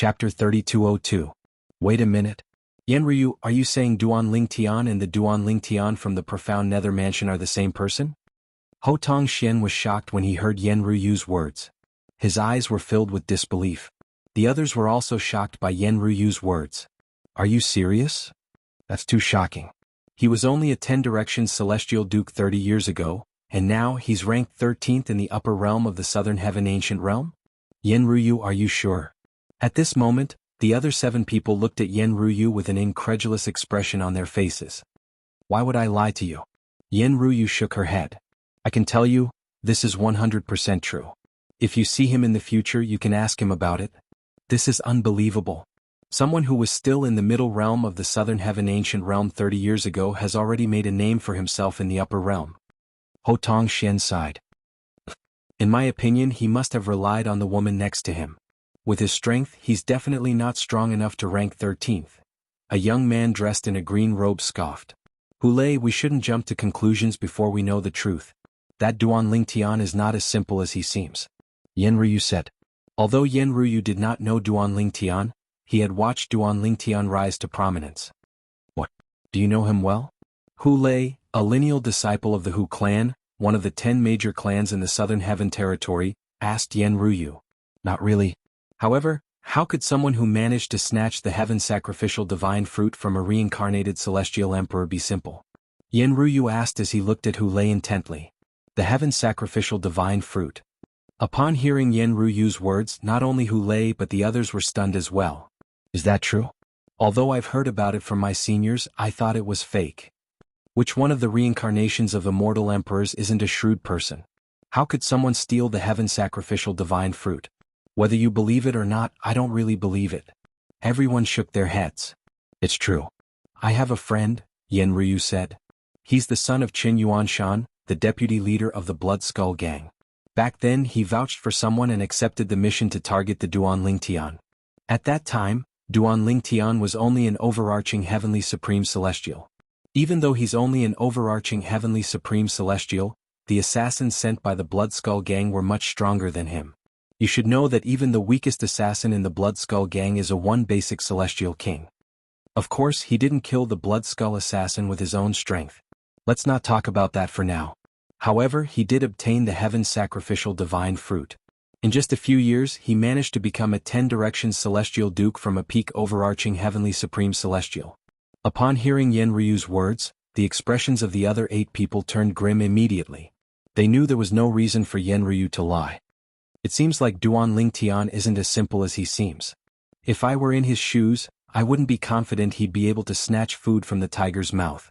Chapter 3202. Wait a minute. Yenryu, are you saying Duan Ling Tian and the Duan Ling Tian from the profound nether mansion are the same person? Ho Tongxian was shocked when he heard Yenryu's words. His eyes were filled with disbelief. The others were also shocked by Yenryu's words. Are you serious? That's too shocking. He was only a 10 Directions Celestial Duke 30 years ago, and now he's ranked 13th in the upper realm of the Southern Heaven Ancient Realm? Yenryu, are you sure? At this moment, the other 7 people looked at Yenryu with an incredulous expression on their faces. Why would I lie to you? Yenryu shook her head. I can tell you, this is 100% true. If you see him in the future, you can ask him about it. This is unbelievable. Someone who was still in the middle realm of the Southern Heaven Ancient Realm 30 years ago has already made a name for himself in the upper realm. Ho Tongxian sighed. In my opinion, he must have relied on the woman next to him. With his strength, he's definitely not strong enough to rank 13th. A young man dressed in a green robe scoffed. Hulei, we shouldn't jump to conclusions before we know the truth. That Duan Ling Tian is not as simple as he seems. Yenryu said. Although Yenryu did not know Duan Ling Tian, he had watched Duan Ling Tian rise to prominence. What? Do you know him well? Hulei, a lineal disciple of the Hu clan, one of the 10 major clans in the Southern Heaven Territory, asked Yenryu. Not really. However, how could someone who managed to snatch the heaven sacrificial divine fruit from a reincarnated celestial emperor be simple? Yenryu asked as he looked at Hulei intently. The heaven sacrificial divine fruit. Upon hearing Yenryu's words, not only Hulei but the others were stunned as well. Is that true? Although I've heard about it from my seniors, I thought it was fake. Which one of the reincarnations of immortal emperors isn't a shrewd person? How could someone steal the heaven sacrificial divine fruit? Whether you believe it or not, I don't really believe it. Everyone shook their heads. It's true. I have a friend, Yenryu said. He's the son of Qin Yuanshan, the deputy leader of the Blood Skull Gang. Back then he vouched for someone and accepted the mission to target the Duan Ling Tian. At that time, Duan Ling Tian was only an overarching heavenly supreme celestial. Even though he's only an overarching heavenly supreme celestial, the assassins sent by the Blood Skull Gang were much stronger than him. You should know that even the weakest assassin in the Blood Skull Gang is a one basic celestial king. Of course, he didn't kill the Blood Skull assassin with his own strength. Let's not talk about that for now. However, he did obtain the heaven sacrificial divine fruit. In just a few years, he managed to become a 10 Directions Celestial Duke from a peak overarching heavenly supreme celestial. Upon hearing Yenryu's words, the expressions of the other 8 people turned grim immediately. They knew there was no reason for Yenryu to lie. It seems like Duan Ling Tian isn't as simple as he seems. If I were in his shoes, I wouldn't be confident he'd be able to snatch food from the tiger's mouth.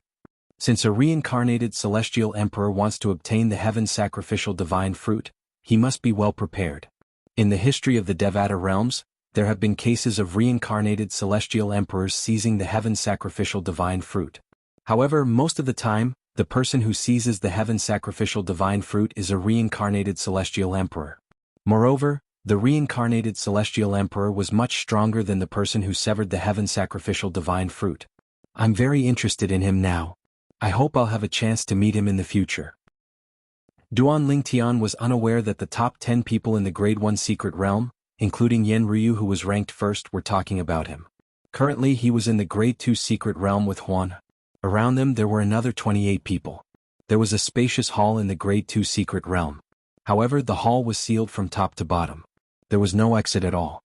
Since a reincarnated celestial emperor wants to obtain the heaven sacrificial divine fruit, he must be well prepared. In the history of the Devata realms, there have been cases of reincarnated celestial emperors seizing the heaven sacrificial divine fruit. However, most of the time, the person who seizes the heaven sacrificial divine fruit is a reincarnated celestial emperor. Moreover, the reincarnated celestial emperor was much stronger than the person who severed the heaven sacrificial divine fruit. I'm very interested in him now. I hope I'll have a chance to meet him in the future. Duan Ling Tian was unaware that the top 10 people in the Grade 1 Secret Realm, including Yenryu who was ranked first, were talking about him. Currently he was in the Grade 2 Secret Realm with Huan. Around them there were another 28 people. There was a spacious hall in the Grade 2 Secret Realm. However, the hall was sealed from top to bottom. There was no exit at all.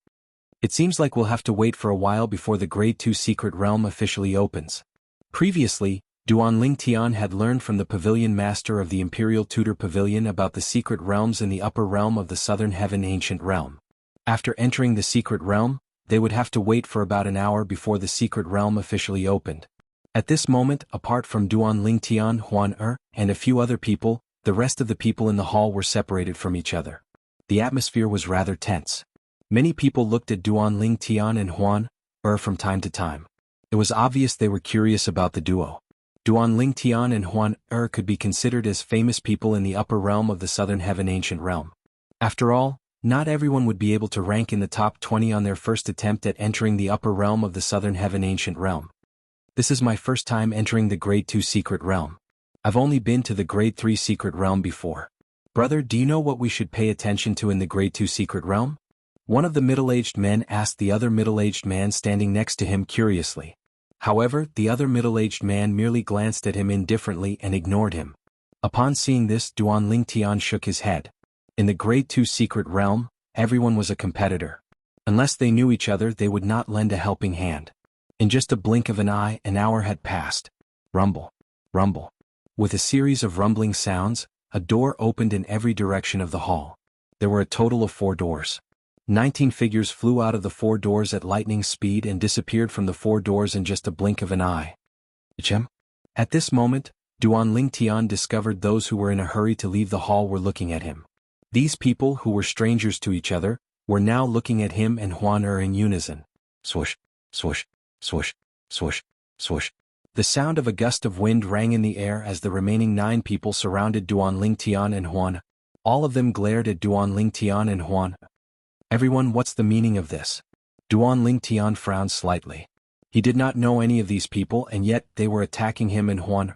It seems like we'll have to wait for a while before the Grade 2 Secret Realm officially opens. Previously, Duan Ling Tian had learned from the Pavilion Master of the Imperial Tutor Pavilion about the secret realms in the upper realm of the Southern Heaven Ancient Realm. After entering the secret realm, they would have to wait for about an hour before the secret realm officially opened. At this moment, apart from Duan Ling Tian, Huan and a few other people, the rest of the people in the hall were separated from each other. The atmosphere was rather tense. Many people looked at Duan Ling Tian and Huan from time to time. It was obvious they were curious about the duo. Duan Ling Tian and Huan could be considered as famous people in the upper realm of the Southern Heaven Ancient Realm. After all, not everyone would be able to rank in the top 20 on their first attempt at entering the upper realm of the Southern Heaven Ancient Realm. This is my first time entering the Grade 2 Secret Realm. I've only been to the Grade 3 Secret Realm before. Brother, do you know what we should pay attention to in the Grade 2 Secret Realm? One of the middle-aged men asked the other middle-aged man standing next to him curiously. However, the other middle-aged man merely glanced at him indifferently and ignored him. Upon seeing this, Duan Lingtian shook his head. In the Grade 2 secret realm, everyone was a competitor. Unless they knew each other, they would not lend a helping hand. In just a blink of an eye, an hour had passed. Rumble. Rumble. With a series of rumbling sounds, a door opened in every direction of the hall. There were a total of 4 doors. 19 figures flew out of the 4 doors at lightning speed and disappeared from the 4 doors in just a blink of an eye. At this moment, Duan Lingtian discovered those who were in a hurry to leave the hall were looking at him. These people, who were strangers to each other, were now looking at him and Huan in unison. Swoosh, swoosh, swoosh, swoosh, swoosh. The sound of a gust of wind rang in the air as the remaining 9 people surrounded Duan Lingtian and Huan. All of them glared at Duan Lingtian and Huan. Everyone, what's the meaning of this? Duan Lingtian frowned slightly. He did not know any of these people and yet they were attacking him and Huan.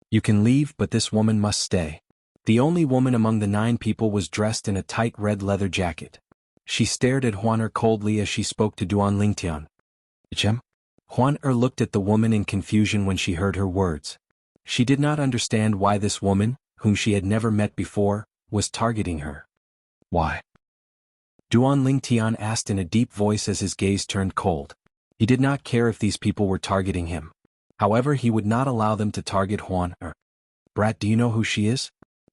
You can leave, but this woman must stay. The only woman among the 9 people was dressed in a tight red leather jacket. She stared at Huan coldly as she spoke to Duan Lingtian. Huan looked at the woman in confusion when she heard her words. She did not understand why this woman, whom she had never met before, was targeting her. Why? Duan Lingtian asked in a deep voice as his gaze turned cold. He did not care if these people were targeting him. However, he would not allow them to target Huan. Brat, do you know who she is?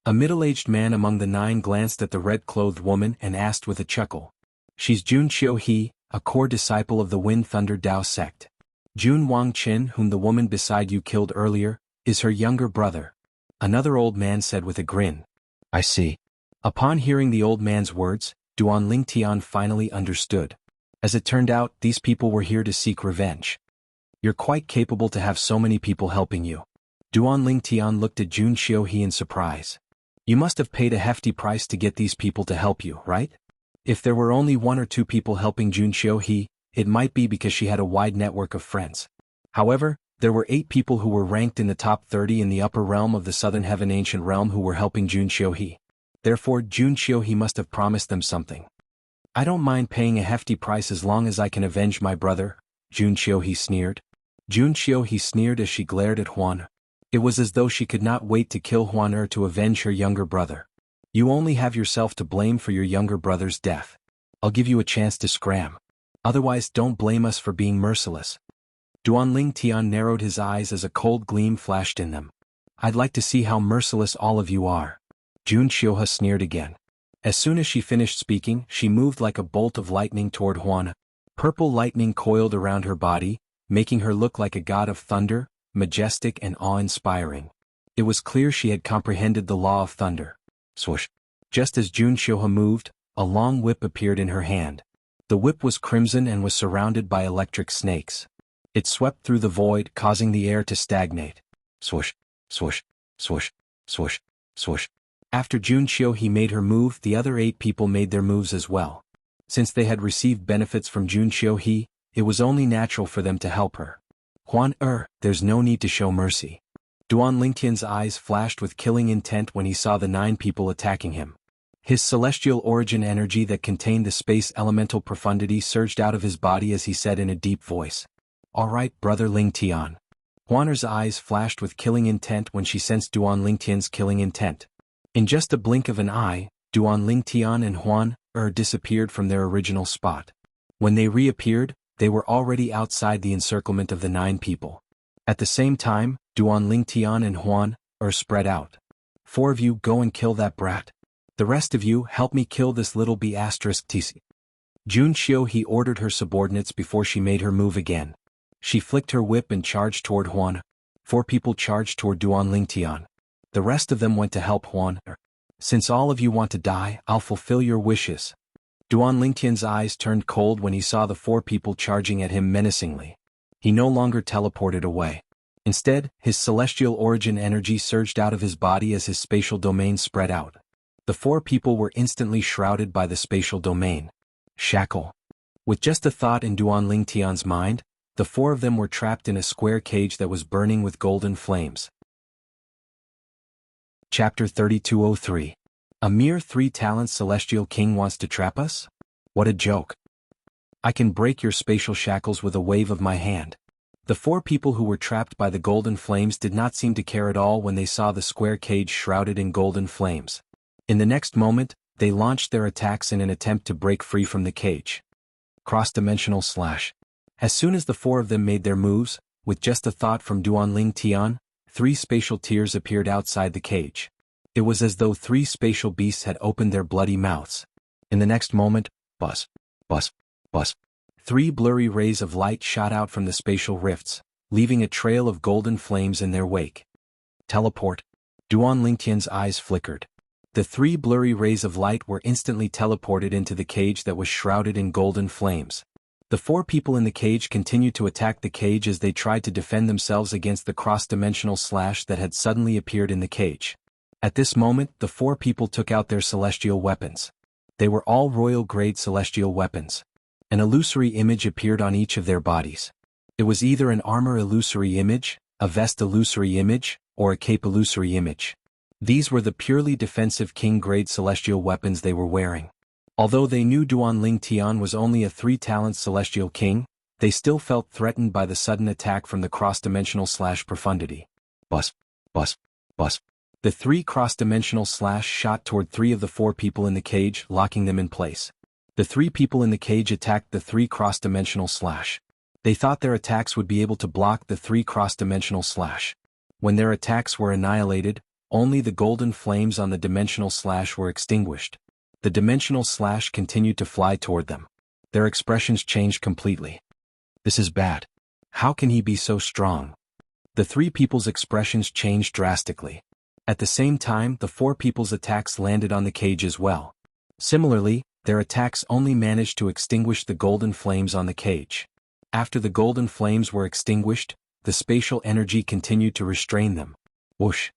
A middle-aged man among the 9 glanced at the red-clothed woman and asked with a chuckle. She's Jun Qiu-he, a core disciple of the Wind Thunder Dao sect. Jun Wangqin, whom the woman beside you killed earlier, is her younger brother. Another old man said with a grin. I see. Upon hearing the old man's words, Duan Lingtian finally understood. As it turned out, these people were here to seek revenge. You're quite capable to have so many people helping you. Duan Lingtian looked at Jun Qiu-he in surprise. You must have paid a hefty price to get these people to help you, right? If there were only 1 or 2 people helping Jun Qiu-he, it might be because she had a wide network of friends. However, there were 8 people who were ranked in the top 30 in the upper realm of the Southern Heaven Ancient Realm who were helping Jun Qiu-he. Therefore, Jun Qiu-he must have promised them something. I don't mind paying a hefty price as long as I can avenge my brother, Jun Qiu-he sneered. Jun Qiu-he sneered as she glared at Huan. It was as though she could not wait to kill Huan to avenge her younger brother. You only have yourself to blame for your younger brother's death. I'll give you a chance to scram. Otherwise, don't blame us for being merciless. Duan Lingtian narrowed his eyes as a cold gleam flashed in them. I'd like to see how merciless all of you are. Jun Qiu-he sneered again. As soon as she finished speaking, she moved like a bolt of lightning toward Huan. Purple lightning coiled around her body, making her look like a god of thunder, majestic and awe-inspiring. It was clear she had comprehended the law of thunder. Swoosh. Just as Jun Qiu-he moved, a long whip appeared in her hand. The whip was crimson and was surrounded by electric snakes. It swept through the void, causing the air to stagnate. Swoosh, swoosh, swoosh, swoosh, swoosh. After Jun Qiu-he made her move, the other 8 people made their moves as well. Since they had received benefits from Jun Qiu-he, it was only natural for them to help her. Huan, there's no need to show mercy. Duan Lingtian's eyes flashed with killing intent when he saw the 9 people attacking him. His celestial origin energy that contained the space elemental profundity surged out of his body as he said in a deep voice. All right, brother Lingtian. Huan's eyes flashed with killing intent when she sensed Duan Lingtian's killing intent. In just a blink of an eye, Duan Lingtian and Huan disappeared from their original spot. When they reappeared, they were already outside the encirclement of the 9 people. At the same time, Duan Lingtian and Huan spread out. 4 of you go and kill that brat. The rest of you help me kill this little B*TC. Jun Qiu-he ordered her subordinates before she made her move again. She flicked her whip and charged toward Huan. 4 people charged toward Duan Lingtian. The rest of them went to help Huan. Since all of you want to die, I'll fulfill your wishes. Duan Lingtian's eyes turned cold when he saw the 4 people charging at him menacingly. He no longer teleported away. Instead, his celestial origin energy surged out of his body as his spatial domain spread out. The 4 people were instantly shrouded by the spatial domain. Shackle. With just a thought in Duan Lingtian's mind, the 4 of them were trapped in a square cage that was burning with golden flames. Chapter 3203. A mere 3 talents celestial king wants to trap us? What a joke. I can break your spatial shackles with a wave of my hand. The four people who were trapped by the golden flames did not seem to care at all when they saw the square cage shrouded in golden flames. In the next moment, they launched their attacks in an attempt to break free from the cage. Cross-dimensional slash. As soon as the four of them made their moves, with just a thought from Duanling Tian, 3 spatial tears appeared outside the cage. It was as though 3 spatial beasts had opened their bloody mouths. In the next moment, buzz, buzz, buzz. 3 blurry rays of light shot out from the spatial rifts, leaving a trail of golden flames in their wake. Teleport. Duanling Tian's eyes flickered. The 3 blurry rays of light were instantly teleported into the cage that was shrouded in golden flames. The 4 people in the cage continued to attack the cage as they tried to defend themselves against the cross-dimensional slash that had suddenly appeared in the cage. At this moment, the 4 people took out their celestial weapons. They were all royal-grade celestial weapons. An illusory image appeared on each of their bodies. It was either an armor illusory image, a vest illusory image, or a cape illusory image. These were the purely defensive king-grade celestial weapons they were wearing. Although they knew Duanling Tian was only a 3-talent celestial king, they still felt threatened by the sudden attack from the cross-dimensional slash profundity. Buzz, buzz, buzz. The 3 cross-dimensional slash shot toward 3 of the 4 people in the cage, locking them in place. The 3 people in the cage attacked the 3 cross-dimensional slash. They thought their attacks would be able to block the 3 cross-dimensional slash. When their attacks were annihilated, only the golden flames on the dimensional slash were extinguished. The dimensional slash continued to fly toward them. Their expressions changed completely. This is bad. How can he be so strong? The 3 people's expressions changed drastically. At the same time, the 4 people's attacks landed on the cage as well. Similarly, their attacks only managed to extinguish the golden flames on the cage. After the golden flames were extinguished, the spatial energy continued to restrain them. Whoosh!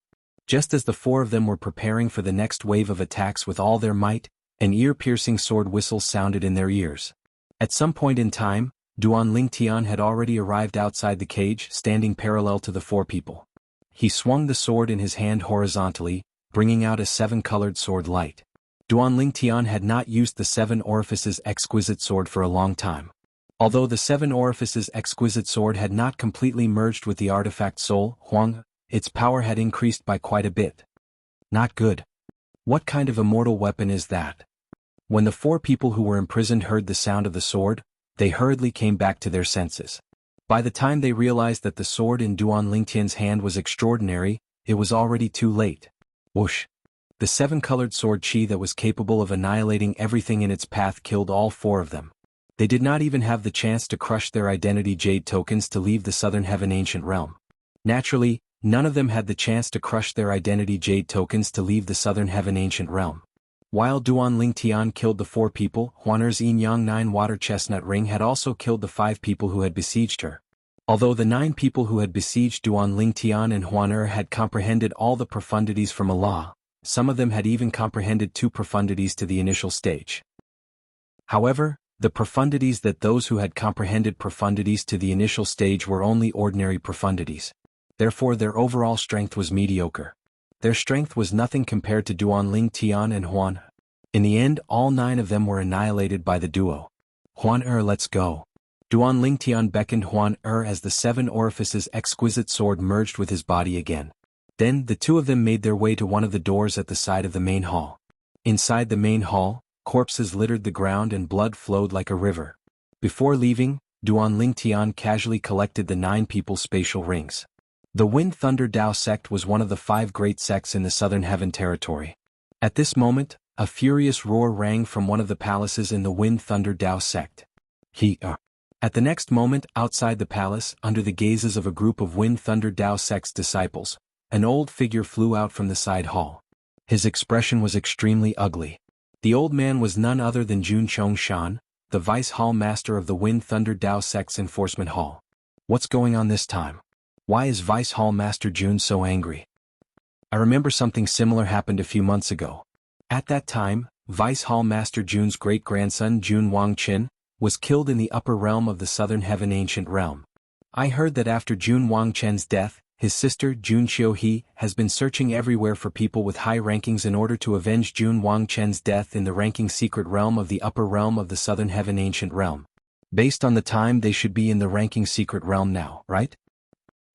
Just as the 4 of them were preparing for the next wave of attacks with all their might, an ear-piercing sword whistle sounded in their ears. At some point in time, Duanling Tian had already arrived outside the cage, standing parallel to the 4 people. He swung the sword in his hand horizontally, bringing out a 7-colored sword light. Duanling Tian had not used the 7 Orifices exquisite sword for a long time. Although the 7 Orifices exquisite sword had not completely merged with the artifact soul, Huang, its power had increased by quite a bit. Not good. What kind of immortal weapon is that? When the 4 people who were imprisoned heard the sound of the sword, they hurriedly came back to their senses. By the time they realized that the sword in Duanling Tian's hand was extraordinary, it was already too late. Whoosh! The 7-colored sword chi that was capable of annihilating everything in its path killed all 4 of them. They did not even have the chance to crush their identity jade tokens to leave the Southern Heaven Ancient Realm. Naturally, none of them had the chance to crush their identity jade tokens to leave the Southern Heaven Ancient Realm. While Duanling Tian killed the 4 people, Huaner's Yin Yang 9 Water Chestnut Ring had also killed the 5 people who had besieged her. Although the 9 people who had besieged Duanling Tian and Huaner had comprehended all the profundities from Allah, some of them had even comprehended 2 profundities to the initial stage. However, the profundities that those who had comprehended profundities to the initial stage were only ordinary profundities. Therefore their overall strength was mediocre. Their strength was nothing compared to Duanling Tian and Huan. In the end, all 9 of them were annihilated by the duo. Huan let's go. Duanling Tian beckoned Huan as the 7 Orifices exquisite sword merged with his body again. Then the 2 of them made their way to one of the doors at the side of the main hall. Inside the main hall, corpses littered the ground and blood flowed like a river. Before leaving, Duanling Tian casually collected the 9 people's spatial rings. The Wind Thunder Dao sect was one of the 5 great sects in the Southern Heaven territory. At this moment, a furious roar rang from one of the palaces in the Wind Thunder Dao sect. At the next moment, outside the palace, under the gazes of a group of Wind Thunder Dao sect's disciples, an old figure flew out from the side hall. His expression was extremely ugly. The old man was none other than Jun Chongshan, the vice hall master of the Wind Thunder Dao sect's enforcement hall. What's going on this time? Why is Vice Hall Master Jun so angry? I remember something similar happened a few months ago. At that time, Vice Hall Master Jun's great-grandson Jun Wangqin was killed in the upper realm of the Southern Heaven Ancient Realm. I heard that after Jun Wangqin's death, his sister Jun Xiuhe has been searching everywhere for people with high rankings in order to avenge Jun Wangchen's death in the ranking secret realm of the upper realm of the Southern Heaven Ancient Realm. Based on the time, they should be in the ranking secret realm now, right?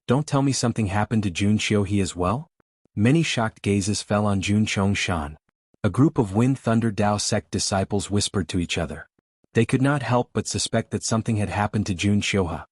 Don't tell me something happened to Jun Xiuhe as well? Many shocked gazes fell on Jun Chongshan. A group of Wind Thunder Dao sect disciples whispered to each other. They could not help but suspect that something had happened to Jun Xiuhe.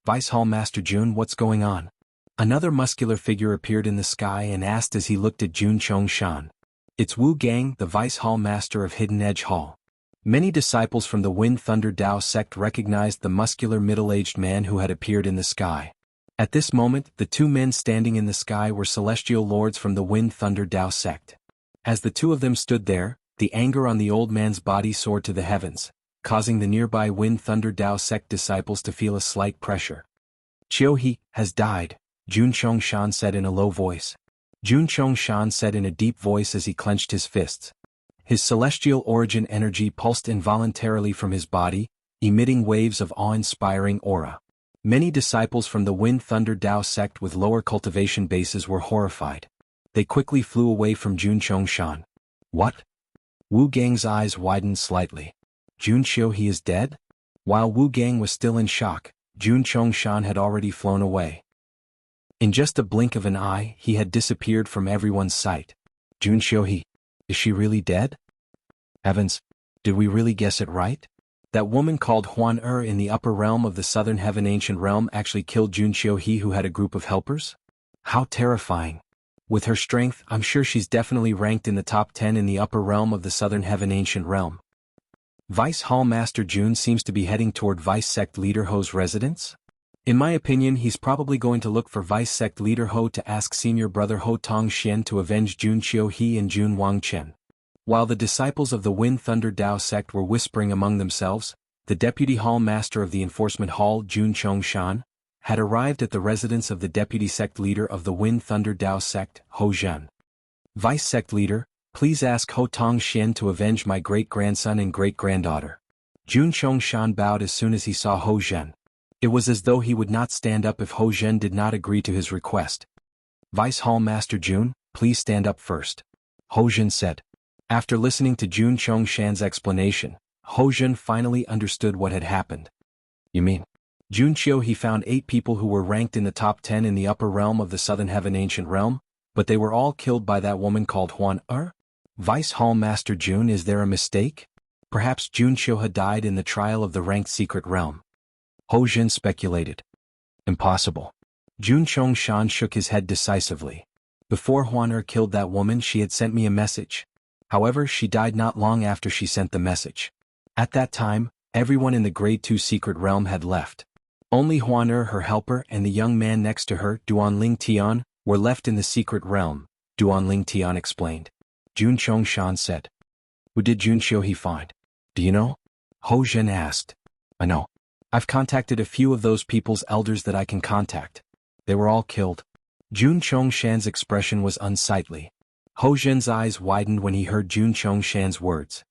Vice Hall Master Jun, what's going on? Another muscular figure appeared in the sky and asked as he looked at Jun Chongshan. It's Wu Gang, the Vice Hall Master of Hidden Edge Hall. Many disciples from the Wind Thunder Dao sect recognized the muscular middle-aged man who had appeared in the sky. At this moment, the two men standing in the sky were celestial lords from the Wind Thunder Dao sect. As the two of them stood there, the anger on the old man's body soared to the heavens, causing the nearby Wind Thunder Dao sect disciples to feel a slight pressure. Xiuhe has died, Jun Chongshan said in a low voice. Jun Chongshan said in a deep voice as he clenched his fists. His celestial origin energy pulsed involuntarily from his body, emitting waves of awe-inspiring aura. Many disciples from the Wind Thunder Dao sect with lower cultivation bases were horrified. They quickly flew away from Jun Chongshan. What? Wu Gang's eyes widened slightly. Jun Xiuhe is dead? While Wu Gang was still in shock, Jun Chongshan had already flown away. In just a blink of an eye, he had disappeared from everyone's sight. Jun Xiuhe, is she really dead? Heavens, did we really guess it right? That woman called Huan in the upper realm of the Southern Heaven Ancient Realm actually killed Jun Xiuhe, who had a group of helpers? How terrifying. With her strength, I'm sure she's definitely ranked in the top 10 in the upper realm of the Southern Heaven Ancient Realm. Vice Hall Master Jun seems to be heading toward Vice Sect Leader Ho's residence? In my opinion, he's probably going to look for Vice Sect Leader Ho to ask Senior Brother Ho Tongxian to avenge Jun Xiuhe and Jun Wangchen. While the disciples of the Wind Thunder Dao sect were whispering among themselves, the Deputy Hall Master of the Enforcement Hall, Jun Chongshan, had arrived at the residence of the Deputy Sect Leader of the Wind Thunder Dao sect, Ho Zhen. Vice Sect Leader, please ask Ho Tongxian to avenge my great-grandson and great-granddaughter. Jun Chongshan bowed as soon as he saw Ho Zhen. It was as though he would not stand up if Ho Zhen did not agree to his request. Vice Hall Master Jun, please stand up first. Ho Zhen said. After listening to Jun Chongshan's explanation, Ho Zhen finally understood what had happened. You mean? Jun Xiuhe found 8 people who were ranked in the top 10 in the upper realm of the Southern Heaven Ancient Realm, but they were all killed by that woman called Huan Vice Hall Master Jun, is there a mistake? Perhaps Jun Xiuhe died in the trial of the ranked secret realm. Ho Zhen speculated. Impossible. Jun Chongshan shook his head decisively. Before Huan killed that woman, she had sent me a message. However, she died not long after she sent the message. At that time, everyone in the Grade 2 secret realm had left. Only Huan her helper, and the young man next to her, Duanling Tian, were left in the secret realm, Duanling Tian explained. Jun Chongshan said. Who did Jun Xiuhe find? Do you know? Ho Zhen asked. I know. I've contacted a few of those people's elders that I can contact. They were all killed. Jun Chongshan's expression was unsightly. Ho Zhen's eyes widened when he heard Jun Chongshan's words.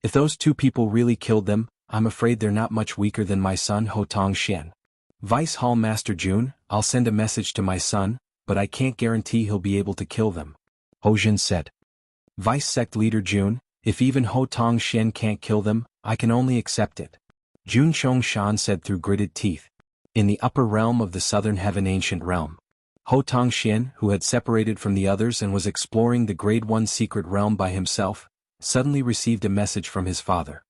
If those 2 people really killed them, I'm afraid they're not much weaker than my son Ho Tongxian. Vice Hall Master Jun, I'll send a message to my son, but I can't guarantee he'll be able to kill them. Ho Zhen said. Vice Sect Leader Jun, if even Ho Tongxian can't kill them, I can only accept it. Jun Chongshan said through gritted teeth. In the upper realm of the Southern Heaven Ancient Realm, Ho Tongxian, who had separated from the others and was exploring the Grade 1 secret realm by himself, suddenly received a message from his father.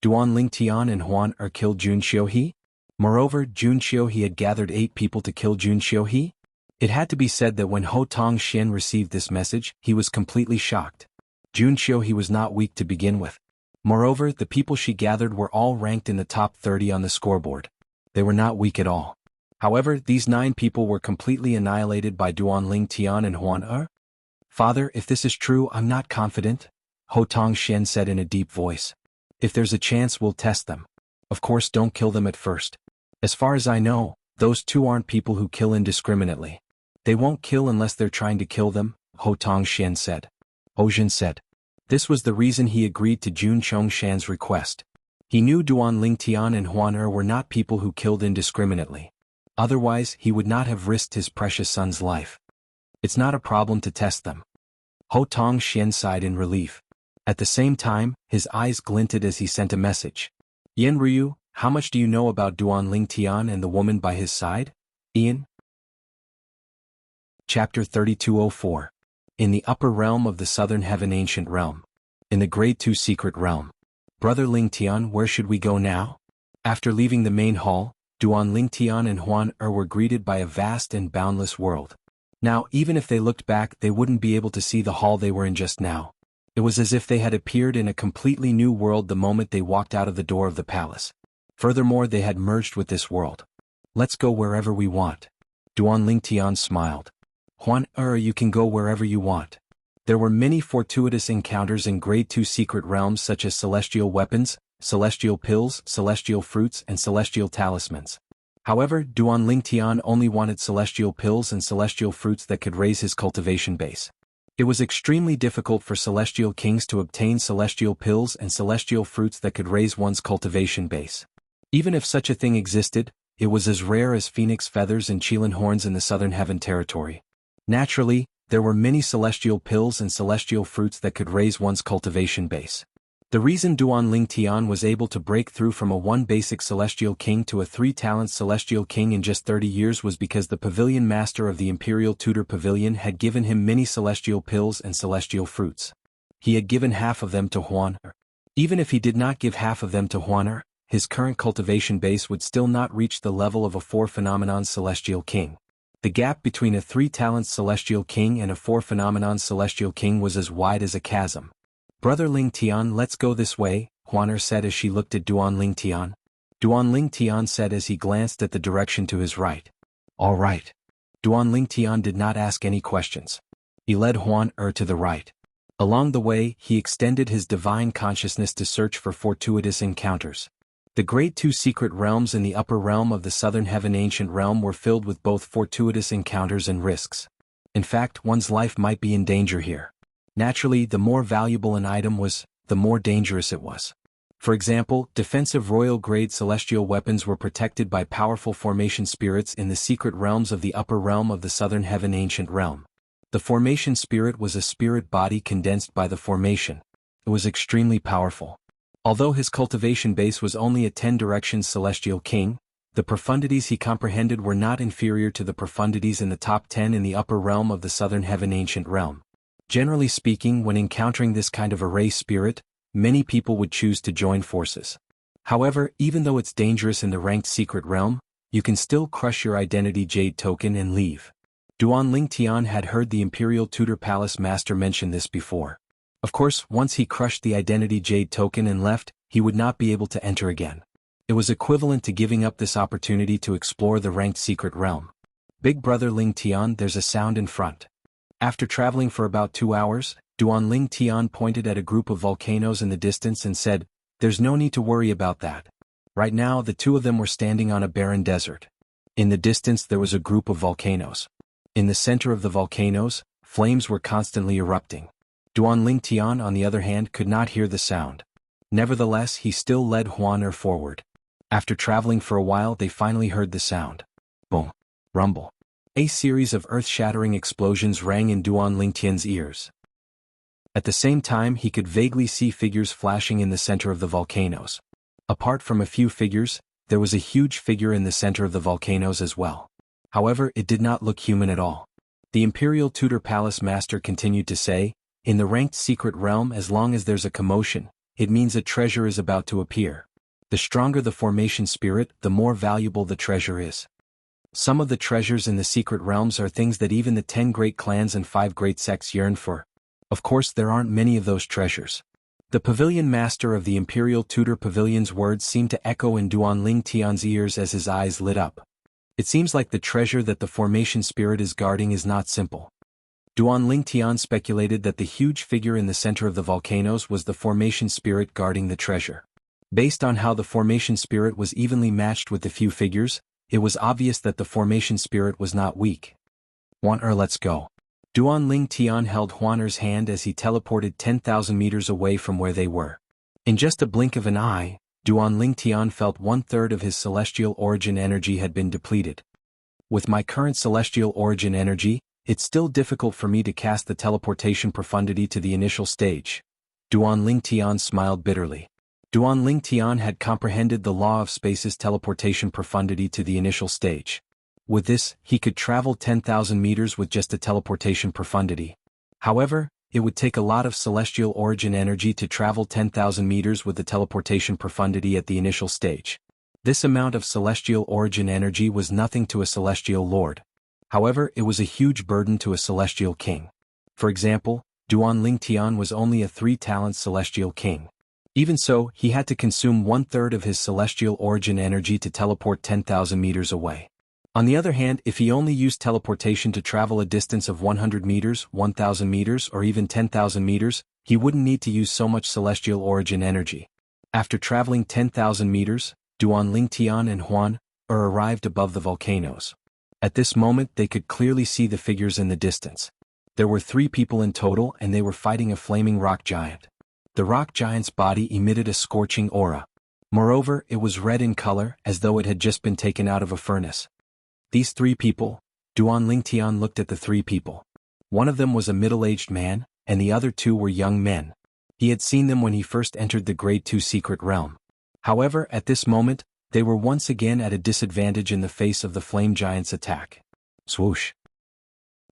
Duanling Tian and Huan killed Jun Xiuhe? Moreover, Jun Xiuhe had gathered 8 people to kill Jun Xiuhe? It had to be said that when Ho Tongxian received this message, he was completely shocked. Jun Xiuhe was not weak to begin with. Moreover, the people she gathered were all ranked in the top 30 on the scoreboard. They were not weak at all. However, these 9 people were completely annihilated by Duanling Tian and Huan Father, if this is true, I'm not confident, Ho Tongxian said in a deep voice. If there's a chance, we'll test them. Of course, don't kill them at first. As far as I know, those 2 aren't people who kill indiscriminately. They won't kill unless they're trying to kill them, Ho Tongxian said. Ho Zhen said. This was the reason he agreed to Jun Chongshan's request. He knew Duanling Tian and Huan were not people who killed indiscriminately. Otherwise, he would not have risked his precious son's life. It's not a problem to test them. Ho Tong Xian sighed in relief. At the same time, his eyes glinted as he sent a message. Yan Ryu, how much do you know about Duan Ling Tian and the woman by his side? Ian? Chapter 3204. In the upper realm of the southern heaven ancient realm. In the grade 2 secret realm. Brother Ling Tian, where should we go now? After leaving the main hall, Duan Ling Tian and Huan were greeted by a vast and boundless world. Now, even if they looked back, they wouldn't be able to see the hall they were in just now. It was as if they had appeared in a completely new world the moment they walked out of the door of the palace. Furthermore, they had merged with this world. Let's go wherever we want. Duan Ling Tian smiled. Huan, you can go wherever you want. There were many fortuitous encounters in grade 2 secret realms such as celestial weapons, celestial pills, celestial fruits and celestial talismans. However, Duan Ling Tian only wanted celestial pills and celestial fruits that could raise his cultivation base. It was extremely difficult for celestial kings to obtain celestial pills and celestial fruits that could raise one's cultivation base. Even if such a thing existed, it was as rare as phoenix feathers and qilin horns in the southern heaven territory. Naturally, there were many celestial pills and celestial fruits that could raise one's cultivation base. The reason Duan Ling Tian was able to break through from a 1 basic celestial king to a 3-talent celestial king in just 30 years was because the pavilion master of the Imperial Tutor Pavilion had given him many celestial pills and celestial fruits. He had given half of them to Huan. Even if he did not give half of them to Huan, his current cultivation base would still not reach the level of a 4-phenomenon celestial king. The gap between a 3-talent celestial king and a 4-phenomenon celestial king was as wide as a chasm. Brother Ling Tian, let's go this way, Huan said as she looked at Duan Ling Tian. Duan Ling Tian said as he glanced at the direction to his right. All right. Duan Ling Tian did not ask any questions. He led Huan to the right. Along the way, he extended his divine consciousness to search for fortuitous encounters. The grade 2 secret realms in the upper realm of the southern heaven ancient realm were filled with both fortuitous encounters and risks. In fact, one's life might be in danger here. Naturally, the more valuable an item was, the more dangerous it was. For example, defensive royal-grade celestial weapons were protected by powerful formation spirits in the secret realms of the upper realm of the southern heaven ancient realm. The formation spirit was a spirit body condensed by the formation. It was extremely powerful. Although his cultivation base was only a 10-direction celestial king, the profundities he comprehended were not inferior to the profundities in the top 10 in the upper realm of the southern heaven ancient realm. Generally speaking, when encountering this kind of array spirit, many people would choose to join forces. However, even though it's dangerous in the ranked secret realm, you can still crush your identity jade token and leave. Duan Ling Tian had heard the Imperial Tutor Palace Master mention this before. Of course, once he crushed the identity jade token and left, he would not be able to enter again. It was equivalent to giving up this opportunity to explore the ranked secret realm. Big brother Ling Tian, there's a sound in front. After traveling for about 2 hours, Duan Ling Tian pointed at a group of volcanoes in the distance and said, "There's no need to worry about that." Right now, the two of them were standing on a barren desert. In the distance there was a group of volcanoes. In the center of the volcanoes, flames were constantly erupting. Duan Ling Tian, on the other hand, could not hear the sound. Nevertheless, he still led Huan forward. After traveling for a while, they finally heard the sound. Boom. Rumble. A series of earth-shattering explosions rang in Duan Ling Tian's ears. At the same time, he could vaguely see figures flashing in the center of the volcanoes. Apart from a few figures, there was a huge figure in the center of the volcanoes as well. However, it did not look human at all. The Imperial Tutor Palace Master continued to say, "In the ranked secret realm, as long as there's a commotion, it means a treasure is about to appear. The stronger the formation spirit, the more valuable the treasure is. Some of the treasures in the secret realms are things that even the 10 great clans and 5 great sects yearn for. Of course, there aren't many of those treasures." The pavilion master of the Imperial Tutor Pavilion's words seemed to echo in Duan Ling Tian's ears as his eyes lit up. It seems like the treasure that the formation spirit is guarding is not simple. Duan Ling Tian speculated that the huge figure in the center of the volcanoes was the formation spirit guarding the treasure. Based on how the formation spirit was evenly matched with the few figures, it was obvious that the formation spirit was not weak. "Huan, let's go." Duan Ling Tian held Huan's hand as he teleported 10,000 meters away from where they were. In just a blink of an eye, Duan Ling Tian felt 1/3 of his celestial origin energy had been depleted. With my current celestial origin energy, it's still difficult for me to cast the teleportation profundity to the initial stage. Duan Lingtian smiled bitterly. Duan Lingtian had comprehended the law of space's teleportation profundity to the initial stage. With this, he could travel 10,000 meters with just a teleportation profundity. However, it would take a lot of celestial origin energy to travel 10,000 meters with the teleportation profundity at the initial stage. This amount of celestial origin energy was nothing to a celestial lord. However, it was a huge burden to a celestial king. For example, Duan Lingtian was only a 3-talent celestial king. Even so, he had to consume 1/3 of his celestial origin energy to teleport 10,000 meters away. On the other hand, if he only used teleportation to travel a distance of 100 meters, 1,000 meters, or even 10,000 meters, he wouldn't need to use so much celestial origin energy. After traveling 10,000 meters, Duan Lingtian and Huan arrived above the volcanoes. At this moment they could clearly see the figures in the distance. There were 3 people in total and they were fighting a flaming rock giant. The rock giant's body emitted a scorching aura. Moreover, it was red in color, as though it had just been taken out of a furnace. These 3 people, Duan Lingtian looked at the 3 people. One of them was a middle-aged man, and the other 2 were young men. He had seen them when he first entered the Grade 2 secret realm. However, at this moment, they were once again at a disadvantage in the face of the flame giant's attack. Swoosh!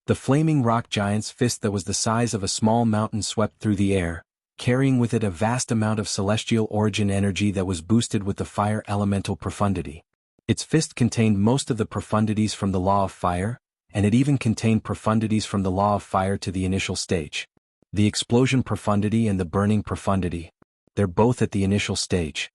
The flaming rock giant's fist that was the size of a small mountain swept through the air, carrying with it a vast amount of celestial origin energy that was boosted with the fire elemental profundity. Its fist contained most of the profundities from the law of fire, and it even contained profundities from the law of fire to the initial stage. The explosion profundity and the burning profundity. They're both at the initial stage.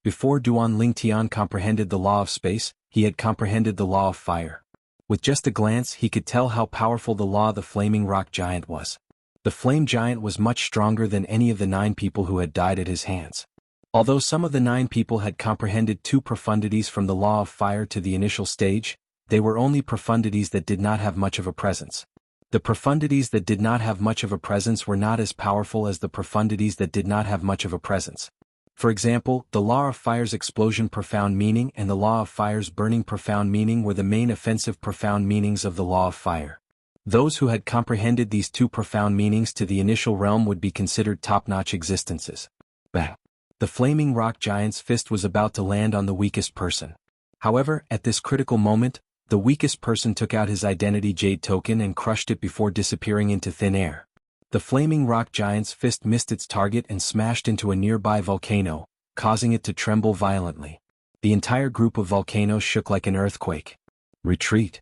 Before Duan Lingtian comprehended the law of space, he had comprehended the law of fire. With just a glance he could tell how powerful the law of the flaming rock giant was. The flame giant was much stronger than any of the 9 people who had died at his hands. Although some of the 9 people had comprehended 2 profundities from the law of fire to the initial stage, they were only profundities that did not have much of a presence. The profundities that did not have much of a presence were not as powerful as the profundities that did not have much of a presence. For example, the law of fire's explosion profound meaning and the law of fire's burning profound meaning were the main offensive profound meanings of the law of fire. Those who had comprehended these 2 profound meanings to the initial realm would be considered top-notch existences. Bang! The flaming rock giant's fist was about to land on the weakest person. However, at this critical moment, the weakest person took out his identity jade token and crushed it before disappearing into thin air. The flaming rock giant's fist missed its target and smashed into a nearby volcano, causing it to tremble violently. The entire group of volcanoes shook like an earthquake. Retreat.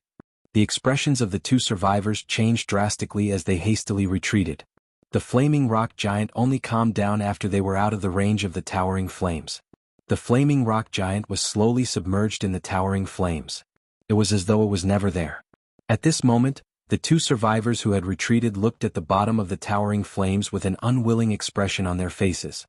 The expressions of the 2 survivors changed drastically as they hastily retreated. The flaming rock giant only calmed down after they were out of the range of the towering flames. The flaming rock giant was slowly submerged in the towering flames. It was as though it was never there. At this moment, the 2 survivors who had retreated looked at the bottom of the towering flames with an unwilling expression on their faces.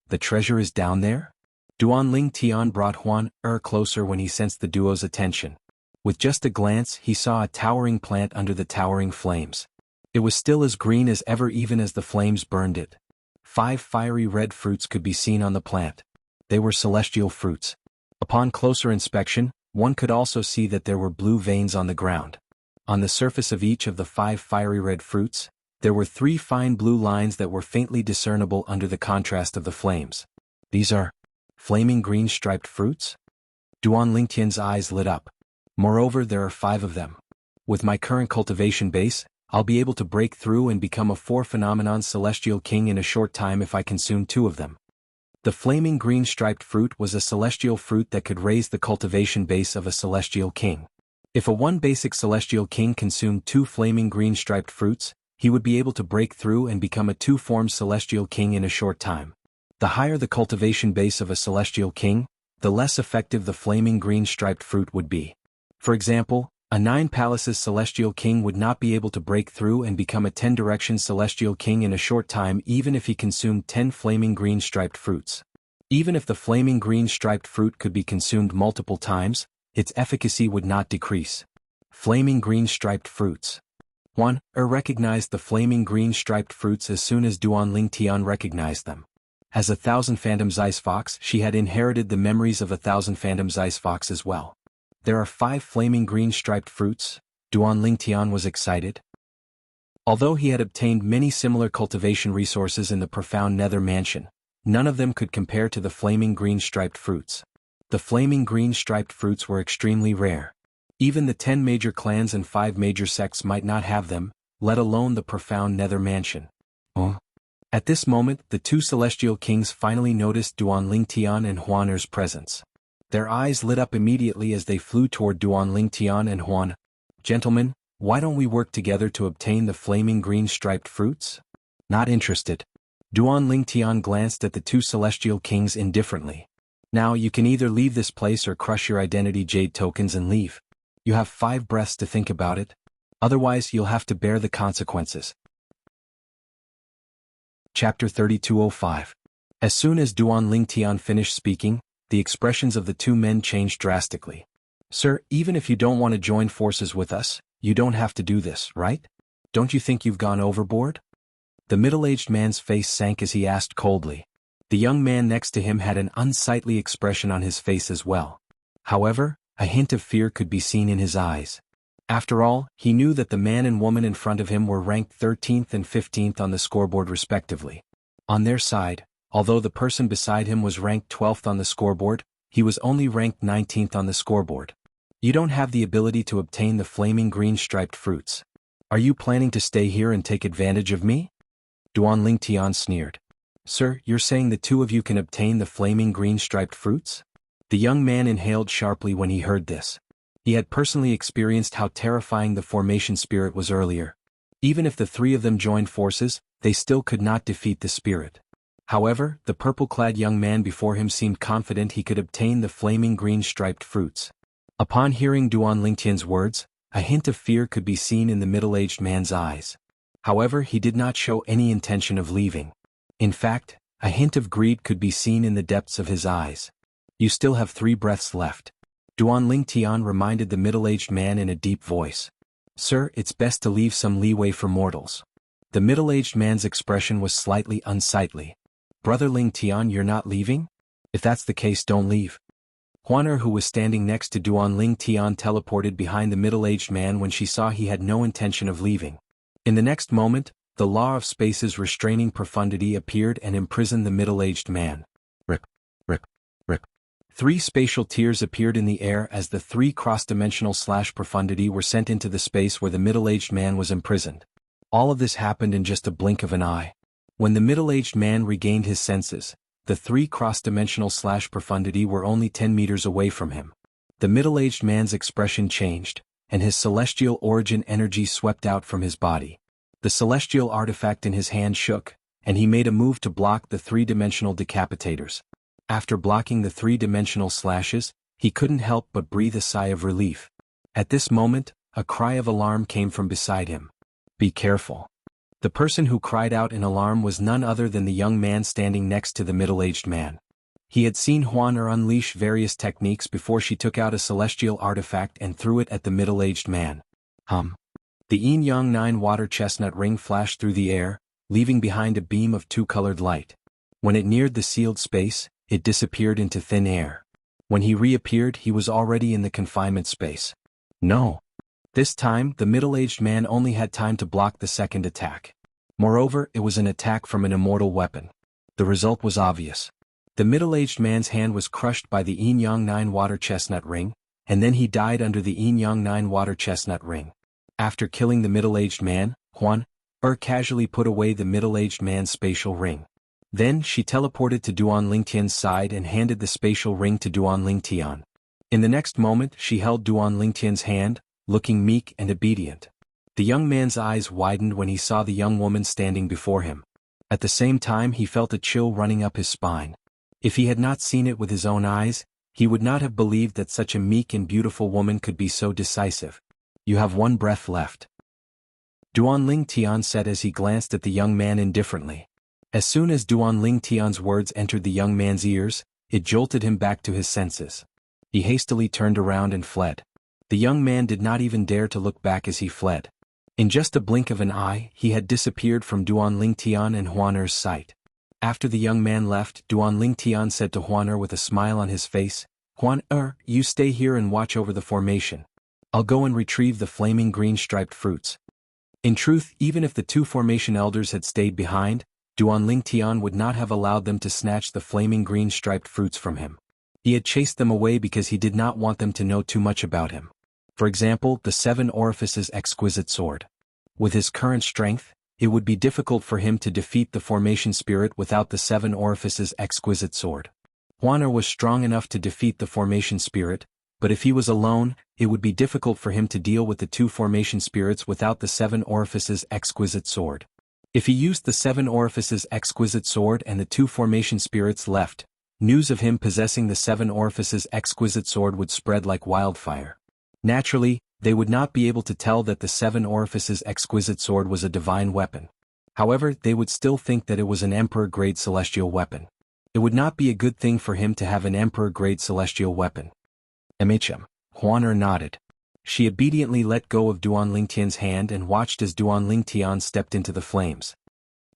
The treasure is down there? Duan Lingtian brought Huan closer when he sensed the duo's attention. With just a glance he saw a towering plant under the towering flames. It was still as green as ever even as the flames burned it. 5 fiery red fruits could be seen on the plant. They were celestial fruits. Upon closer inspection, one could also see that there were blue veins on the ground. On the surface of each of the 5 fiery red fruits, there were 3 fine blue lines that were faintly discernible under the contrast of the flames. These are flaming green striped fruits? Duan Lingtian's eyes lit up. Moreover, there are 5 of them. With my current cultivation base, I'll be able to break through and become a 4-phenomenon celestial king in a short time if I consume 2 of them. The flaming green striped fruit was a celestial fruit that could raise the cultivation base of a celestial king. If a 1 basic celestial king consumed 2 flaming green striped fruits, he would be able to break through and become a 2-formed celestial king in a short time. The higher the cultivation base of a celestial king, the less effective the flaming green striped fruit would be. For example, a 9 palaces celestial king would not be able to break through and become a 10 directions celestial king in a short time even if he consumed 10 flaming green striped fruits. Even if the flaming green striped fruit could be consumed multiple times, its efficacy would not decrease. Flaming green striped fruits. Huan recognized the flaming green striped fruits as soon as Duan Lingtian recognized them. As a 1,000 phantoms ice fox, she had inherited the memories of 1,000 phantoms ice fox as well. There are 5 flaming green striped fruits. Duan Lingtian was excited. Although he had obtained many similar cultivation resources in the profound nether mansion, none of them could compare to the flaming green striped fruits. The flaming green striped fruits were extremely rare. Even the 10 major clans and 5 major sects might not have them, let alone the profound nether mansion. At this moment, the 2 celestial kings finally noticed Duan Lingtian and Huaner's presence. Their eyes lit up immediately as they flew toward Duan Lingtian and Huan. "Gentlemen, why don't we work together to obtain the flaming green striped fruits?" "Not interested." Duan Lingtian glanced at the 2 celestial kings indifferently. "Now you can either leave this place or crush your identity jade tokens and leave. You have 5 breaths to think about it. Otherwise you'll have to bear the consequences." Chapter 3205. As soon as Duan Lingtian finished speaking, the expressions of the 2 men changed drastically. "Sir, even if you don't want to join forces with us, you don't have to do this, right? Don't you think you've gone overboard?" The middle-aged man's face sank as he asked coldly. The young man next to him had an unsightly expression on his face as well. However, a hint of fear could be seen in his eyes. After all, he knew that the man and woman in front of him were ranked 13th and 15th on the scoreboard respectively. On their side, although the person beside him was ranked 12th on the scoreboard, he was only ranked 19th on the scoreboard. "You don't have the ability to obtain the flaming green striped fruits. Are you planning to stay here and take advantage of me?" Duan Lingtian sneered. "Sir, you're saying the 2 of you can obtain the flaming green striped fruits?" The young man inhaled sharply when he heard this. He had personally experienced how terrifying the formation spirit was earlier. Even if the 3 of them joined forces, they still could not defeat the spirit. However, the purple-clad young man before him seemed confident he could obtain the flaming green striped fruits. Upon hearing Duan Lingtian's words, a hint of fear could be seen in the middle-aged man's eyes. However, he did not show any intention of leaving. In fact, a hint of greed could be seen in the depths of his eyes. "You still have 3 breaths left." Duan Lingtian reminded the middle-aged man in a deep voice. "Sir, it's best to leave some leeway for mortals." The middle-aged man's expression was slightly unsightly. "Brother Lingtian, you're not leaving? If that's the case, don't leave." Huaner, who was standing next to Duan Lingtian, teleported behind the middle-aged man when she saw he had no intention of leaving. In the next moment, the law of space's restraining profundity appeared and imprisoned the middle-aged man. Rip, rip, rip. 3 spatial tiers appeared in the air as the 3 cross-dimensional /profundity were sent into the space where the middle-aged man was imprisoned. All of this happened in just a blink of an eye. When the middle-aged man regained his senses, the 3 cross-dimensional /profundity were only 10 meters away from him. The middle-aged man's expression changed, and his celestial origin energy swept out from his body. The celestial artifact in his hand shook, and he made a move to block the 3-dimensional decapitators. After blocking the 3-dimensional slashes, he couldn't help but breathe a sigh of relief. At this moment, a cry of alarm came from beside him. "Be careful." The person who cried out in alarm was none other than the young man standing next to the middle-aged man. He had seen Huaner unleash various techniques before she took out a celestial artifact and threw it at the middle-aged man. The yin-yang 9 water chestnut ring flashed through the air, leaving behind a beam of 2-colored light. When it neared the sealed space, it disappeared into thin air. When he reappeared, he was already in the confinement space. No. This time, the middle-aged man only had time to block the second attack. Moreover, it was an attack from an immortal weapon. The result was obvious. The middle-aged man's hand was crushed by the yin-yang 9 water chestnut ring, and then he died under the yin-yang 9 water chestnut ring. After killing the middle-aged man, Huan casually put away the middle-aged man's spatial ring. Then she teleported to Duan Lingtian's side and handed the spatial ring to Duan Lingtian. In the next moment, she held Duan Lingtian's hand, looking meek and obedient. The young man's eyes widened when he saw the young woman standing before him. At the same time, he felt a chill running up his spine. If he had not seen it with his own eyes, he would not have believed that such a meek and beautiful woman could be so decisive. "You have 1 breath left," Duan Lingtian said as he glanced at the young man indifferently. As soon as Duan Lingtian's words entered the young man's ears, it jolted him back to his senses. He hastily turned around and fled. The young man did not even dare to look back as he fled. In just a blink of an eye, he had disappeared from Duan Lingtian and Huaner's sight. After the young man left, Duan Lingtian said to Huaner with a smile on his face, Huan you stay here and watch over the formation. I'll go and retrieve the flaming green striped fruits. In truth, even if the two formation elders had stayed behind, Duanling Tian would not have allowed them to snatch the flaming green striped fruits from him. He had chased them away because he did not want them to know too much about him. For example, the 7 Orifices exquisite sword. With his current strength, it would be difficult for him to defeat the formation spirit without the 7 Orifices exquisite sword. Huan was strong enough to defeat the formation spirit, but if he was alone, it would be difficult for him to deal with the 2 formation spirits without the 7 Orifices exquisite sword. If he used the 7 Orifices exquisite sword and the 2 formation spirits left, news of him possessing the 7 Orifices exquisite sword would spread like wildfire. Naturally, they would not be able to tell that the 7 Orifices exquisite sword was a divine weapon. However, they would still think that it was an emperor-grade celestial weapon. It would not be a good thing for him to have an emperor-grade celestial weapon. Huan nodded. She obediently let go of Duanling Tian's hand and watched as Duanling Tian stepped into the flames.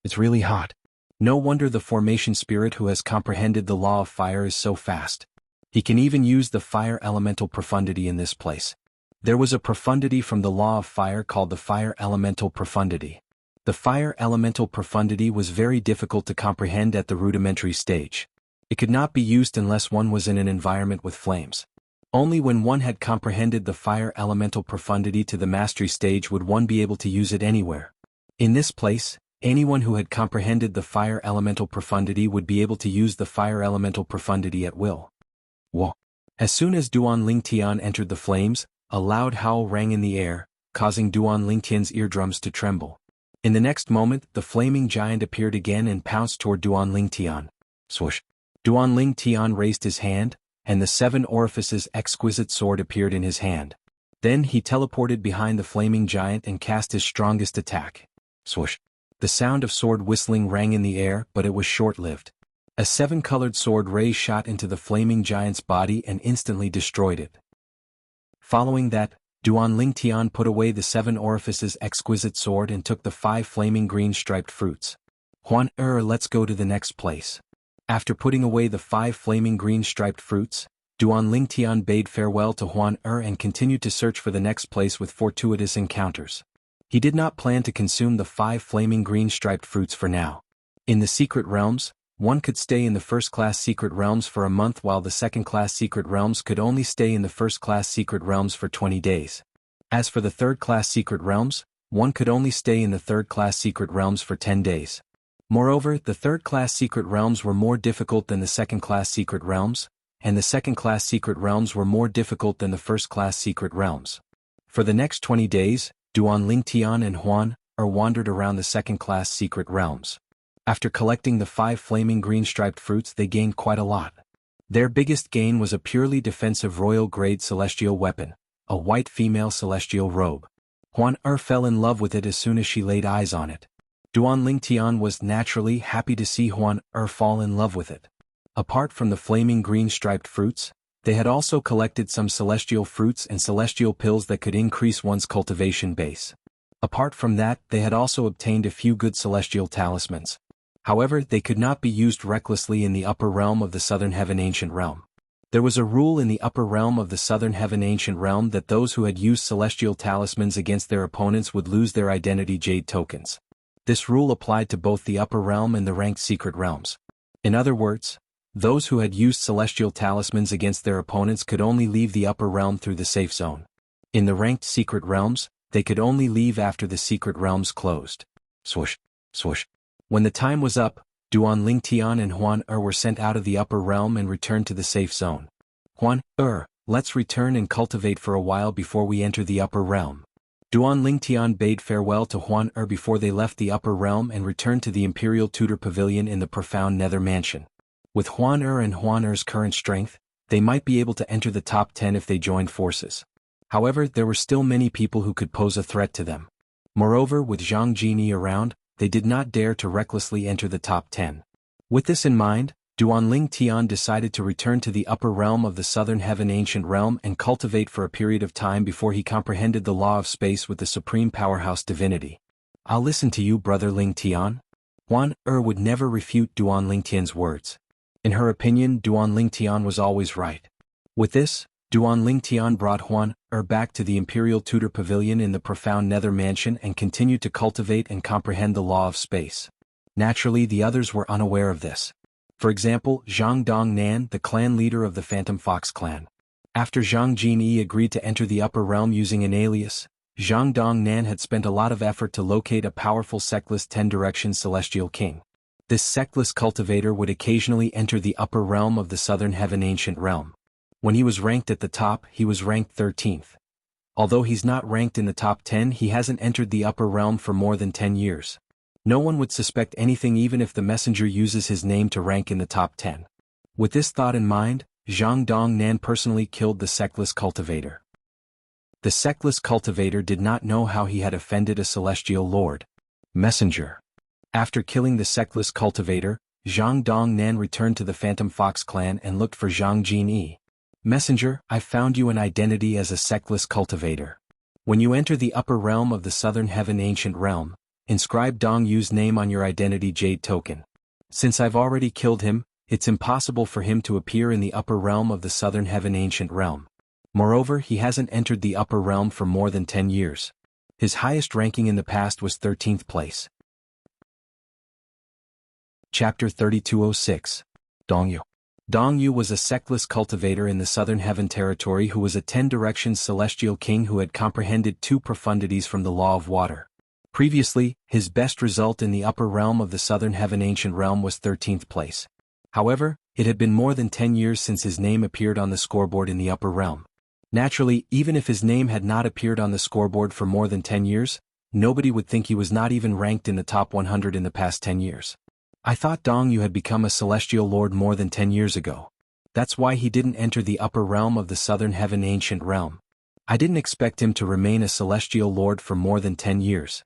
It's really hot. No wonder the formation spirit who has comprehended the law of fire is so fast. He can even use the fire elemental profundity in this place. There was a profundity from the law of fire called the fire elemental profundity. The fire elemental profundity was very difficult to comprehend at the rudimentary stage. It could not be used unless one was in an environment with flames. Only when one had comprehended the fire elemental profundity to the mastery stage would one be able to use it anywhere. In this place, anyone who had comprehended the fire elemental profundity would be able to use the fire elemental profundity at will. Whoa! As soon as Duanling Tian entered the flames, a loud howl rang in the air, causing Duanling Tian's eardrums to tremble. In the next moment, the flaming giant appeared again and pounced toward Duanling Tian. Swoosh! Duanling Tian raised his hand, and the 7 Orifices exquisite sword appeared in his hand. Then he teleported behind the flaming giant and cast his strongest attack. Swoosh! The sound of sword whistling rang in the air, but it was short-lived. A 7-colored sword ray shot into the flaming giant's body and instantly destroyed it. Following that, Duanling Tian put away the 7 Orifices exquisite sword and took the 5 flaming green striped fruits. Huan let's go to the next place. After putting away the 5 flaming green striped fruits, Duanling Tian bade farewell to Huan and continued to search for the next place with fortuitous encounters. He did not plan to consume the 5 flaming green striped fruits for now. In the secret realms, one could stay in the first-class secret realms for a month while the second-class secret realms could only stay in the first-class secret realms for 20 days. As for the third-class secret realms, one could only stay in the third-class secret realms for 10 days. Moreover, the third-class secret realms were more difficult than the second-class secret realms, and the second-class secret realms were more difficult than the first-class secret realms. For the next 20 days, Duanling Tian and Huan wandered around the second-class secret realms. After collecting the 5 flaming green striped fruits, they gained quite a lot. Their biggest gain was a purely defensive royal-grade celestial weapon, a white female celestial robe. Huan fell in love with it as soon as she laid eyes on it. Duanling Tian was naturally happy to see Huan fall in love with it. Apart from the flaming green striped fruits, they had also collected some celestial fruits and celestial pills that could increase one's cultivation base. Apart from that, they had also obtained a few good celestial talismans. However, they could not be used recklessly in the upper realm of the Southern Heaven Ancient Realm. There was a rule in the upper realm of the Southern Heaven Ancient Realm that those who had used celestial talismans against their opponents would lose their identity jade tokens. This rule applied to both the upper realm and the ranked secret realms. In other words, those who had used celestial talismans against their opponents could only leave the upper realm through the safe zone. In the ranked secret realms, they could only leave after the secret realms closed. Swoosh, swoosh. When the time was up, Duanling Tian and Huan were sent out of the upper realm and returned to the safe zone. Huan let's return and cultivate for a while before we enter the upper realm. Duanling Tian bade farewell to Huan before they left the upper realm and returned to the Imperial Tutor Pavilion in the profound Nether Mansion. With Huan and Huan current strength, they might be able to enter the top 10 if they joined forces. However, there were still many people who could pose a threat to them. Moreover, with Zhang Jini around, they did not dare to recklessly enter the top 10. With this in mind, Duanling Tian decided to return to the upper realm of the Southern Heaven Ancient Realm and cultivate for a period of time before he comprehended the law of space with the supreme powerhouse divinity. I'll listen to you, Brother Ling Tian. Huan would never refute Duanling Tian's words. In her opinion, Duanling Tian was always right. With this, Duan Lingtian brought Huan back to the Imperial Tudor Pavilion in the profound Nether Mansion and continued to cultivate and comprehend the law of space. Naturally, the others were unaware of this. For example, Zhang Dongnan, the clan leader of the Phantom Fox clan. After Zhang Jinyi agreed to enter the upper realm using an alias, Zhang Dongnan had spent a lot of effort to locate a powerful sectless 10-direction celestial king. This sectless cultivator would occasionally enter the upper realm of the Southern Heaven Ancient Realm. When he was ranked at the top, he was ranked 13th. Although he's not ranked in the top 10, he hasn't entered the upper realm for more than 10 years. No one would suspect anything even if the messenger uses his name to rank in the top 10. With this thought in mind, Zhang Dongnan personally killed the sectless cultivator. The sectless cultivator did not know how he had offended a celestial lord. Messenger. After killing the sectless cultivator, Zhang Dongnan returned to the Phantom Fox clan and looked for Zhang Jinyi. Messenger, I found you an identity as a sectless cultivator. When you enter the upper realm of the Southern Heaven Ancient Realm, inscribe Dong Yu's name on your identity jade token. Since I've already killed him, it's impossible for him to appear in the upper realm of the Southern Heaven Ancient Realm. Moreover, he hasn't entered the upper realm for more than 10 years. His highest ranking in the past was 13th place. Chapter 3206. Dongyu. Dongyu was a sectless cultivator in the Southern Heaven Territory who was a 10-direction celestial king who had comprehended 2 profundities from the law of water. Previously, his best result in the upper realm of the Southern Heaven Ancient Realm was 13th place. However, it had been more than 10 years since his name appeared on the scoreboard in the upper realm. Naturally, even if his name had not appeared on the scoreboard for more than 10 years, nobody would think he was not even ranked in the top 100 in the past 10 years. I thought Dongyu had become a celestial lord more than 10 years ago. That's why he didn't enter the upper realm of the Southern Heaven Ancient Realm. I didn't expect him to remain a celestial lord for more than 10 years.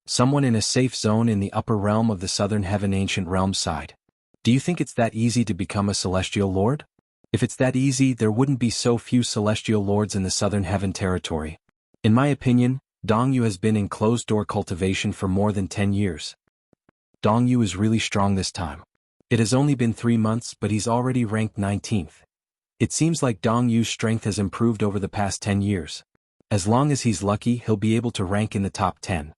Someone in a safe zone in the upper realm of the Southern Heaven Ancient Realm sighed. Do you think it's that easy to become a celestial lord? If it's that easy, there wouldn't be so few celestial lords in the Southern Heaven Territory. In my opinion, Dongyu has been in closed-door cultivation for more than 10 years. Dongyu is really strong this time. It has only been 3 months, but he's already ranked 19th. It seems like Dongyu's strength has improved over the past 10 years. As long as he's lucky, he'll be able to rank in the top 10.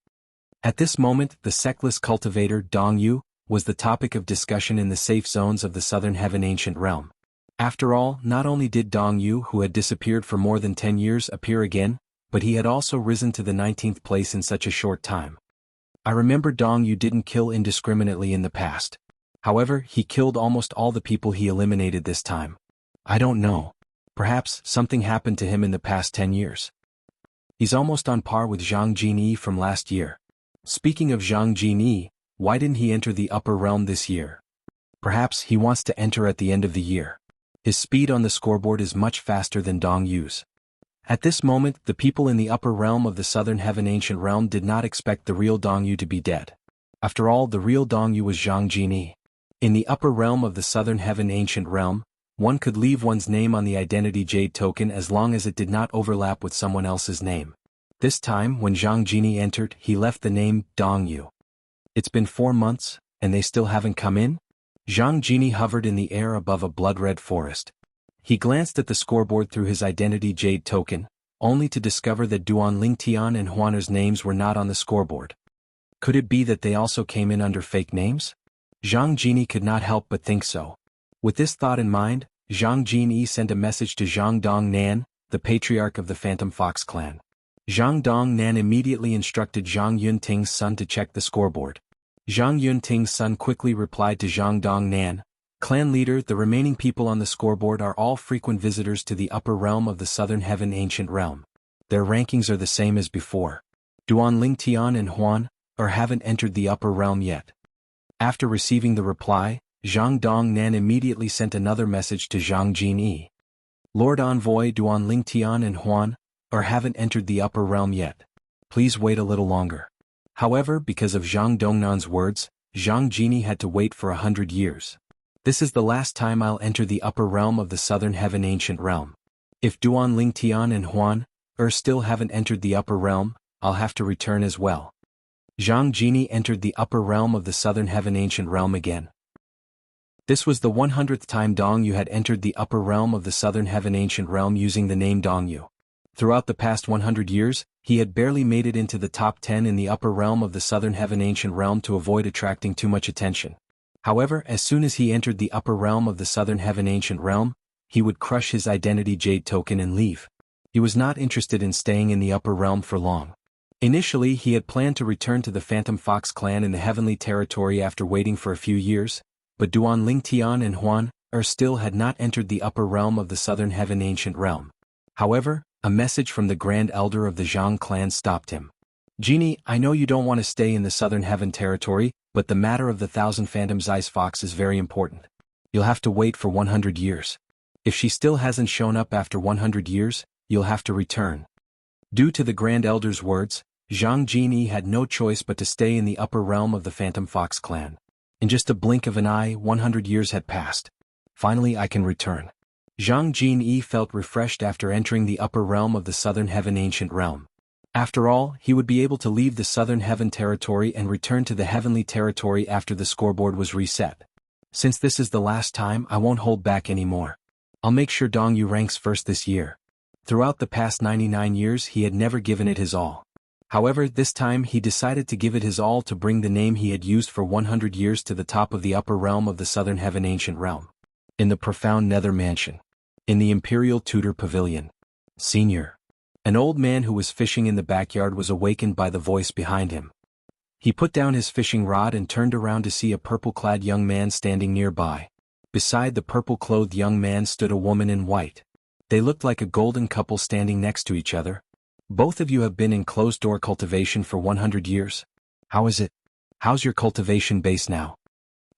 At this moment, the sectless cultivator, Dongyu, was the topic of discussion in the safe zones of the Southern Heaven Ancient Realm. After all, not only did Dongyu, who had disappeared for more than 10 years, appear again, but he had also risen to the 19th place in such a short time. I remember Dongyu didn't kill indiscriminately in the past. However, he killed almost all the people he eliminated this time. I don't know. Perhaps something happened to him in the past 10 years. He's almost on par with Zhang Jinyi from last year. Speaking of Zhang Jinyi, why didn't he enter the upper realm this year? Perhaps he wants to enter at the end of the year. His speed on the scoreboard is much faster than Dongyu's. At this moment, the people in the upper realm of the Southern Heaven Ancient Realm did not expect the real Dongyu to be dead. After all, the real Dongyu was Zhang Jinyi. In the upper realm of the Southern Heaven Ancient Realm, one could leave one's name on the identity jade token as long as it did not overlap with someone else's name. This time, when Zhang Jinyi entered, he left the name Dongyu. It's been 4 months, and they still haven't come in? Zhang Jinyi hovered in the air above a blood-red forest. He glanced at the scoreboard through his identity jade token, only to discover that Duan Lingtian and Huaner's names were not on the scoreboard. Could it be that they also came in under fake names? Zhang Jinyi could not help but think so. With this thought in mind, Zhang Jinyi sent a message to Zhang Dongnan, the patriarch of the Phantom Fox clan. Zhang Dongnan immediately instructed Zhang Yunting's son to check the scoreboard. Zhang Yunting's son quickly replied to Zhang Dongnan, "Clan leader, the remaining people on the scoreboard are all frequent visitors to the upper realm of the Southern Heaven Ancient Realm. Their rankings are the same as before. Duan Lingtian and Huan haven't entered the upper realm yet." After receiving the reply, Zhang Dongnan immediately sent another message to Zhang Jinyi. "Lord Envoy, Duan Lingtian and Huan haven't entered the upper realm yet. Please wait a little longer." However, because of Zhang Dongnan's words, Zhang Jinyi had to wait for 100 years. "This is the last time I'll enter the upper realm of the Southern Heaven Ancient Realm. If Duan Lingtian and Huan still haven't entered the upper realm, I'll have to return as well." Zhang Jinyi entered the upper realm of the Southern Heaven Ancient Realm again. This was the 100th time Dong Yu had entered the upper realm of the southern heaven ancient realm using the name Dong Yu. Throughout the past 100 years, he had barely made it into the top 10 in the upper realm of the southern heaven ancient realm to avoid attracting too much attention. However, as soon as he entered the upper realm of the southern heaven ancient realm, he would crush his identity jade token and leave. He was not interested in staying in the upper realm for long. Initially, he had planned to return to the Phantom Fox clan in the heavenly territory after waiting for a few years, but Duan Lingtian and Huan still had not entered the upper realm of the southern heaven ancient realm. However, a message from the Grand Elder of the Jiang clan stopped him. "Genie, I know you don't want to stay in the southern heaven territory, but the matter of the 1,000 Phantom's Ice Fox is very important. You'll have to wait for 100 years. If she still hasn't shown up after 100 years, you'll have to return." Due to the Grand Elder's words, Zhang Jini had no choice but to stay in the upper realm of the Phantom Fox clan. In just a blink of an eye, 100 years had passed. Finally I can return. Zhang Jini felt refreshed after entering the upper realm of the southern heaven ancient realm. After all, he would be able to leave the southern heaven territory and return to the heavenly territory after the scoreboard was reset. Since this is the last time, I won't hold back anymore. I'll make sure Dong Yu ranks first this year. Throughout the past 99 years he had never given it his all. However, this time he decided to give it his all to bring the name he had used for 100 years to the top of the upper realm of the southern heaven ancient realm. In the profound nether mansion. In the Imperial Tutor Pavilion. Senior. An old man who was fishing in the backyard was awakened by the voice behind him. He put down his fishing rod and turned around to see a purple-clad young man standing nearby. Beside the purple-clothed young man stood a woman in white. They looked like a golden couple standing next to each other. "Both of you have been in closed-door cultivation for 100 years. How is it? How's your cultivation base now?"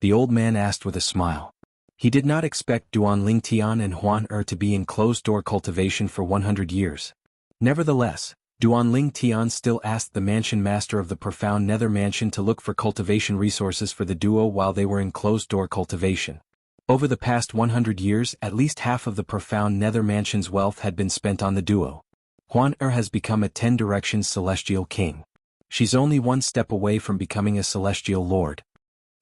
The old man asked with a smile. He did not expect Duan Lingtian and Huan to be in closed-door cultivation for 100 years. Nevertheless, Duan Lingtian still asked the mansion master of the profound nether mansion to look for cultivation resources for the duo while they were in closed-door cultivation. Over the past 100 years, at least half of the profound nether mansion's wealth had been spent on the duo. Huan has become a 10 Directions Celestial King. She's only one step away from becoming a Celestial Lord.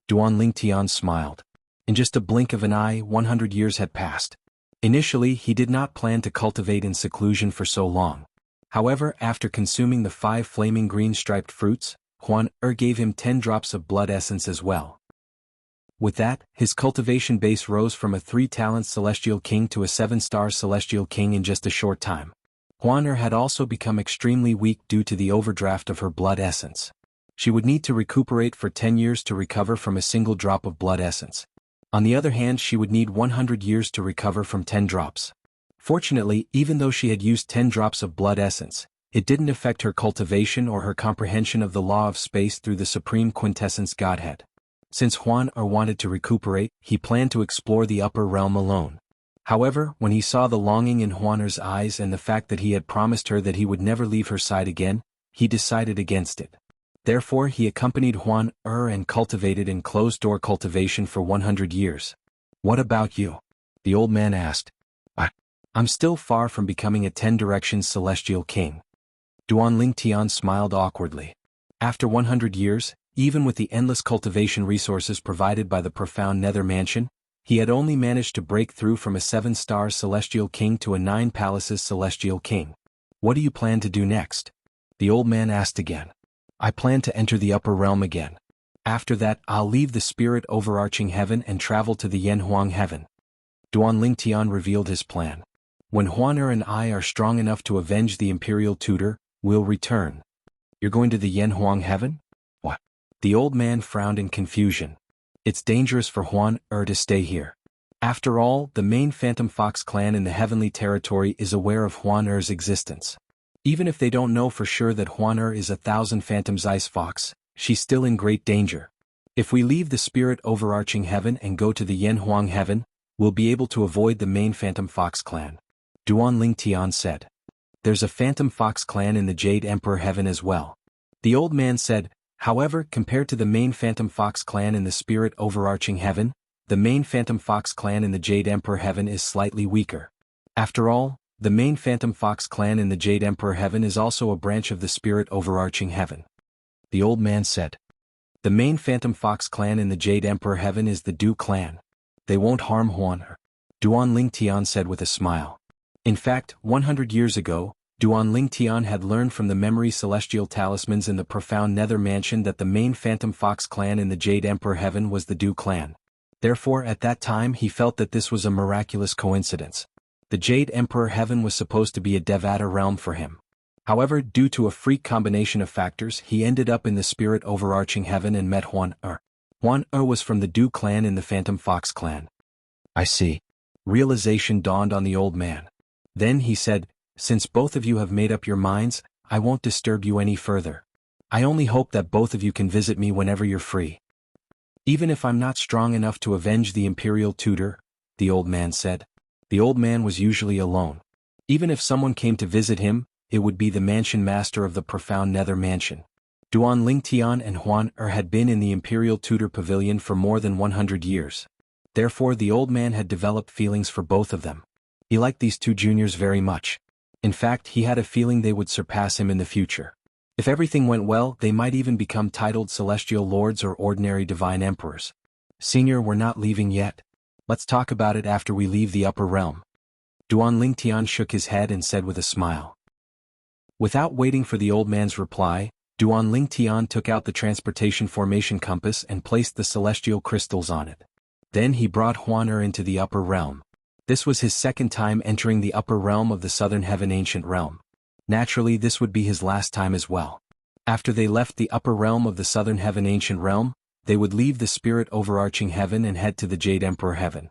Duan Lingtian smiled. In just a blink of an eye, 100 years had passed. Initially, he did not plan to cultivate in seclusion for so long. However, after consuming the 5 flaming green striped fruits, Huan gave him 10 drops of blood essence as well. With that, his cultivation base rose from a 3-talent Celestial King to a 7-star Celestial King in just a short time. Huan had also become extremely weak due to the overdraft of her blood essence. She would need to recuperate for 10 years to recover from a single drop of blood essence. On the other hand, she would need 100 years to recover from 10 drops. Fortunately, even though she had used 10 drops of blood essence, it didn't affect her cultivation or her comprehension of the law of space through the Supreme Quintessence Godhead. Since Huan wanted to recuperate, he planned to explore the upper realm alone. However, when he saw the longing in Huan's eyes and the fact that he had promised her that he would never leave her side again, he decided against it. Therefore he accompanied Huan and cultivated in closed-door cultivation for 100 years. "What about you?" the old man asked. I'm still far from becoming a 10 Directions Celestial King." Duan Lingtian smiled awkwardly. After 100 years, even with the endless cultivation resources provided by the profound nether mansion, he had only managed to break through from a 7-star Celestial King to a 9 Palaces Celestial King. "What do you plan to do next?" the old man asked again. "I plan to enter the upper realm again. After that, I'll leave the spirit overarching heaven and travel to the Yanhuang heaven." Duan Lingtian revealed his plan. "When Huan and I are strong enough to avenge the Imperial Tutor, we'll return." "You're going to the Yanhuang heaven?" "What?" The old man frowned in confusion. "It's dangerous for Huan to stay here. After all, the main Phantom Fox clan in the heavenly territory is aware of Huan existence. Even if they don't know for sure that Huan is 1,000 Phantom's Ice Fox, she's still in great danger. If we leave the spirit overarching heaven and go to the Yanhuang heaven, we'll be able to avoid the main Phantom Fox clan," Duan Lingtian said. "There's a Phantom Fox clan in the Jade Emperor heaven as well," the old man said. "However, compared to the main Phantom Fox clan in the spirit overarching heaven, the main Phantom Fox clan in the Jade Emperor heaven is slightly weaker. After all, the main Phantom Fox clan in the Jade Emperor heaven is also a branch of the spirit overarching heaven," the old man said. "The main Phantom Fox clan in the Jade Emperor heaven is the Du clan. They won't harm Huan. Duan Ling Tian said with a smile. In fact, 100 years ago, Duan Ling Tian had learned from the memory celestial talismans in the profound Nether Mansion that the main Phantom Fox clan in the Jade Emperor Heaven was the Du clan. Therefore at that time he felt that this was a miraculous coincidence. The Jade Emperor Heaven was supposed to be a Devata realm for him. However, due to a freak combination of factors, he ended up in the spirit overarching heaven and met Huan Er. Huan Er was from the Du clan in the Phantom Fox clan. I see. Realization dawned on the old man. Then he said, since both of you have made up your minds, I won't disturb you any further. I only hope that both of you can visit me whenever you're free. Even if I'm not strong enough to avenge the imperial tutor, the old man said. The old man was usually alone. Even if someone came to visit him, it would be the mansion master of the profound Nether Mansion. Duan Ling Tian and Huan Er had been in the imperial tutor pavilion for more than 100 years. Therefore the old man had developed feelings for both of them. He liked these two juniors very much. In fact, he had a feeling they would surpass him in the future. If everything went well, they might even become titled celestial lords or ordinary divine emperors. Senior, we're not leaving yet. Let's talk about it after we leave the upper realm. Duan Ling Tian shook his head and said with a smile. Without waiting for the old man's reply, Duan Ling Tian took out the transportation formation compass and placed the celestial crystals on it. Then he brought Huan Er into the upper realm. This was his second time entering the upper realm of the Southern Heaven Ancient Realm. Naturally, this would be his last time as well. After they left the upper realm of the Southern Heaven Ancient Realm, they would leave the spirit overarching heaven and head to the Jade Emperor Heaven.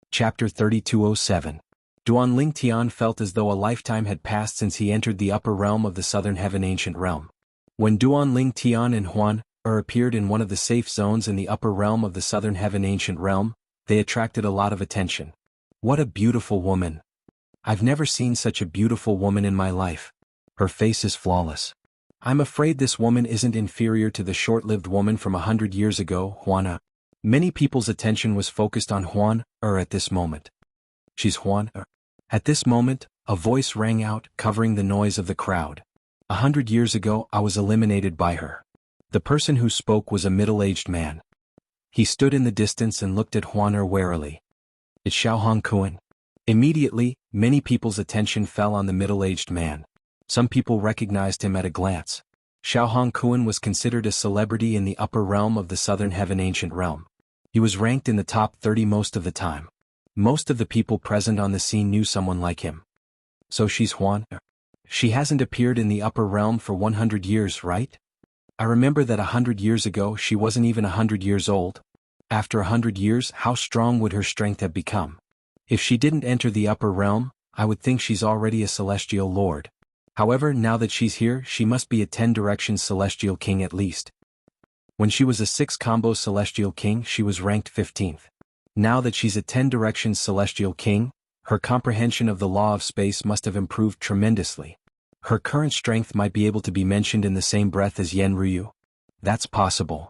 Chapter 3207. Duan Ling Tian felt as though a lifetime had passed since he entered the upper realm of the Southern Heaven Ancient Realm. When Duan Ling Tian and Huan Er appeared in one of the safe zones in the upper realm of the Southern Heaven Ancient Realm, they attracted a lot of attention. What a beautiful woman. I've never seen such a beautiful woman in my life. Her face is flawless. I'm afraid this woman isn't inferior to the short-lived woman from 100 years ago, Huan Er. Many people's attention was focused on Huan Er at this moment. She's Huan Er. At this moment, a voice rang out, covering the noise of the crowd. 100 years ago, I was eliminated by her. The person who spoke was a middle-aged man. He stood in the distance and looked at Huan Er warily. It's Xiaohong Kuan. Immediately, many people's attention fell on the middle-aged man. Some people recognized him at a glance. Xiaohong Kuan was considered a celebrity in the upper realm of the Southern Heaven Ancient Realm. He was ranked in the top 30 most of the time. Most of the people present on the scene knew someone like him. So she's Huan Er. She hasn't appeared in the upper realm for 100 years, right? I remember that 100 years ago she wasn't even 100 years old. After 100 years, how strong would her strength have become? If she didn't enter the upper realm, I would think she's already a celestial lord. However, now that she's here, she must be a 10 directions celestial king at least. When she was a 6 combo celestial king, she was ranked 15th. Now that she's a 10 directions celestial king, her comprehension of the law of space must have improved tremendously. Her current strength might be able to be mentioned in the same breath as Yen Ryu. That's possible.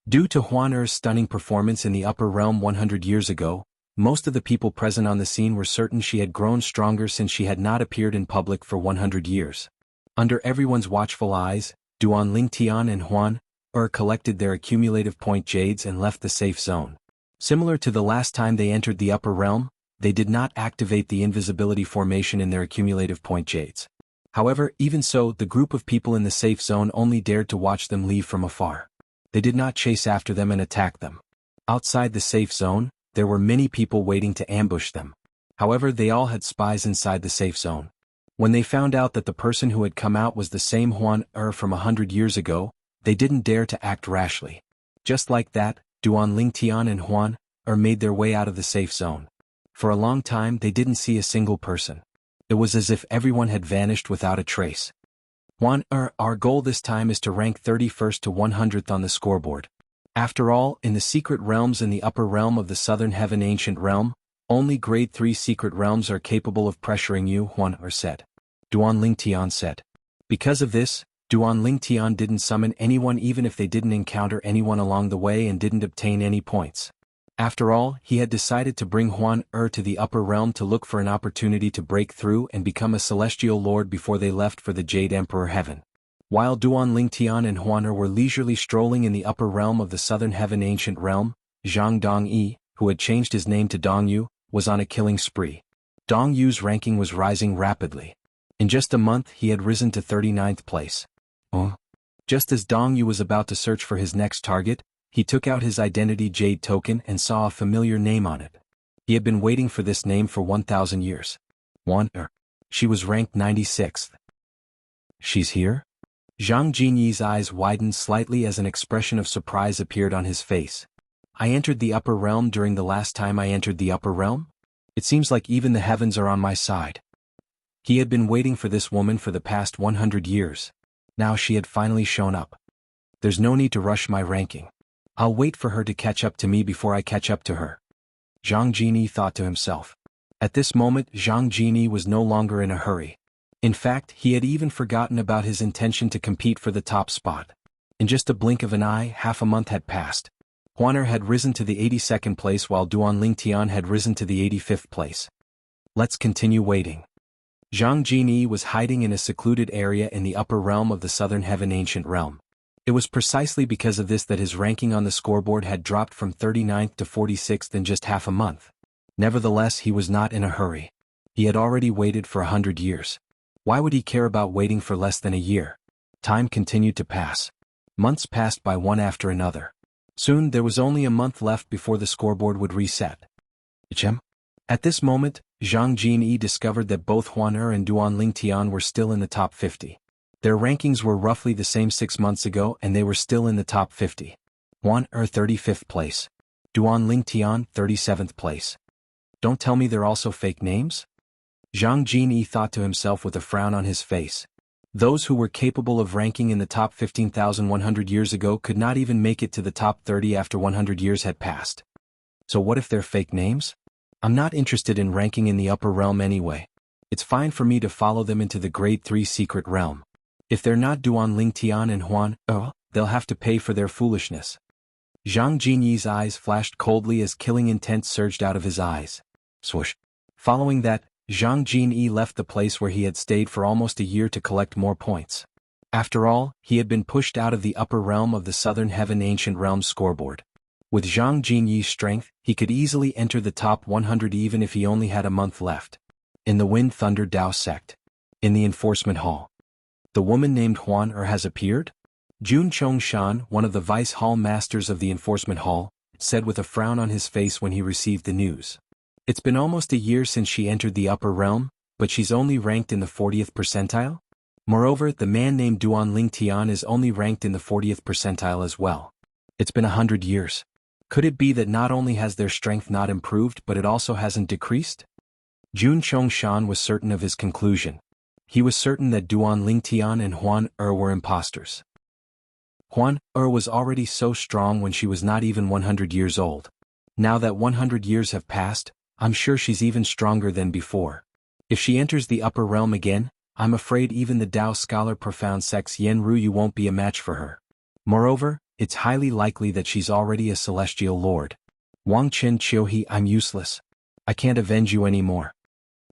Due to Huan Er's stunning performance in the upper realm 100 years ago, most of the people present on the scene were certain she had grown stronger since she had not appeared in public for 100 years. Under everyone's watchful eyes, Duan Ling Tian and Huan Er collected their accumulative point jades and left the safe zone. Similar to the last time they entered the upper realm, they did not activate the invisibility formation in their accumulative point jades. However, even so, the group of people in the safe zone only dared to watch them leave from afar. They did not chase after them and attack them. Outside the safe zone, there were many people waiting to ambush them. However, they all had spies inside the safe zone. When they found out that the person who had come out was the same Huan Er from 100 years ago, they didn't dare to act rashly. Just like that, Duan Ling Tian and Huan Er made their way out of the safe zone. For a long time they didn't see a single person. It was as if everyone had vanished without a trace. Huan Er, our goal this time is to rank 31st to 100th on the scoreboard. After all, in the secret realms in the upper realm of the Southern Heaven Ancient Realm, only grade 3 secret realms are capable of pressuring you, Huan Er said. Duan Ling Tian said. Because of this, Duan Ling Tian didn't summon anyone even if they didn't encounter anyone along the way and didn't obtain any points. After all, he had decided to bring Huan Er to the upper realm to look for an opportunity to break through and become a celestial lord before they left for the Jade Emperor Heaven. While Duan Ling Tian and Huan Er were leisurely strolling in the upper realm of the Southern Heaven Ancient Realm, Zhang Dongyi, who had changed his name to Dongyu, was on a killing spree. Dongyu's ranking was rising rapidly. In just a month he had risen to 39th place. Just as Dongyu was about to search for his next target, he took out his identity jade token and saw a familiar name on it. He had been waiting for this name for 1,000 years. She was ranked 96th. She's here? Zhang Jinyi's eyes widened slightly as an expression of surprise appeared on his face. I entered the upper realm during the last time I entered the upper realm? It seems like even the heavens are on my side. He had been waiting for this woman for the past 100 years. Now she had finally shown up. There's no need to rush my ranking. I'll wait for her to catch up to me before I catch up to her. Zhang Jinyi thought to himself. At this moment, Zhang Jinyi was no longer in a hurry. In fact, he had even forgotten about his intention to compete for the top spot. In just a blink of an eye, half a month had passed. Huaner had risen to the 82nd place while Duan Lingtian had risen to the 85th place. Let's continue waiting. Zhang Jinyi was hiding in a secluded area in the upper realm of the Southern Heaven Ancient Realm. It was precisely because of this that his ranking on the scoreboard had dropped from 39th to 46th in just half a month. Nevertheless, he was not in a hurry. He had already waited for 100 years. Why would he care about waiting for less than a year? Time continued to pass. Months passed by one after another. Soon there was only a month left before the scoreboard would reset. At this moment, Zhang Jinyi discovered that both Huaner and Duan Lingtian were still in the top 50. Their rankings were roughly the same 6 months ago and they were still in the top 50. Huaner 35th place. Duan Lingtian 37th place. Don't tell me they're also fake names? Zhang Jinyi thought to himself with a frown on his face. Those who were capable of ranking in the top 15,100 years ago could not even make it to the top 30 after 100 years had passed. So what if they're fake names? I'm not interested in ranking in the upper realm anyway. It's fine for me to follow them into the grade 3 secret realm. If they're not Duan Lingtian and Huan, they'll have to pay for their foolishness. Zhang Jinyi's eyes flashed coldly as killing intent surged out of his eyes. Swoosh. Following that, Zhang Jinyi left the place where he had stayed for almost a year to collect more points. After all, he had been pushed out of the upper realm of the Southern Heaven Ancient Realm scoreboard. With Zhang Jinyi's strength, he could easily enter the top 100 even if he only had a month left. In the Wind Thunder Dao sect. In the Enforcement Hall. The woman named Huaner has appeared? Jun Chongshan, one of the Vice Hall Masters of the Enforcement Hall, said with a frown on his face when he received the news. It's been almost a year since she entered the upper realm, but she's only ranked in the 40th percentile? Moreover, the man named Duan Lingtian is only ranked in the 40th percentile as well. It's been 100 years. Could it be that not only has their strength not improved but it also hasn't decreased? Jun Chongshan was certain of his conclusion. He was certain that Duan Lingtian and Huaner were imposters. Huaner was already so strong when she was not even 100 years old. Now that 100 years have passed, I'm sure she's even stronger than before. If she enters the upper realm again, I'm afraid even the Dao scholar Profound Sect's Yen Ruyu won't be a match for her. Moreover, it's highly likely that she's already a celestial lord. Wang Chen Chiohi, I'm useless. I can't avenge you anymore.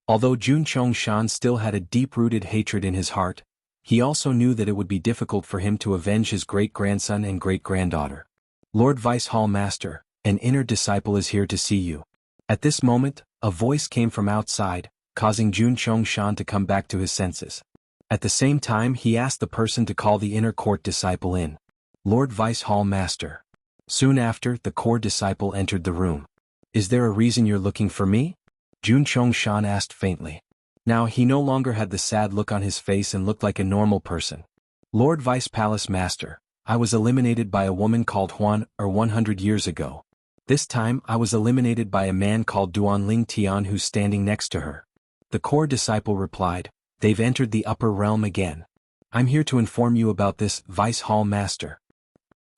Although Jun Chongshan still had a deep-rooted hatred in his heart, he also knew that it would be difficult for him to avenge his great-grandson and great-granddaughter. Lord Vice Hall Master, an inner disciple is here to see you. At this moment, a voice came from outside, causing Jun Chongshan to come back to his senses. At the same time he asked the person to call the inner court disciple in. Lord Vice Hall Master. Soon after, the core disciple entered the room. Is there a reason you're looking for me? Jun Chongshan asked faintly. Now he no longer had the sad look on his face and looked like a normal person. Lord Vice Palace Master, I was eliminated by a woman called Huaner 100 years ago. This time I was eliminated by a man called Duan Lingtian who's standing next to her. The core disciple replied, they've entered the upper realm again. I'm here to inform you about this, Vice Hall Master.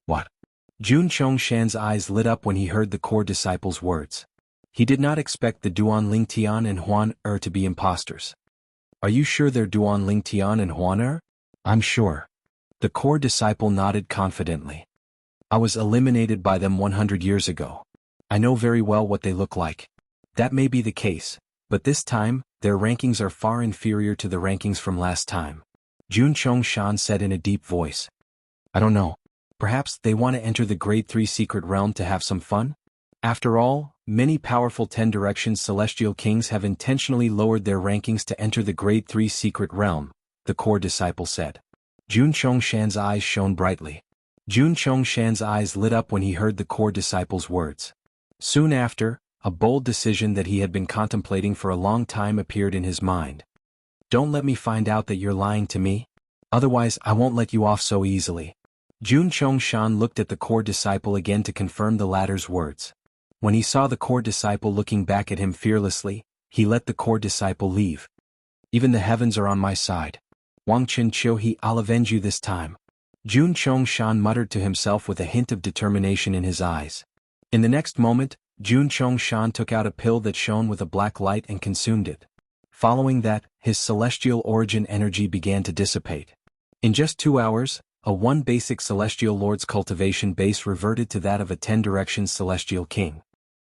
What? Jun Chongshan's eyes lit up when he heard the core disciple's words. He did not expect the Duan Lingtian and Huaner to be imposters. Are you sure they're Duan Lingtian and Huaner? I'm sure. The core disciple nodded confidently. I was eliminated by them 100 years ago. I know very well what they look like. That may be the case, but this time, their rankings are far inferior to the rankings from last time. Jun Chongshan said in a deep voice. I don't know. Perhaps they want to enter the grade 3 secret realm to have some fun? After all, many powerful 10 Directions Celestial Kings have intentionally lowered their rankings to enter the Grade 3 Secret Realm, the core disciple said. Jun Chongshan's eyes shone brightly. Jun Chongshan's eyes lit up when he heard the core disciple's words. Soon after, a bold decision that he had been contemplating for a long time appeared in his mind. Don't let me find out that you're lying to me. Otherwise, I won't let you off so easily. Jun Chongshan looked at the core disciple again to confirm the latter's words. When he saw the core disciple looking back at him fearlessly, he let the core disciple leave. Even the heavens are on my side. Wang Chen Qiuhe, I'll avenge you this time. Jun Chongshan muttered to himself with a hint of determination in his eyes. In the next moment, Jun Chongshan took out a pill that shone with a black light and consumed it. Following that, his celestial origin energy began to dissipate. In just 2 hours, a 1 basic Celestial Lord's cultivation base reverted to that of a 10 Directions Celestial King.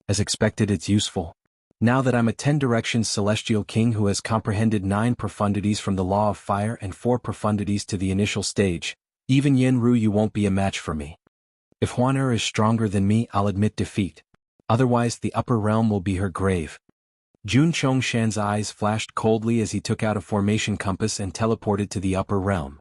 As expected, it's useful. Now that I'm a 10 Directions Celestial King who has comprehended 9 profundities from the Law of Fire and 4 profundities to the initial stage, even Yen Ryu won't be a match for me. If Huan is stronger than me, I'll admit defeat. Otherwise, the upper realm will be her grave. Jun Chongshan's eyes flashed coldly as he took out a formation compass and teleported to the upper realm.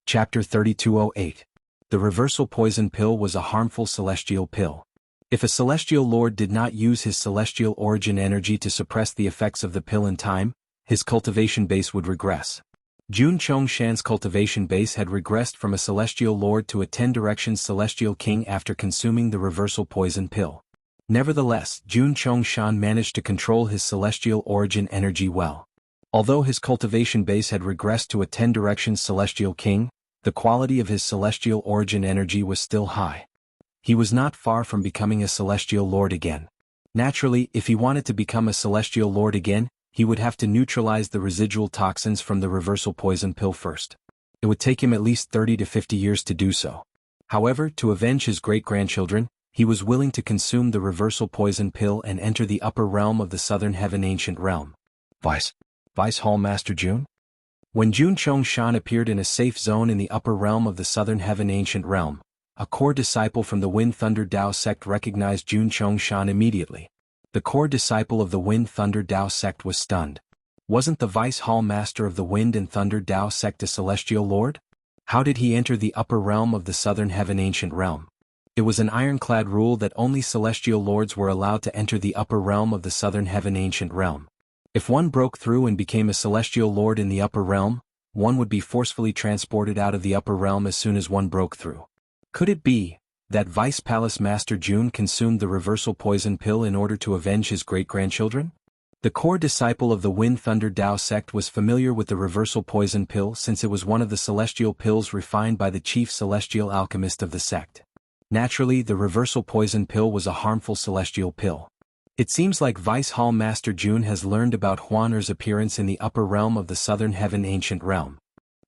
Chapter 3208. The reversal poison pill was a harmful celestial pill. If a celestial lord did not use his celestial origin energy to suppress the effects of the pill in time, his cultivation base would regress. Jun Chongshan's cultivation base had regressed from a celestial lord to a 10 Directions Celestial King after consuming the reversal poison pill. Nevertheless, Jun Chongshan managed to control his celestial origin energy well. Although his cultivation base had regressed to a 10 Directions Celestial King, the quality of his celestial origin energy was still high. He was not far from becoming a celestial lord again. Naturally, if he wanted to become a celestial lord again, he would have to neutralize the residual toxins from the reversal poison pill first. It would take him at least 30 to 50 years to do so. However, to avenge his great-grandchildren, he was willing to consume the reversal poison pill and enter the upper realm of the Southern Heaven Ancient Realm. Vice Hall Master Jun? When Jun Chongshan appeared in a safe zone in the upper realm of the Southern Heaven Ancient Realm, a core disciple from the Wind Thunder Dao sect recognized Jun Chongshan immediately. The core disciple of the Wind Thunder Dao sect was stunned. Wasn't the Vice Hall Master of the Wind and Thunder Dao sect a celestial lord? How did he enter the upper realm of the Southern Heaven Ancient Realm? It was an ironclad rule that only celestial lords were allowed to enter the upper realm of the Southern Heaven Ancient Realm. If one broke through and became a celestial lord in the upper realm, one would be forcefully transported out of the upper realm as soon as one broke through. Could it be that Vice Palace Master Jun consumed the reversal poison pill in order to avenge his great-grandchildren? The core disciple of the Wind Thunder Dao sect was familiar with the reversal poison pill since it was one of the celestial pills refined by the chief celestial alchemist of the sect. Naturally, the reversal poison pill was a harmful celestial pill. It seems like Vice Hall Master Jun has learned about Huaner's appearance in the upper realm of the Southern Heaven Ancient Realm.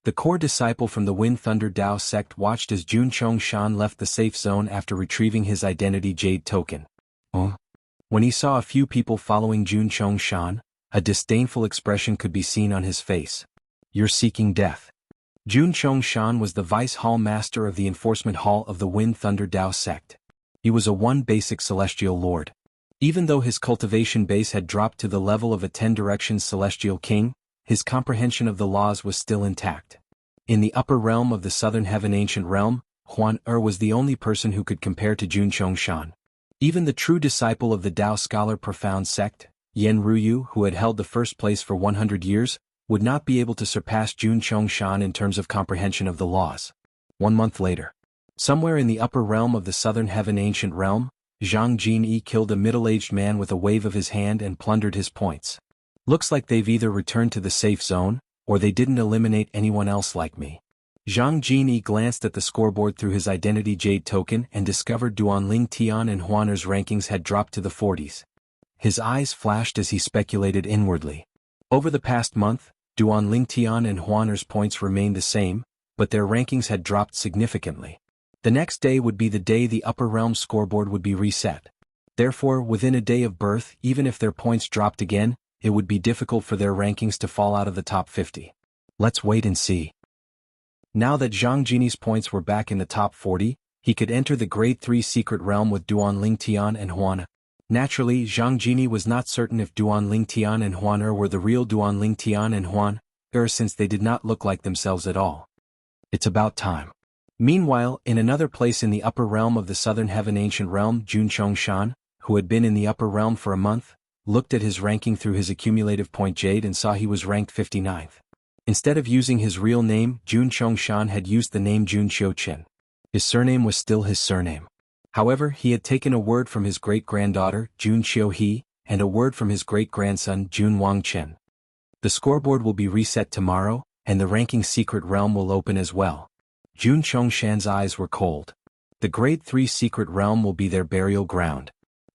The core disciple from the Wind Thunder Dao sect watched as Jun Chongshan left the safe zone after retrieving his identity jade token. When he saw a few people following Jun Chongshan, a disdainful expression could be seen on his face. You're seeking death. Jun Chongshan was the Vice Hall Master of the Enforcement Hall of the Wind Thunder Dao sect. He was a 1 basic celestial lord. Even though his cultivation base had dropped to the level of a 10 Directions Celestial King, his comprehension of the laws was still intact. In the upper realm of the Southern Heaven Ancient Realm, Huan was the only person who could compare to Jun Chongshan. Even the true disciple of the Dao Scholar Profound sect, Yen Ryu, who had held the first place for 100 years, would not be able to surpass Jun Chongshan in terms of comprehension of the laws. 1 month later, somewhere in the upper realm of the Southern Heaven Ancient Realm, Zhang Jinyi killed a middle-aged man with a wave of his hand and plundered his points. Looks like they've either returned to the safe zone, or they didn't eliminate anyone else like me. Zhang Jinyi glanced at the scoreboard through his identity jade token and discovered Duanling Tian and Huaner's rankings had dropped to the 40s. His eyes flashed as he speculated inwardly. Over the past month, Duanling Tian and Huaner's points remained the same, but their rankings had dropped significantly. The next day would be the day the upper realm scoreboard would be reset. Therefore, within a day of birth, even if their points dropped again, it would be difficult for their rankings to fall out of the top 50. Let's wait and see. Now that Zhang Jinyi's points were back in the top 40, He could enter the Grade 3 secret realm with Duan Lingtian and Huan. Naturally, Zhang Jini was not certain if Duan Lingtian and Huan were the real Duan Lingtian and Huan since they did not look like themselves at all. It's about time. Meanwhile, in another place in the upper realm of the southern heaven ancient realm, Jun Chongshan, who had been in the upper realm for a month, looked at his ranking through his accumulative point jade and saw he was ranked 59th. Instead of using his real name, Jun Chongshan had used the name Jun Xiuqian. His surname was still his surname. However, he had taken a word from his great-granddaughter, Jun Xiuhe, and a word from his great-grandson, Jun Wangchen. The scoreboard will be reset tomorrow, and the ranking secret realm will open as well. Jun Chongshan's eyes were cold. The Grade 3 secret realm will be their burial ground.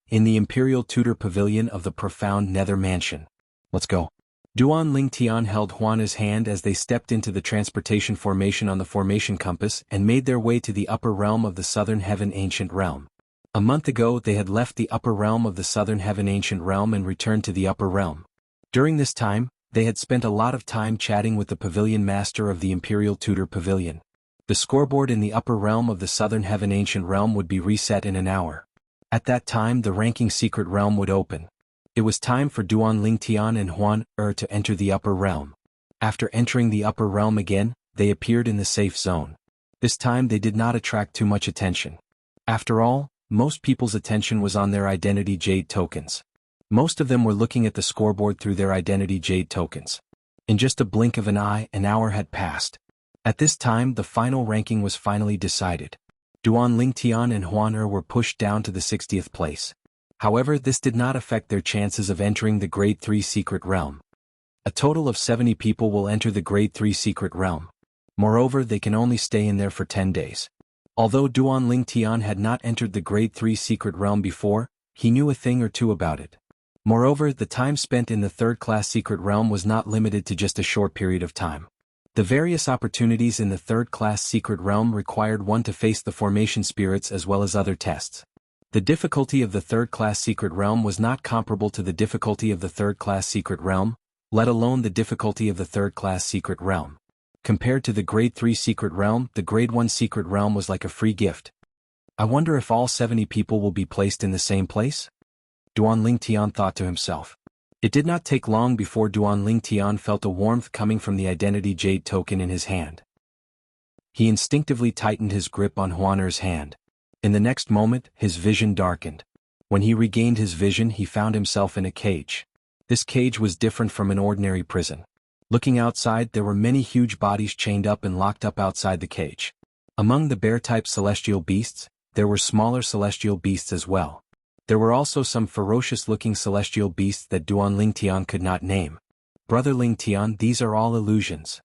In the Imperial Tudor Pavilion of the profound Nether Mansion. Let's go. Duan Lingtian held Huana's hand as they stepped into the transportation formation on the formation compass and made their way to the upper realm of the southern heaven ancient realm. A month ago they had left the upper realm of the southern heaven ancient realm and returned to the upper realm. During this time, they had spent a lot of time chatting with the pavilion master of the Imperial Tudor Pavilion. The scoreboard in the upper realm of the southern heaven ancient realm would be reset in an hour. At that time the ranking secret realm would open. It was time for Duan Lingtian and Huan to enter the upper realm. After entering the upper realm again, they appeared in the safe zone. This time they did not attract too much attention. After all, most people's attention was on their identity jade tokens. Most of them were looking at the scoreboard through their identity jade tokens. In just a blink of an eye, an hour had passed. At this time the final ranking was finally decided. Duan Lingtian and Huan were pushed down to the 60th place. However, this did not affect their chances of entering the Grade 3 secret realm. A total of 70 people will enter the Grade 3 secret realm. Moreover, they can only stay in there for 10 days. Although Duan Lingtian had not entered the Grade 3 secret realm before, he knew a thing or two about it. Moreover, the time spent in the third-class secret realm was not limited to just a short period of time. The various opportunities in the third-class secret realm required one to face the formation spirits as well as other tests. The difficulty of the third-class secret realm was not comparable to the difficulty of the third-class secret realm, let alone the difficulty of the third-class secret realm. Compared to the Grade 3 secret realm, the Grade 1 secret realm was like a free gift. I wonder if all 70 people will be placed in the same place? Duan Lingtian thought to himself. It did not take long before Duan Lingtian felt a warmth coming from the identity jade token in his hand. He instinctively tightened his grip on Huaner's hand. In the next moment, his vision darkened. When he regained his vision, he found himself in a cage. This cage was different from an ordinary prison. Looking outside, there were many huge bodies chained up and locked up outside the cage. Among the bear-type celestial beasts, there were smaller celestial beasts as well. There were also some ferocious-looking celestial beasts that Duan Lingtian could not name. Brother Lingtian, these are all illusions.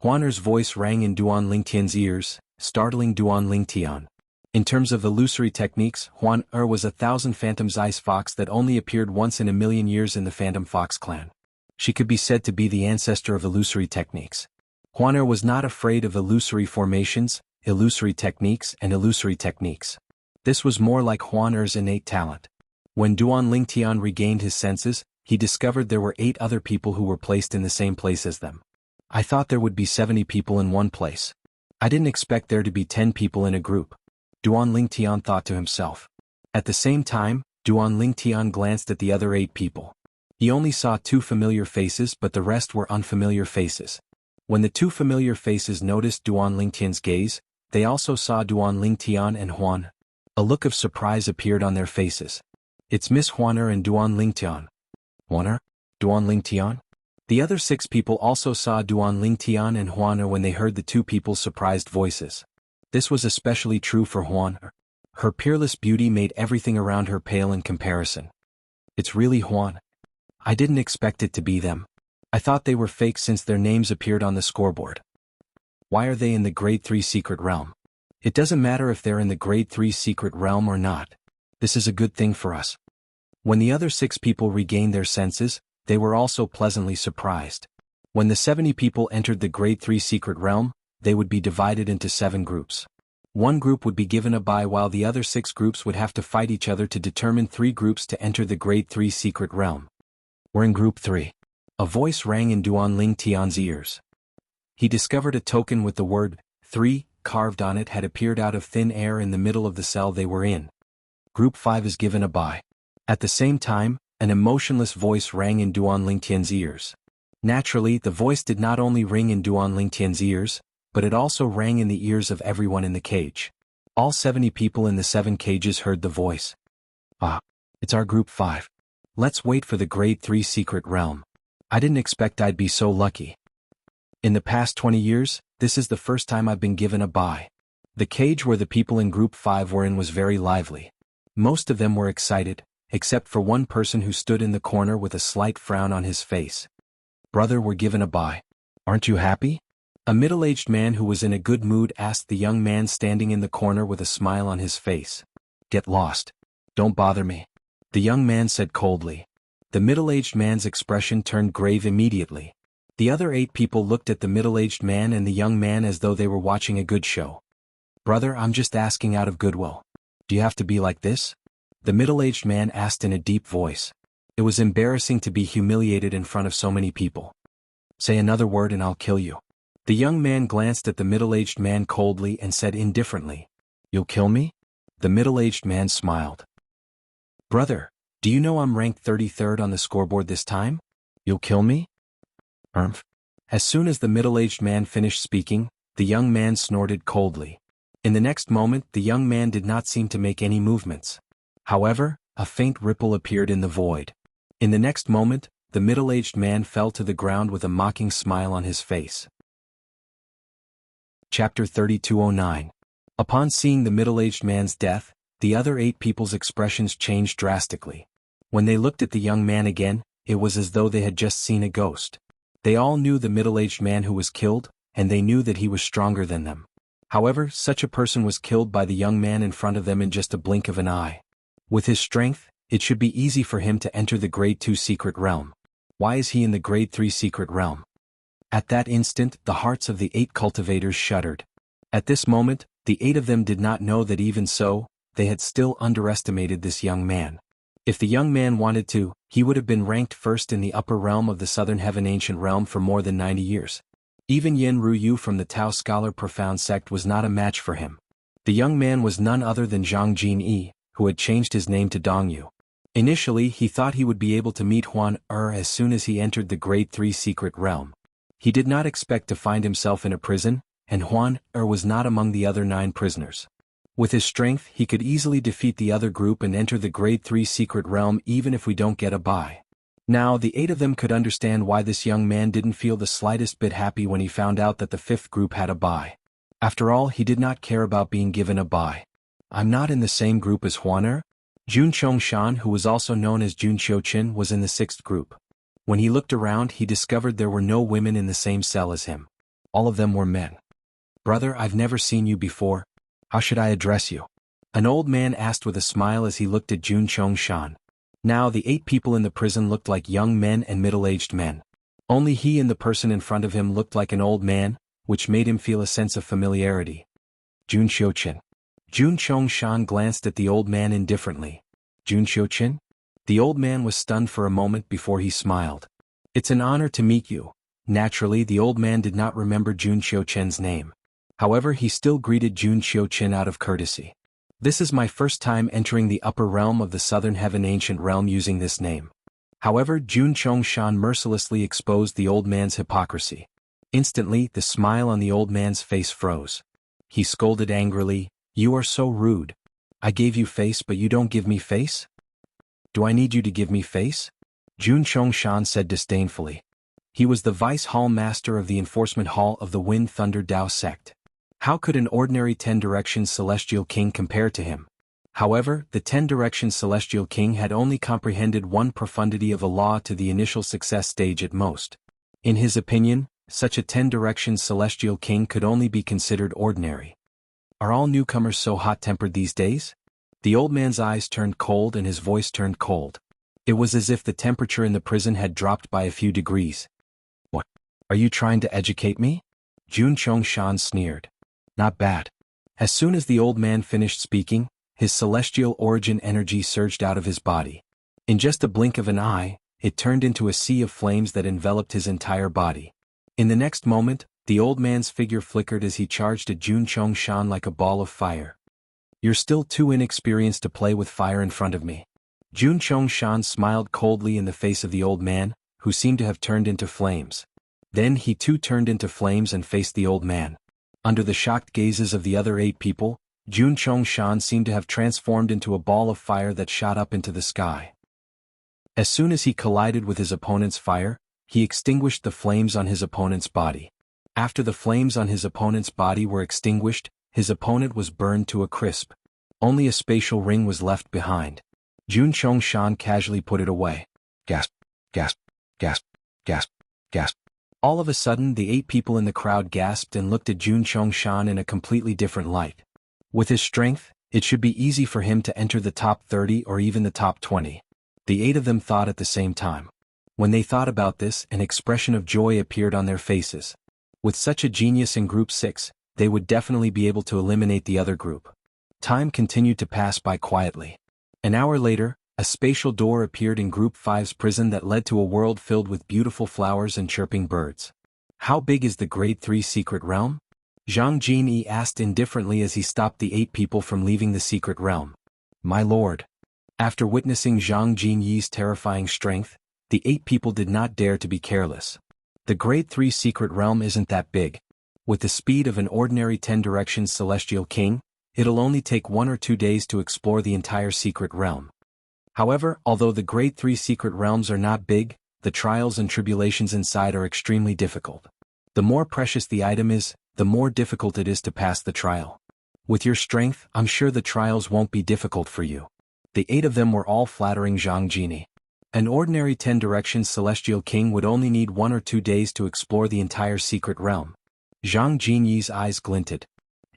Huaner's voice rang in Duan Lingtian's ears, startling Duan Lingtian. In terms of illusory techniques, Huan was 1,000 Phantom's ice fox that only appeared once in a million years in the Phantom Fox clan. She could be said to be the ancestor of illusory techniques. Huan was not afraid of illusory formations, illusory techniques and illusory techniques. This was more like Huaner's innate talent. When Duan Lingtian regained his senses, he discovered there were 8 other people who were placed in the same place as them. I thought there would be 70 people in one place. I didn't expect there to be 10 people in a group. Duan Lingtian thought to himself. At the same time, Duan Lingtian glanced at the other 8 people. He only saw 2 familiar faces, but the rest were unfamiliar faces. When the 2 familiar faces noticed Duan Lingtian's gaze, they also saw Duan Lingtian and Huan. A look of surprise appeared on their faces. It's Miss Huaner and Duan Lingtian. Huaner? Duan Lingtian? The other 6 people also saw Duan Lingtian and Huaner when they heard the 2 people's surprised voices. This was especially true for Huaner. Her peerless beauty made everything around her pale in comparison. It's really Huan. I didn't expect it to be them. I thought they were fake since their names appeared on the scoreboard. Why are they in the Grade 3 secret realm? It doesn't matter if they're in the Grade 3 secret realm or not. This is a good thing for us. When the other 6 people regained their senses, they were also pleasantly surprised. When the 70 people entered the Grade 3 secret realm, they would be divided into 7 groups. One group would be given a bye while the other 6 groups would have to fight each other to determine 3 groups to enter the Grade 3 secret realm. We're in Group 3. A voice rang in Duan Lingtian's ears. He discovered a token with the word 3 carved on it had appeared out of thin air in the middle of the cell they were in. Group 5 is given a bye. At the same time, an emotionless voice rang in Duan Lingtian's ears. Naturally, the voice did not only ring in Duan Lingtian's ears, but it also rang in the ears of everyone in the cage. All 70 people in the 7 cages heard the voice. Ah, it's our Group 5. Let's wait for the Grade 3 secret realm. I didn't expect I'd be so lucky. In the past 20 years, this is the first time I've been given a bye. The cage where the people in Group 5 were in was very lively. Most of them were excited, except for one person who stood in the corner with a slight frown on his face. Brother, we're given a bye. Aren't you happy? A middle-aged man who was in a good mood asked the young man standing in the corner with a smile on his face. Get lost. Don't bother me. The young man said coldly. The middle-aged man's expression turned grave immediately. The other 8 people looked at the middle-aged man and the young man as though they were watching a good show. Brother, I'm just asking out of goodwill. Do you have to be like this? The middle-aged man asked in a deep voice. It was embarrassing to be humiliated in front of so many people. Say another word and I'll kill you. The young man glanced at the middle-aged man coldly and said indifferently. You'll kill me? The middle-aged man smiled. Brother, do you know I'm ranked 33rd on the scoreboard this time? You'll kill me? As soon as the middle-aged man finished speaking, the young man snorted coldly. In the next moment, the young man did not seem to make any movements. However, a faint ripple appeared in the void. In the next moment, the middle-aged man fell to the ground with a mocking smile on his face. Chapter 3209. Upon seeing the middle-aged man's death, the other 8 people's expressions changed drastically. When they looked at the young man again, it was as though they had just seen a ghost. They all knew the middle-aged man who was killed, and they knew that he was stronger than them. However, such a person was killed by the young man in front of them in just a blink of an eye. With his strength, it should be easy for him to enter the Grade 2 secret realm. Why is he in the Grade 3 secret realm? At that instant, the hearts of the 8 cultivators shuddered. At this moment, the 8 of them did not know that even so, they had still underestimated this young man. If the young man wanted to, he would have been ranked first in the upper realm of the Southern Heaven Ancient Realm for more than 90 years. Even Yen Ruyu from the Tao Scholar Profound Sect was not a match for him. The young man was none other than Zhang Jinyi, who had changed his name to Dongyu. Initially, he thought he would be able to meet Huan as soon as he entered the Grade 3 secret realm. He did not expect to find himself in a prison, and Huan was not among the other 9 prisoners. With his strength, he could easily defeat the other group and enter the Grade 3 secret realm even if we don't get a bye. Now, the 8 of them could understand why this young man didn't feel the slightest bit happy when he found out that the 5th group had a bye. After all, he did not care about being given a bye. I'm not in the same group as Huan Jun Chongshan, who was also known as Jun Qiuqin, was in the 6th group. When he looked around, he discovered there were no women in the same cell as him. All of them were men. Brother, I've never seen you before. How should I address you? An old man asked with a smile as he looked at Jun Chongshan. Now the 8 people in the prison looked like young men and middle-aged men. Only he and the person in front of him looked like an old man, which made him feel a sense of familiarity. Jun Qiuqin. Jun Chongshan glanced at the old man indifferently. Jun Qiuqin? The old man was stunned for a moment before he smiled. It's an honor to meet you. Naturally, the old man did not remember Jun Qiuqin's name. However, he still greeted Jun Qiuqin out of courtesy. This is my first time entering the upper realm of the Southern Heaven Ancient Realm using this name. However, Jun Chongshan mercilessly exposed the old man's hypocrisy. Instantly, the smile on the old man's face froze. He scolded angrily, "You are so rude. I gave you face but you don't give me face? Do I need you to give me face?" Jun Chongshan said disdainfully. He was the Vice Hall Master of the Enforcement Hall of the Wind Thunder Dao sect. How could an ordinary 10 Directions Celestial King compare to him? However, the 10 Directions Celestial King had only comprehended one profundity of a law to the initial success stage at most. In his opinion, such a 10 Directions Celestial King could only be considered ordinary. Are all newcomers so hot-tempered these days? The old man's eyes turned cold and his voice turned cold. It was as if the temperature in the prison had dropped by a few degrees. What? Are you trying to educate me? Jun Chongshan sneered. Not bad. As soon as the old man finished speaking, his celestial origin energy surged out of his body. In just a blink of an eye, it turned into a sea of flames that enveloped his entire body. In the next moment, The old man's figure flickered as he charged at Jun Chongshan like a ball of fire. "You're still too inexperienced to play with fire in front of me." Jun Chongshan smiled coldly in the face of the old man, who seemed to have turned into flames. Then he too turned into flames and faced the old man. Under the shocked gazes of the other 8 people, Jun Chongshan seemed to have transformed into a ball of fire that shot up into the sky. As soon as he collided with his opponent's fire, he extinguished the flames on his opponent's body. After the flames on his opponent's body were extinguished, his opponent was burned to a crisp. Only a spatial ring was left behind. Jun Chongshan casually put it away. Gasp, gasp, gasp, gasp, gasp. All of a sudden the 8 people in the crowd gasped and looked at Jun Chongshan in a completely different light. With his strength, it should be easy for him to enter the top 30 or even the top 20. The 8 of them thought at the same time. When they thought about this, an expression of joy appeared on their faces. With such a genius in Group 6, they would definitely be able to eliminate the other group. Time continued to pass by quietly. An hour later, a spatial door appeared in Group 5's prison that led to a world filled with beautiful flowers and chirping birds. "How big is the Grade 3 secret realm?" Zhang Jinyi asked indifferently as he stopped the 8 people from leaving the secret realm. "My lord." After witnessing Zhang Jinyi's terrifying strength, the 8 people did not dare to be careless. "The Grade 3 secret realm isn't that big. With the speed of an ordinary 10 Directions Celestial King, it'll only take 1 or 2 days to explore the entire secret realm. However, although the Grade 3 secret realms are not big, the trials and tribulations inside are extremely difficult. The more precious the item is, the more difficult it is to pass the trial. With your strength, I'm sure the trials won't be difficult for you." The 8 of them were all flattering Zhang Jinyi. An ordinary 10 Directions Celestial King would only need 1 or 2 days to explore the entire secret realm. Zhang Jinyi's eyes glinted.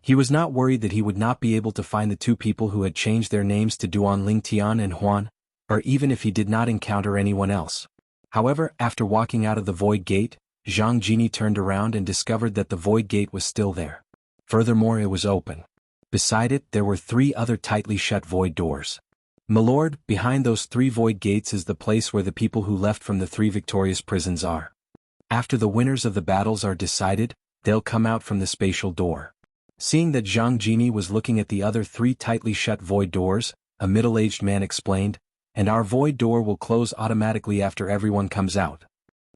He was not worried that he would not be able to find the 2 people who had changed their names to Duan Lingtian and Huan, or even if he did not encounter anyone else. However, after walking out of the Void Gate, Zhang Jinyi turned around and discovered that the Void Gate was still there. Furthermore, it was open. Beside it, there were 3 other tightly shut void doors. "Milord, behind those 3 void gates is the place where the people who left from the 3 victorious prisons are. After the winners of the battles are decided, they'll come out from the spatial door." Seeing that Zhang Jinyi was looking at the other 3 tightly shut void doors, a middle-aged man explained, "And our void door will close automatically after everyone comes out.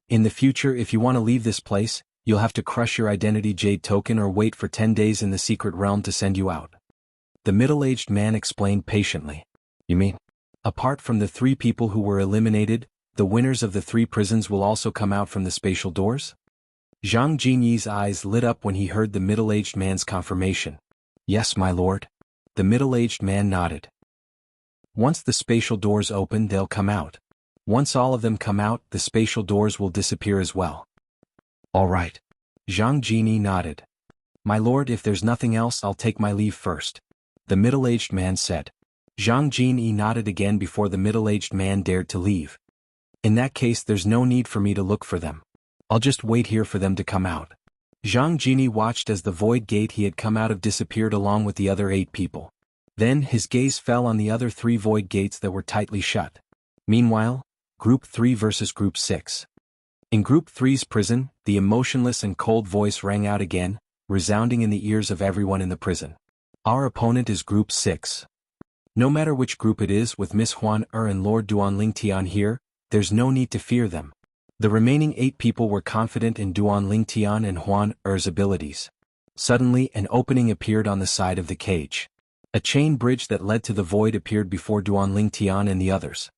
In the future, if you want to leave this place, you'll have to crush your identity jade token or wait for 10 days in the secret realm to send you out." The middle-aged man explained patiently. "You mean, apart from the 3 people who were eliminated, the winners of the 3 prisons will also come out from the spatial doors?" Zhang Jinyi's eyes lit up when he heard the middle-aged man's confirmation. "Yes, my lord." The middle-aged man nodded. "Once the spatial doors open, they'll come out. Once all of them come out, the spatial doors will disappear as well." "All right." Zhang Jinyi nodded. "My lord, if there's nothing else, I'll take my leave first," the middle-aged man said. Zhang Jinyi nodded again before the middle-aged man dared to leave. "In that case, there's no need for me to look for them. I'll just wait here for them to come out." Zhang Jinyi watched as the void gate he had come out of disappeared along with the other 8 people. Then his gaze fell on the other 3 void gates that were tightly shut. Meanwhile, Group 3 versus Group 6. In Group 3's prison, the emotionless and cold voice rang out again, resounding in the ears of everyone in the prison. "Our opponent is Group 6. No matter which group it is, with Miss Huan and Lord Duan Lingtian here, there's no need to fear them." The remaining 8 people were confident in Duan Lingtian and Huan abilities. Suddenly, an opening appeared on the side of the cage. A chain bridge that led to the void appeared before Duan Lingtian and the others.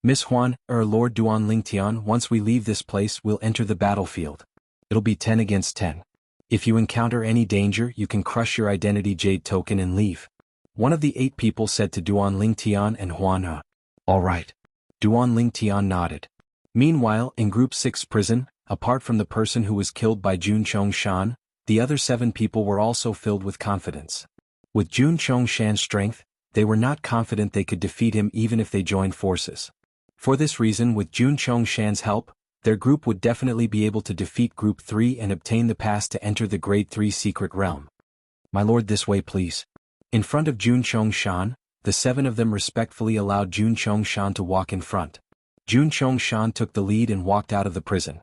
"Miss Huan, Lord Duan Lingtian, once we leave this place, we'll enter the battlefield. It'll be 10 against 10. If you encounter any danger, you can crush your identity jade token and leave," one of the 8 people said to Duan Lingtian and Huan. "All right." Duan Lingtian nodded. Meanwhile, in Group 6 prison, apart from the person who was killed by Jun Chongshan, the other 7 people were also filled with confidence. With Jun Chongshan's strength, they were not confident they could defeat him even if they joined forces. For this reason, with Jun Chongshan's help, their group would definitely be able to defeat Group 3 and obtain the pass to enter the Grade 3 secret realm. "My lord, this way please." In front of Jun Chongshan, the 7 of them respectfully allowed Jun Chongshan to walk in front. Jun Chongshan took the lead and walked out of the prison.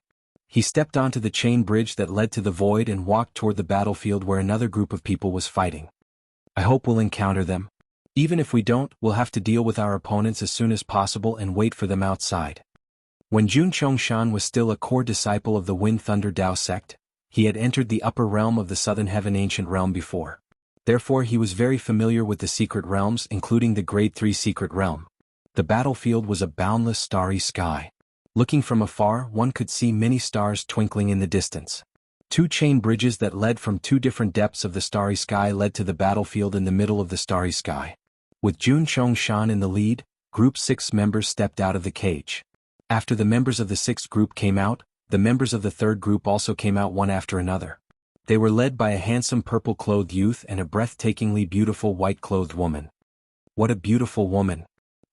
He stepped onto the chain bridge that led to the void and walked toward the battlefield where another group of people was fighting. I hope we'll encounter them. Even if we don't, we'll have to deal with our opponents as soon as possible and wait for them outside. When Jun Chongshan was still a core disciple of the Wind Thunder Dao sect, he had entered the upper realm of the Southern Heaven Ancient Realm before. Therefore he was very familiar with the secret realms, including the Grade 3 Secret Realm. The battlefield was a boundless starry sky. Looking from afar, one could see many stars twinkling in the distance. 2 chain bridges that led from 2 different depths of the starry sky led to the battlefield in the middle of the starry sky. With Jun Chongshan in the lead, Group 6 members stepped out of the cage. After the members of the 6th group came out, the members of the 3rd group also came out one after another. They were led by a handsome purple-clothed youth and a breathtakingly beautiful white-clothed woman. What a beautiful woman!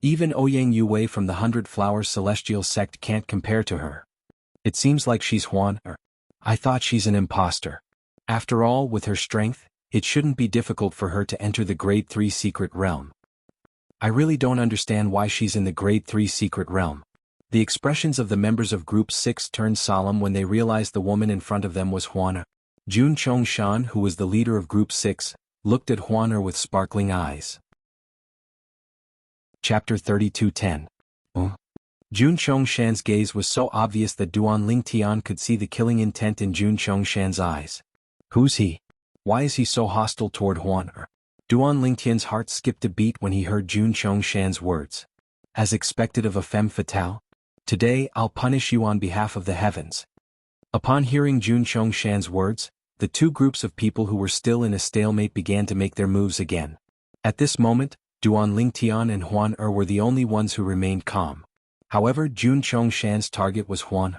Even Ouyang Yue from the 100 Flowers Celestial Sect can't compare to her. It seems like she's Huan, or I thought she's an imposter. After all, with her strength, it shouldn't be difficult for her to enter the Grade 3 Secret Realm. I really don't understand why she's in the Grade 3 Secret Realm. The expressions of the members of Group 6 turned solemn when they realized the woman in front of them was Huan. Jun Chongshan, who was the leader of Group 6, looked at Huan with sparkling eyes. Chapter 32:10. Jun Chongshan's gaze was so obvious that Duan Lingtian could see the killing intent in Jun Chongshan's eyes. Who's he? Why is he so hostile toward Huan? Duan Lingtian's heart skipped a beat when he heard Jun Chongshan's words. As expected of a femme fatale? Today I'll punish you on behalf of the heavens. Upon hearing Jun Chongshan's words, the 2 groups of people who were still in a stalemate began to make their moves again. At this moment, Duan Lingtian and Huan were the only ones who remained calm. However, Jun Chongshan's target was Huan.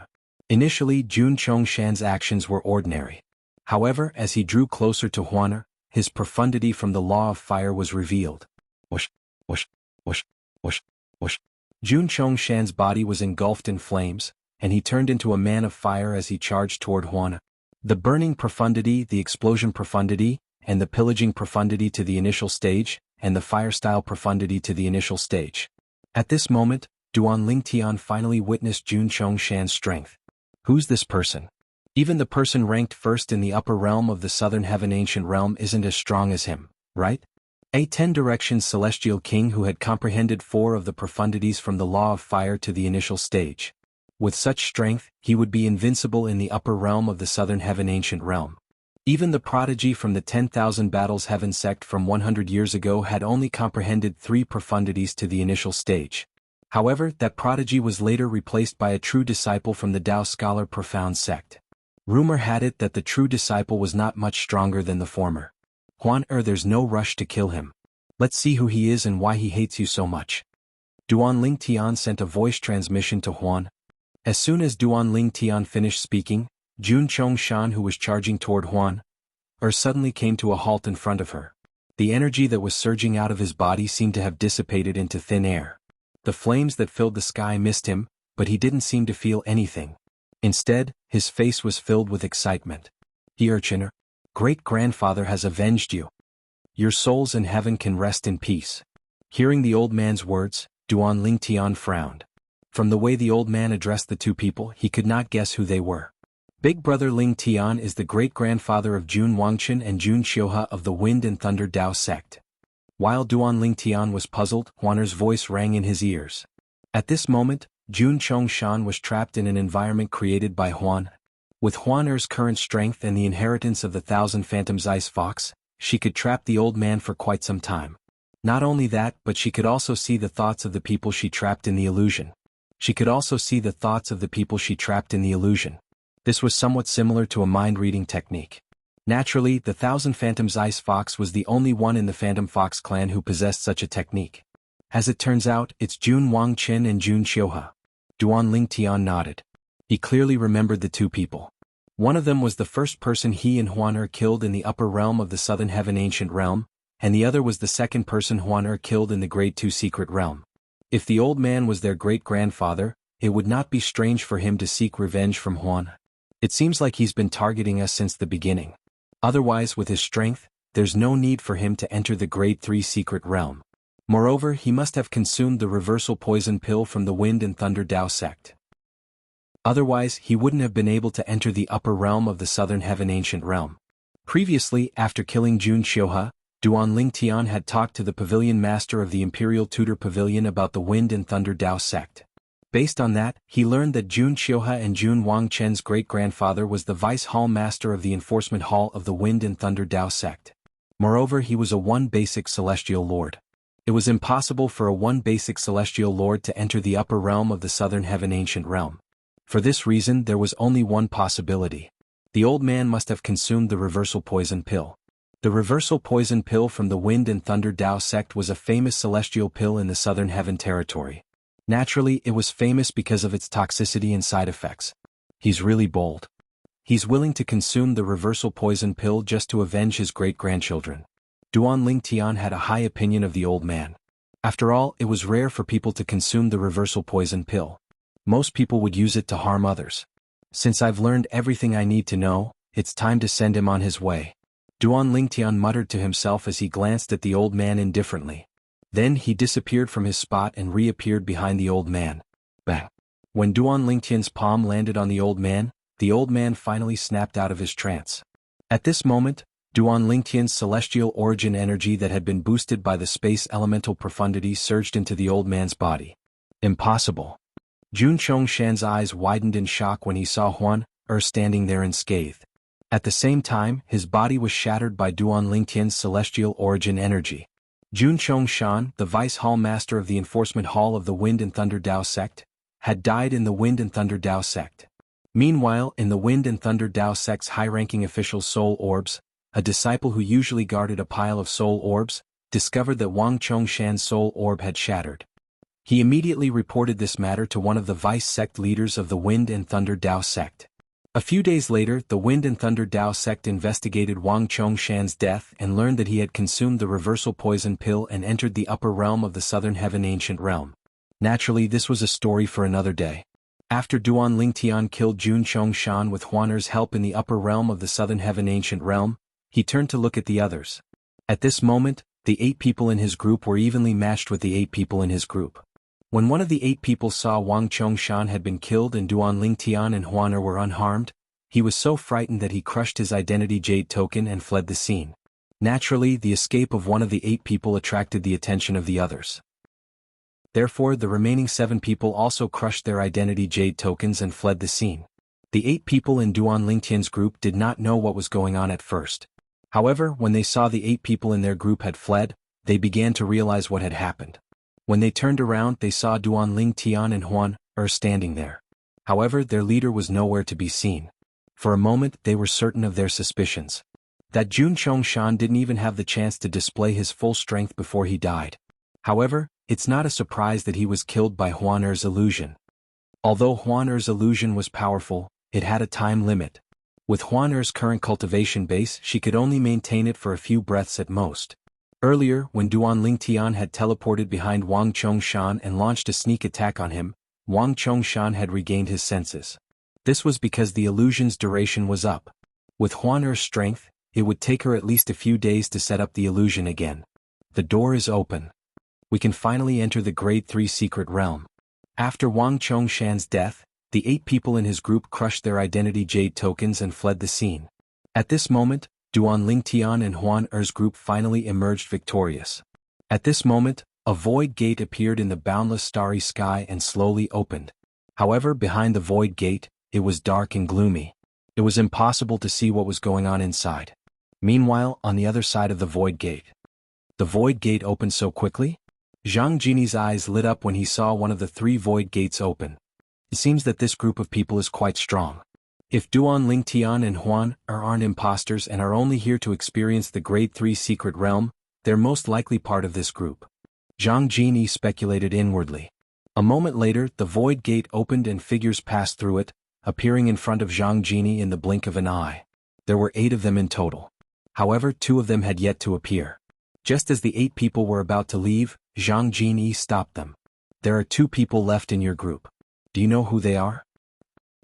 Initially, Jun Chongshan's actions were ordinary. However, as he drew closer to Huan, his profundity from the law of fire was revealed. Whoosh, whoosh, whoosh, whoosh, whoosh. Jun Chongshan's body was engulfed in flames, and he turned into a man of fire as he charged toward Huan. The burning profundity, the explosion profundity, and the pillaging profundity to the initial stage, and the fire-style profundity to the initial stage. At this moment, Duan Lingtian finally witnessed Jun Chongshan's strength. Who's this person? Even the person ranked first in the upper realm of the Southern Heaven Ancient Realm isn't as strong as him, right? A 10 Directions Celestial King who had comprehended 4 of the profundities from the law of fire to the initial stage. With such strength, he would be invincible in the upper realm of the Southern Heaven Ancient Realm. Even the prodigy from the 10,000 Battles Heaven sect from 100 years ago had only comprehended 3 profundities to the initial stage. However, that prodigy was later replaced by a true disciple from the Dao Scholar Profound sect. Rumor had it that the true disciple was not much stronger than the former. Huan, there's no rush to kill him. Let's see who he is and why he hates you so much. Duan Lingtian sent a voice transmission to Huan. As soon as Duan Lingtian finished speaking, Jun Chongshan, who was charging toward Huan, suddenly came to a halt in front of her. The energy that was surging out of his body seemed to have dissipated into thin air. The flames that filled the sky missed him, but he didn't seem to feel anything. Instead, his face was filled with excitement. He urchin, great-grandfather has avenged you. Your souls in heaven can rest in peace. Hearing the old man's words, Duan Lingtian frowned. From the way the old man addressed the 2 people, he could not guess who they were. Big brother Lingtian is the great-grandfather of Jun Wangchen and Jun Xiuhe of the Wind and Thunder Dao sect. While Duan Lingtian was puzzled, Huaner's voice rang in his ears. At this moment, Jun Chongshan was trapped in an environment created by Huan. With Huaner's current strength and the inheritance of the 1,000 Phantoms Ice Fox, she could trap the old man for quite some time. Not only that, but she could also see the thoughts of the people she trapped in the illusion. This was somewhat similar to a mind-reading technique. Naturally, the 1,000 Phantoms Ice Fox was the only one in the Phantom Fox clan who possessed such a technique. As it turns out, it's Jun Wangchen and Jun Xiuhe. Duan Lingtian nodded. He clearly remembered the 2 people. One of them was the first person he and Huan killed in the upper realm of the Southern Heaven Ancient Realm, and the other was the second person Huan killed in the Grade 2 Secret Realm. If the old man was their great-grandfather, it would not be strange for him to seek revenge from Huan. It seems like he's been targeting us since the beginning. Otherwise, with his strength, there's no need for him to enter the Grade 3 Secret Realm. Moreover, he must have consumed the reversal poison pill from the Wind and Thunder Dao sect. Otherwise, he wouldn't have been able to enter the upper realm of the southern heaven ancient realm. Previously, after killing Jun Xiuhe, Duan Lingtian had talked to the pavilion master of the Imperial Tutor Pavilion about the Wind and Thunder Dao sect. Based on that, he learned that Jun Xiuhe and Jun Wangchen's great-grandfather was the vice hall master of the enforcement hall of the Wind and Thunder Dao sect. Moreover, he was a one-basic celestial lord. It was impossible for a one-basic celestial lord to enter the upper realm of the southern heaven ancient realm. For this reason, there was only one possibility. The old man must have consumed the reversal poison pill. The reversal poison pill from the Wind and Thunder Dao sect was a famous celestial pill in the southern heaven territory. Naturally, it was famous because of its toxicity and side effects. He's really bold. He's willing to consume the reversal poison pill just to avenge his great-grandchildren. Duan Lingtian had a high opinion of the old man. After all, it was rare for people to consume the reversal poison pill. Most people would use it to harm others. Since I've learned everything I need to know, it's time to send him on his way. Duan Lingtian muttered to himself as he glanced at the old man indifferently. Then he disappeared from his spot and reappeared behind the old man. Bang! When Duan Lingtian's palm landed on the old man finally snapped out of his trance. At this moment, Duan Lingtian's celestial origin energy that had been boosted by the space elemental profundity surged into the old man's body. Impossible. Jun Chongshan's eyes widened in shock when he saw Huan standing there unscathed. At the same time, his body was shattered by Duan Lingtian's celestial origin energy. Jun Chongshan, the vice hall master of the enforcement hall of the Wind and Thunder Dao sect, had died in the Wind and Thunder Dao sect. Meanwhile, in the Wind and Thunder Dao sect's high-ranking official soul orbs, a disciple who usually guarded a pile of soul orbs, discovered that Wang Chongshan's soul orb had shattered. He immediately reported this matter to one of the vice sect leaders of the Wind and Thunder Dao sect. A few days later, the Wind and Thunder Dao sect investigated Wang Chongshan's death and learned that he had consumed the reversal poison pill and entered the upper realm of the southern heaven ancient realm. Naturally, this was a story for another day. After Duan Lingtian killed Jun Chongshan with Huaner's help in the upper realm of the southern heaven ancient realm, he turned to look at the others. At this moment, the 8 people in his group were evenly matched with the 8 people in his group. When one of the 8 people saw Wang Chongshan had been killed and Duan Lingtian and Huaner were unharmed, he was so frightened that he crushed his identity jade token and fled the scene. Naturally, the escape of one of the 8 people attracted the attention of the others. Therefore, the remaining 7 people also crushed their identity jade tokens and fled the scene. The 8 people in Duan Lingtian's group did not know what was going on at first. However, when they saw the 8 people in their group had fled, they began to realize what had happened. When they turned around, they saw Duan Lingtian and Huan standing there. However, their leader was nowhere to be seen. For a moment, they were certain of their suspicions. That Jun Chongshan didn't even have the chance to display his full strength before he died. However, it's not a surprise that he was killed by Huaner's illusion. Although Huaner's illusion was powerful, it had a time limit. With Huaner's current cultivation base, she could only maintain it for a few breaths at most. Earlier, when Duan Lingtian had teleported behind Wang Chongshan and launched a sneak attack on him, Wang Chongshan had regained his senses. This was because the illusion's duration was up. With Huaner's strength, it would take her at least a few days to set up the illusion again. The door is open. We can finally enter the Grade 3 secret realm. After Wang Chongshan's death, the 8 people in his group crushed their identity jade tokens and fled the scene. At this moment, Duan Lingtian and Huaner's group finally emerged victorious. At this moment, a void gate appeared in the boundless starry sky and slowly opened. However, behind the void gate, it was dark and gloomy. It was impossible to see what was going on inside. Meanwhile, on the other side of the void gate opened so quickly? Zhang Jini's eyes lit up when he saw one of the 3 void gates open. It seems that this group of people is quite strong. If Duan Lingtian and Huan aren't imposters and are only here to experience the Grade 3 secret realm, they're most likely part of this group. Zhang Jini speculated inwardly. A moment later, the void gate opened and figures passed through it, appearing in front of Zhang Jini in the blink of an eye. There were 8 of them in total. However, 2 of them had yet to appear. Just as the 8 people were about to leave, Zhang Jini stopped them. There are 2 people left in your group. Do you know who they are?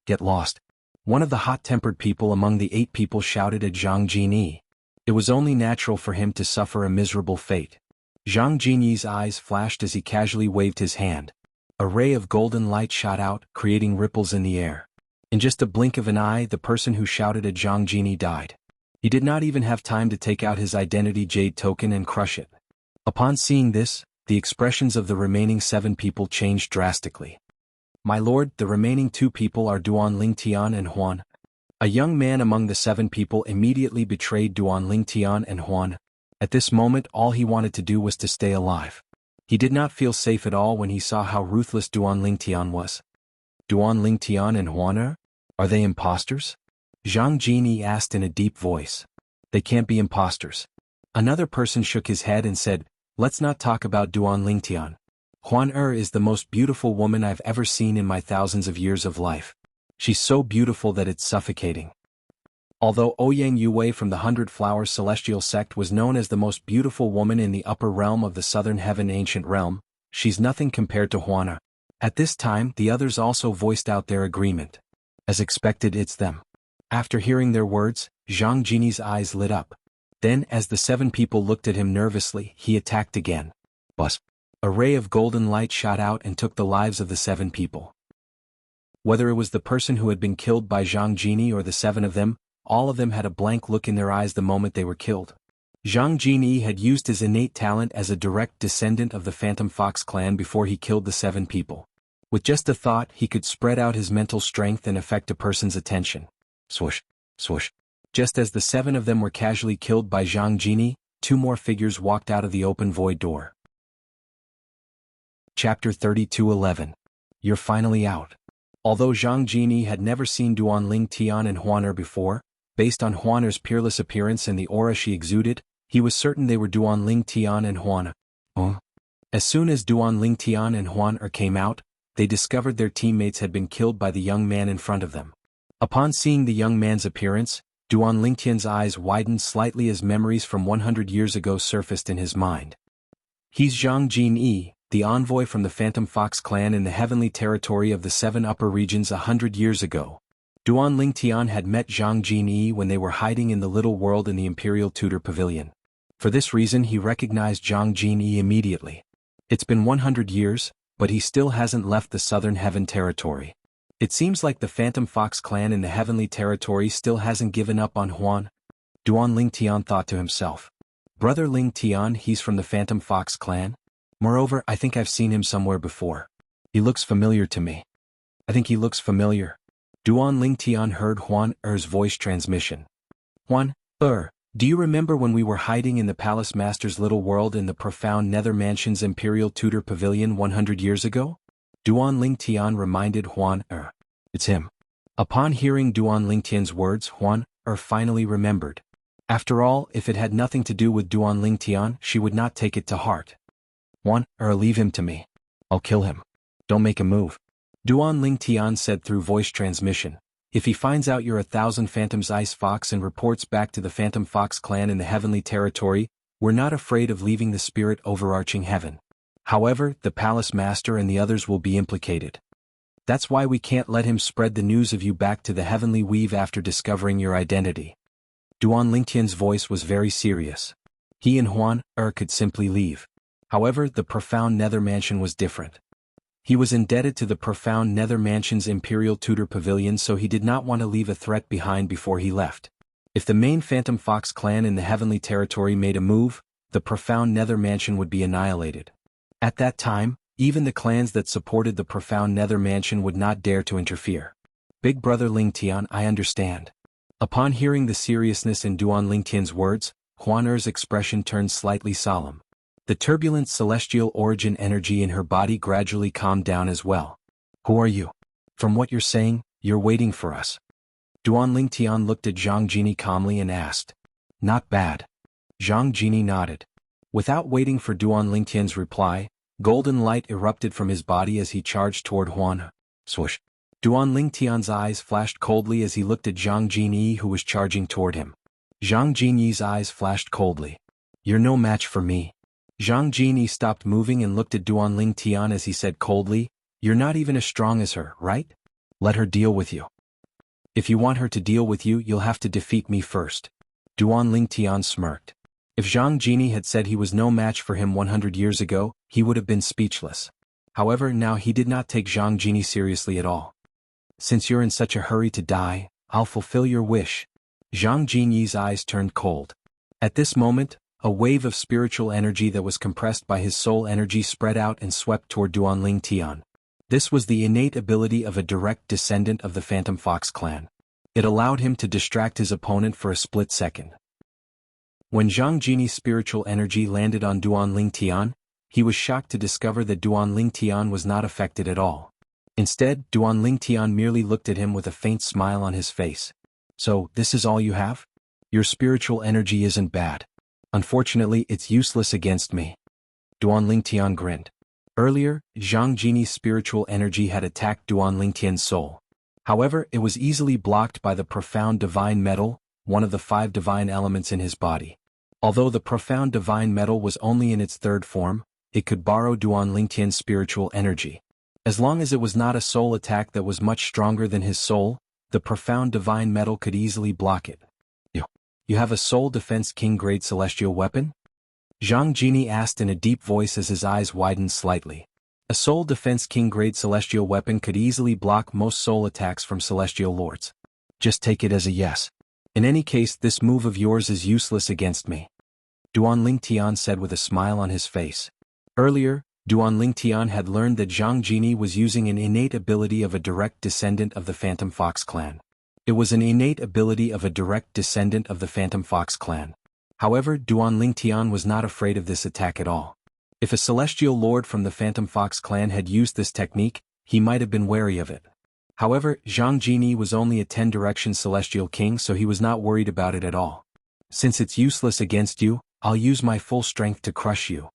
Get lost. One of the hot-tempered people among the 8 people shouted at Zhang Jini. It was only natural for him to suffer a miserable fate. Zhang Jini's eyes flashed as he casually waved his hand. A ray of golden light shot out, creating ripples in the air. In just a blink of an eye, the person who shouted at Zhang Jini died. He did not even have time to take out his identity jade token and crush it. Upon seeing this, the expressions of the remaining 7 people changed drastically. My lord, the remaining 2 people are Duan Lingtian and Huan. A young man among the 7 people immediately betrayed Duan Lingtian and Huan. At this moment all he wanted to do was to stay alive. He did not feel safe at all when he saw how ruthless Duan Lingtian was. Duan Lingtian and Huan are they imposters? Zhang Jini asked in a deep voice. They can't be imposters. Another person shook his head and said, let's not talk about Duan Lingtian. Huan is the most beautiful woman I've ever seen in my thousands of years of life. She's so beautiful that it's suffocating. Although Ouyang Yue from the 100 Flowers Celestial Sect was known as the most beautiful woman in the upper realm of the Southern Heaven Ancient Realm, she's nothing compared to Huan. At this time, the others also voiced out their agreement. As expected, it's them. After hearing their words, Zhang Jini's eyes lit up. Then, as the 7 people looked at him nervously, he attacked again. Buzz. A ray of golden light shot out and took the lives of the 7 people. Whether it was the person who had been killed by Zhang Jini or the 7 of them, all of them had a blank look in their eyes the moment they were killed. Zhang Jini had used his innate talent as a direct descendant of the Phantom Fox clan before he killed the 7 people. With just a thought, he could spread out his mental strength and affect a person's attention. Swoosh, swoosh. Just as the 7 of them were casually killed by Zhang Jini, 2 more figures walked out of the open void door. Chapter 32:11. You're finally out. Although Zhang Jini had never seen Duan Lingtian and Huan before, based on Huan's peerless appearance and the aura she exuded, he was certain they were Duan Lingtian and Huan. As soon as Duan Lingtian and Huan came out, they discovered their teammates had been killed by the young man in front of them. Upon seeing the young man's appearance, Duan Lingtian's eyes widened slightly as memories from 100 years ago surfaced in his mind. He's Zhang Jini, the envoy from the Phantom Fox clan in the heavenly territory of the 7 upper regions 100 years ago. Duan Lingtian had met Zhang Jini when they were hiding in the little world in the Imperial Tudor Pavilion. For this reason he recognized Zhang Jini immediately. It's been 100 years, but he still hasn't left the Southern Heaven territory. It seems like the Phantom Fox clan in the heavenly territory still hasn't given up on Huan. Duan Lingtian thought to himself. Brother Lingtian, he's from the Phantom Fox clan? Moreover, I think I've seen him somewhere before. He looks familiar to me. I think he looks familiar. Duan Lingtian heard Huan's voice transmission. Huan, do you remember when we were hiding in the Palace Master's little world in the profound Nether Mansion's Imperial Tudor Pavilion 100 years ago? Duan Lingtian reminded Huan. It's him. Upon hearing Duan Lingtian's words, Huan finally remembered. After all, if it had nothing to do with Duan Lingtian, she would not take it to heart. Huan, leave him to me. I'll kill him. Don't make a move. Duan Lingtian said through voice transmission. If he finds out you're 1,000 Phantom's Ice Fox and reports back to the Phantom Fox clan in the heavenly territory, we're not afraid of leaving the spirit overarching heaven. However, the Palace Master and the others will be implicated. That's why we can't let him spread the news of you back to the heavenly weave after discovering your identity. Duan Lingtian's voice was very serious. He and Huan could simply leave. However, the profound Nether Mansion was different. He was indebted to the profound Nether Mansion's Imperial Tudor Pavilion, so he did not want to leave a threat behind before he left. If the main Phantom Fox clan in the heavenly territory made a move, the profound Nether Mansion would be annihilated. At that time, even the clans that supported the profound Nether Mansion would not dare to interfere. Big Brother Lingtian, I understand. Upon hearing the seriousness in Duan Lingtian's words, Huan's expression turned slightly solemn. The turbulent celestial origin energy in her body gradually calmed down as well. Who are you? From what you're saying, you're waiting for us. Duan Lingtian looked at Zhang Jini calmly and asked. Not bad. Zhang Jini nodded. Without waiting for Duan Lingtian's reply, golden light erupted from his body as he charged toward Huan. Swoosh. Duan Lingtian's eyes flashed coldly as he looked at Zhang Jini, who was charging toward him. Zhang Jini's eyes flashed coldly. You're no match for me. Zhang Jini stopped moving and looked at Duan Lingtian as he said coldly, You're not even as strong as her, right? Let her deal with you. If you want her to deal with you, you'll have to defeat me first. Duan Lingtian smirked. If Zhang Jini had said he was no match for him 100 years ago, he would have been speechless. However, now he did not take Zhang Jini seriously at all. Since you're in such a hurry to die, I'll fulfill your wish. Zhang Jinyi's eyes turned cold. At this moment, a wave of spiritual energy that was compressed by his soul energy spread out and swept toward Duanling Tian. This was the innate ability of a direct descendant of the Phantom Fox clan. It allowed him to distract his opponent for a split second. When Zhang Jinyi's spiritual energy landed on Duanling Tian, he was shocked to discover that Duanling Tian was not affected at all. Instead, Duanling Tian merely looked at him with a faint smile on his face. So, this is all you have? Your spiritual energy isn't bad. Unfortunately, it's useless against me. Duanling Tian grinned. Earlier, Zhang Jinyi's spiritual energy had attacked Duanling Tian's soul. However, it was easily blocked by the profound divine metal, one of the 5 divine elements in his body. Although the profound divine metal was only in its 3rd form, it could borrow Duanling Tian's spiritual energy. As long as it was not a soul attack that was much stronger than his soul, the profound divine metal could easily block it. You have a soul defense king grade celestial weapon? Zhang Jinyi asked in a deep voice as his eyes widened slightly. A soul defense king grade celestial weapon could easily block most soul attacks from celestial lords. Just take it as a yes. In any case, this move of yours is useless against me. Duanling Tian said with a smile on his face. Earlier, Duanling Tian had learned that Zhang Jinyi was using an innate ability of a direct descendant of the Phantom Fox clan. It was an innate ability of a direct descendant of the Phantom Fox clan. However, Duanling Tian was not afraid of this attack at all. If a celestial lord from the Phantom Fox clan had used this technique, he might have been wary of it. However, Zhang Jinyi was only a 10-direction celestial king, so he was not worried about it at all. Since it's useless against you, I'll use my full strength to crush you.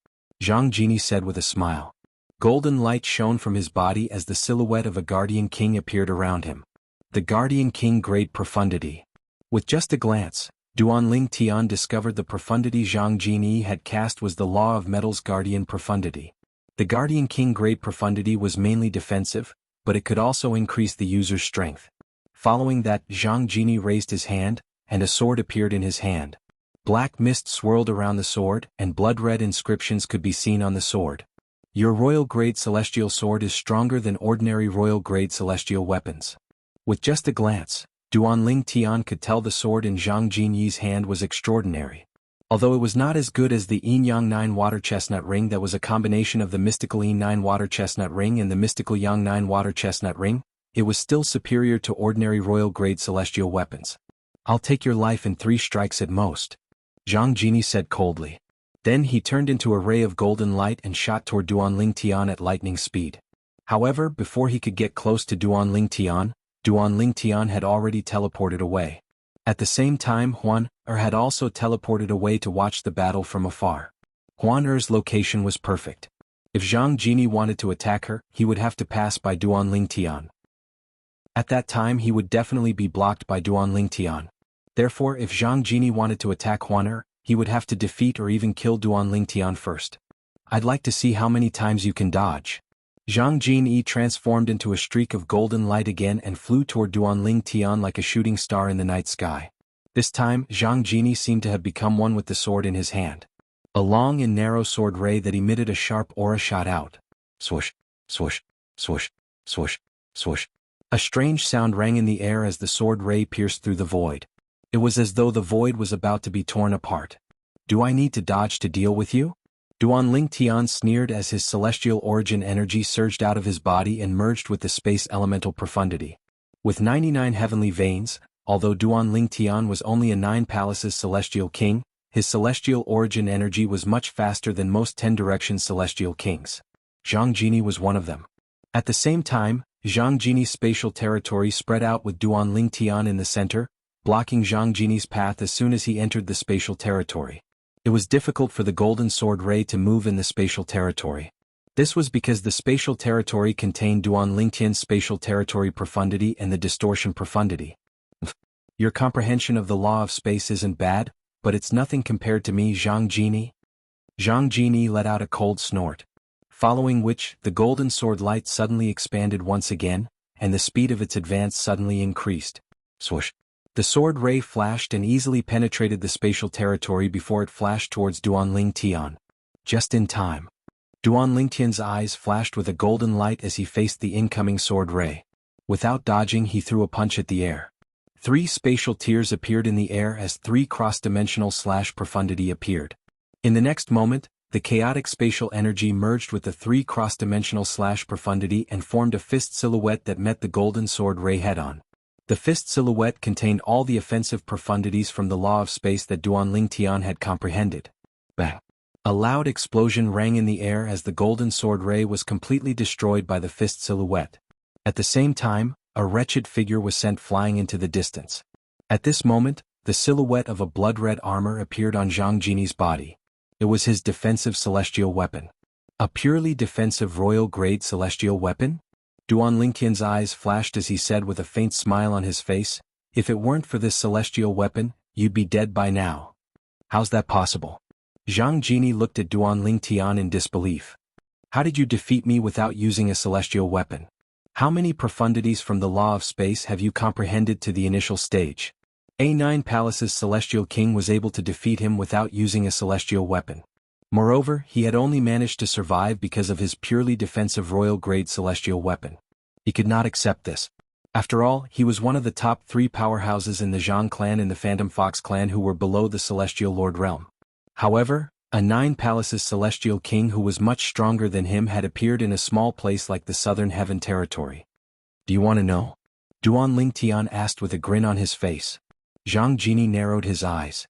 Zhang Jinyi said with a smile. Golden light shone from his body as the silhouette of a guardian king appeared around him. The guardian king great profundity. With just a glance, Duanling Tian discovered the profundity Zhang Jinyi had cast was the law of metal's guardian profundity. The guardian king great profundity was mainly defensive, but it could also increase the user's strength. Following that, Zhang Jinyi raised his hand, and a sword appeared in his hand. Black mist swirled around the sword, and blood-red inscriptions could be seen on the sword. Your royal-grade celestial sword is stronger than ordinary royal-grade celestial weapons. With just a glance, Duanling Tian could tell the sword in Zhang Jinyi's hand was extraordinary. Although it was not as good as the Yin Yang 9 Water Chestnut Ring that was a combination of the mystical Yin 9 Water Chestnut Ring and the mystical Yang 9 Water Chestnut Ring, it was still superior to ordinary royal-grade celestial weapons. I'll take your life in 3 strikes at most. Zhang Jinyi said coldly. Then he turned into a ray of golden light and shot toward Duanling Tian at lightning speed. However, before he could get close to Duanling Tian had already teleported away. At the same time, Huan Er had also teleported away to watch the battle from afar. Huan Er's location was perfect. If Zhang Jinyi wanted to attack her, he would have to pass by Duanling Tian. At that time he would definitely be blocked by Duanling Tian. Therefore, if Zhang Jinyi wanted to attack Huan Er, he would have to defeat or even kill Duanling Tian first. I'd like to see how many times you can dodge. Zhang Jinyi transformed into a streak of golden light again and flew toward Duanling Tian like a shooting star in the night sky. This time, Zhang Jinyi seemed to have become one with the sword in his hand. A long and narrow sword ray that emitted a sharp aura shot out. Swoosh, swoosh, swoosh, swoosh, swoosh. A strange sound rang in the air as the sword ray pierced through the void. It was as though the void was about to be torn apart. Do I need to dodge to deal with you? Duanling Tian sneered as his celestial origin energy surged out of his body and merged with the space elemental profundity. With 99 heavenly veins, although Duanling Tian was only a 9 palaces celestial king, his celestial origin energy was much faster than most 10-direction celestial kings. Zhang Jinyi was one of them. At the same time, Zhang Jinyi's spatial territory spread out with Duanling Tian in the center, blocking Zhang Jinyi's path as soon as he entered the spatial territory. It was difficult for the golden sword ray to move in the spatial territory. This was because the spatial territory contained Duanling Tian's spatial territory profundity and the distortion profundity. Your comprehension of the law of space isn't bad, but it's nothing compared to me, Zhang Jinyi. Zhang Jinyi let out a cold snort. Following which, the golden sword light suddenly expanded once again, and the speed of its advance suddenly increased. Swoosh. The sword ray flashed and easily penetrated the spatial territory before it flashed towards Duanling Tian. Just in time. Duanling Tian's eyes flashed with a golden light as he faced the incoming sword ray. Without dodging, he threw a punch at the air. 3 spatial tiers appeared in the air as 3 cross-dimensional /profundity appeared. In the next moment, the chaotic spatial energy merged with the 3 cross-dimensional /profundity and formed a fist silhouette that met the golden sword ray head-on. The fist silhouette contained all the offensive profundities from the law of space that Duanling Tian had comprehended. Bang! A loud explosion rang in the air as the golden sword ray was completely destroyed by the fist silhouette. At the same time, a wretched figure was sent flying into the distance. At this moment, the silhouette of a blood-red armor appeared on Zhang Jini's body. It was his defensive celestial weapon. A purely defensive royal-grade celestial weapon? Duanling Tian's eyes flashed as he said with a faint smile on his face, "If it weren't for this celestial weapon, you'd be dead by now." "How's that possible?" Zhang Jini looked at Duanling Tian in disbelief. "How did you defeat me without using a celestial weapon? How many profundities from the law of space have you comprehended to the initial stage?" A9 Palace's celestial king was able to defeat him without using a celestial weapon. Moreover, he had only managed to survive because of his purely defensive royal-grade celestial weapon. He could not accept this. After all, he was one of the top 3 powerhouses in the Zhang clan and the Phantom Fox clan who were below the Celestial Lord realm. However, a 9 Palace's celestial king who was much stronger than him had appeared in a small place like the Southern Heaven Territory. "Do you want to know?" Duanling Tian asked with a grin on his face. Zhang Jini narrowed his eyes.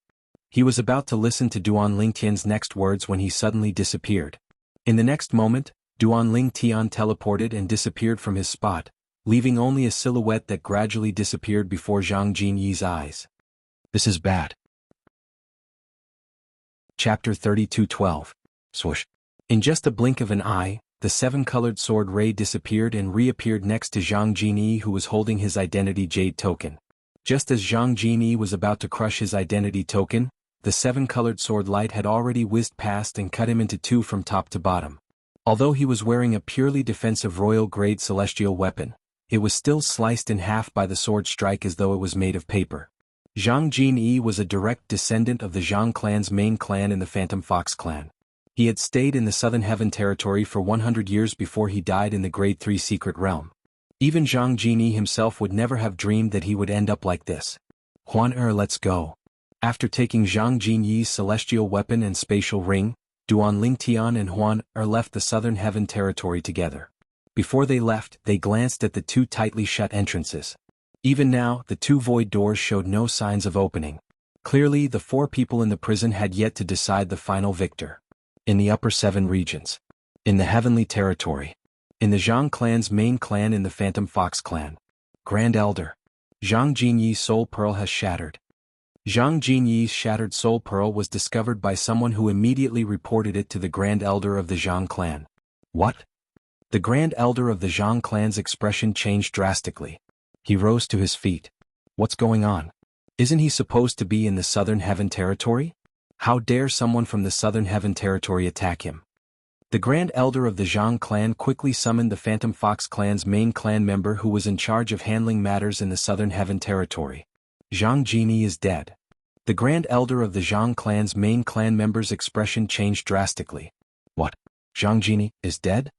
He was about to listen to Duanling Tian's next words when he suddenly disappeared. In the next moment, Duanling Tian teleported and disappeared from his spot, leaving only a silhouette that gradually disappeared before Zhang Jini's eyes. "This is bad." Chapter 32:12. Swoosh. In just a blink of an eye, the 7-colored sword ray disappeared and reappeared next to Zhang Jini, who was holding his identity jade token. Just as Zhang Jini was about to crush his identity token, the 7-colored sword light had already whizzed past and cut him into 2 from top to bottom. Although he was wearing a purely defensive royal-grade celestial weapon, it was still sliced in half by the sword strike as though it was made of paper. Zhang Jini was a direct descendant of the Zhang clan's main clan and the Phantom Fox clan. He had stayed in the Southern Heaven Territory for 100 years before he died in the Grade 3 Secret Realm. Even Zhang Jini himself would never have dreamed that he would end up like this. Let's go." After taking Zhang Jini's celestial weapon and spatial ring, Duanling Tian and Huan left the Southern Heaven Territory together. Before they left, they glanced at the 2 tightly shut entrances. Even now, the 2 void doors showed no signs of opening. Clearly, the 4 people in the prison had yet to decide the final victor. In the upper 7 regions. In the Heavenly Territory. In the Zhang clan's main clan and the Phantom Fox clan. Grand Elder. Zhang Jinyi's soul pearl has shattered. Zhang Jinyi's shattered soul pearl was discovered by someone who immediately reported it to the Grand Elder of the Zhang clan. What? The Grand Elder of the Zhang clan's expression changed drastically. He rose to his feet. What's going on? Isn't he supposed to be in the Southern Heaven Territory? How dare someone from the Southern Heaven Territory attack him? The Grand Elder of the Zhang clan quickly summoned the Phantom Fox clan's main clan member who was in charge of handling matters in the Southern Heaven Territory. Zhang Jini is dead. The Grand Elder of the Zhang clan's main clan member's expression changed drastically. What? Zhang Jini is dead?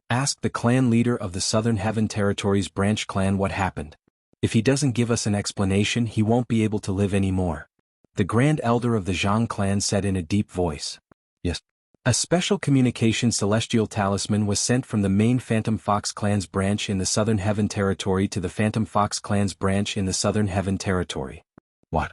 Asked the clan leader of the Southern Heaven Territory's branch clan what happened. If he doesn't give us an explanation, he won't be able to live anymore. The Grand Elder of the Zhang clan said in a deep voice. Yes. A special communication celestial talisman was sent from the main Phantom Fox clan's branch in the Southern Heaven Territory to the Phantom Fox clan's branch in the Southern Heaven Territory. What?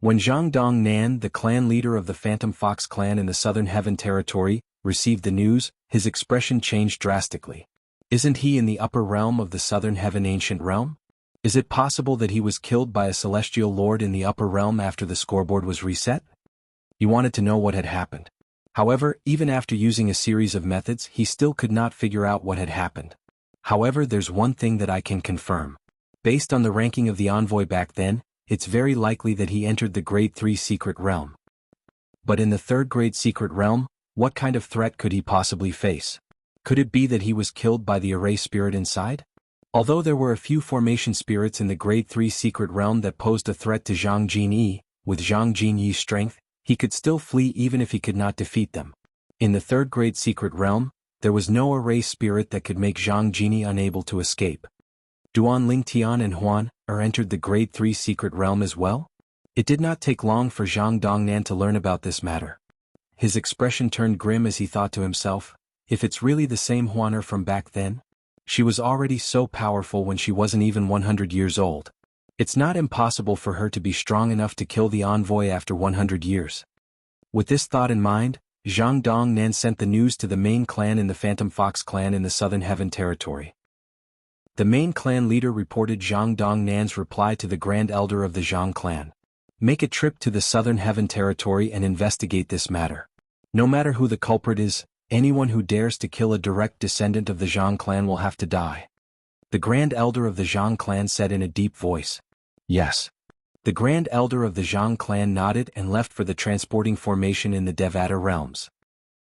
When Zhang Dongnan, the clan leader of the Phantom Fox clan in the Southern Heaven Territory, received the news, his expression changed drastically. Isn't he in the upper realm of the Southern Heaven Ancient Realm? Is it possible that he was killed by a celestial lord in the upper realm after the scoreboard was reset? He wanted to know what had happened. However, even after using a series of methods, he still could not figure out what had happened. However, there's one thing that I can confirm. Based on the ranking of the envoy back then, it's very likely that he entered the Grade 3 Secret Realm. But in the 3rd Grade Secret Realm, what kind of threat could he possibly face? Could it be that he was killed by the array spirit inside? Although there were a few formation spirits in the Grade 3 Secret Realm that posed a threat to Zhang Jinyi, with Zhang Jinyi's strength, he could still flee even if he could not defeat them. In the 3rd Grade Secret Realm, there was no array spirit that could make Zhang Jini unable to escape. Duan Lingtian and Huan entered the Grade 3 secret realm as well? It did not take long for Zhang Dongnan to learn about this matter. His expression turned grim as he thought to himself, if it's really the same Huaner from back then? She was already so powerful when she wasn't even 100 years old. It's not impossible for her to be strong enough to kill the envoy after 100 years. With this thought in mind, Zhang Dongnan sent the news to the main clan in the Phantom Fox clan in the Southern Heaven territory. The main clan leader reported Zhang Dongnan's reply to the Grand Elder of the Zhang clan. Make a trip to the Southern Heaven territory and investigate this matter. No matter who the culprit is, anyone who dares to kill a direct descendant of the Zhang clan will have to die. The Grand Elder of the Zhang clan said in a deep voice. Yes. The Grand Elder of the Zhang clan nodded and left for the transporting formation in the Devata realms.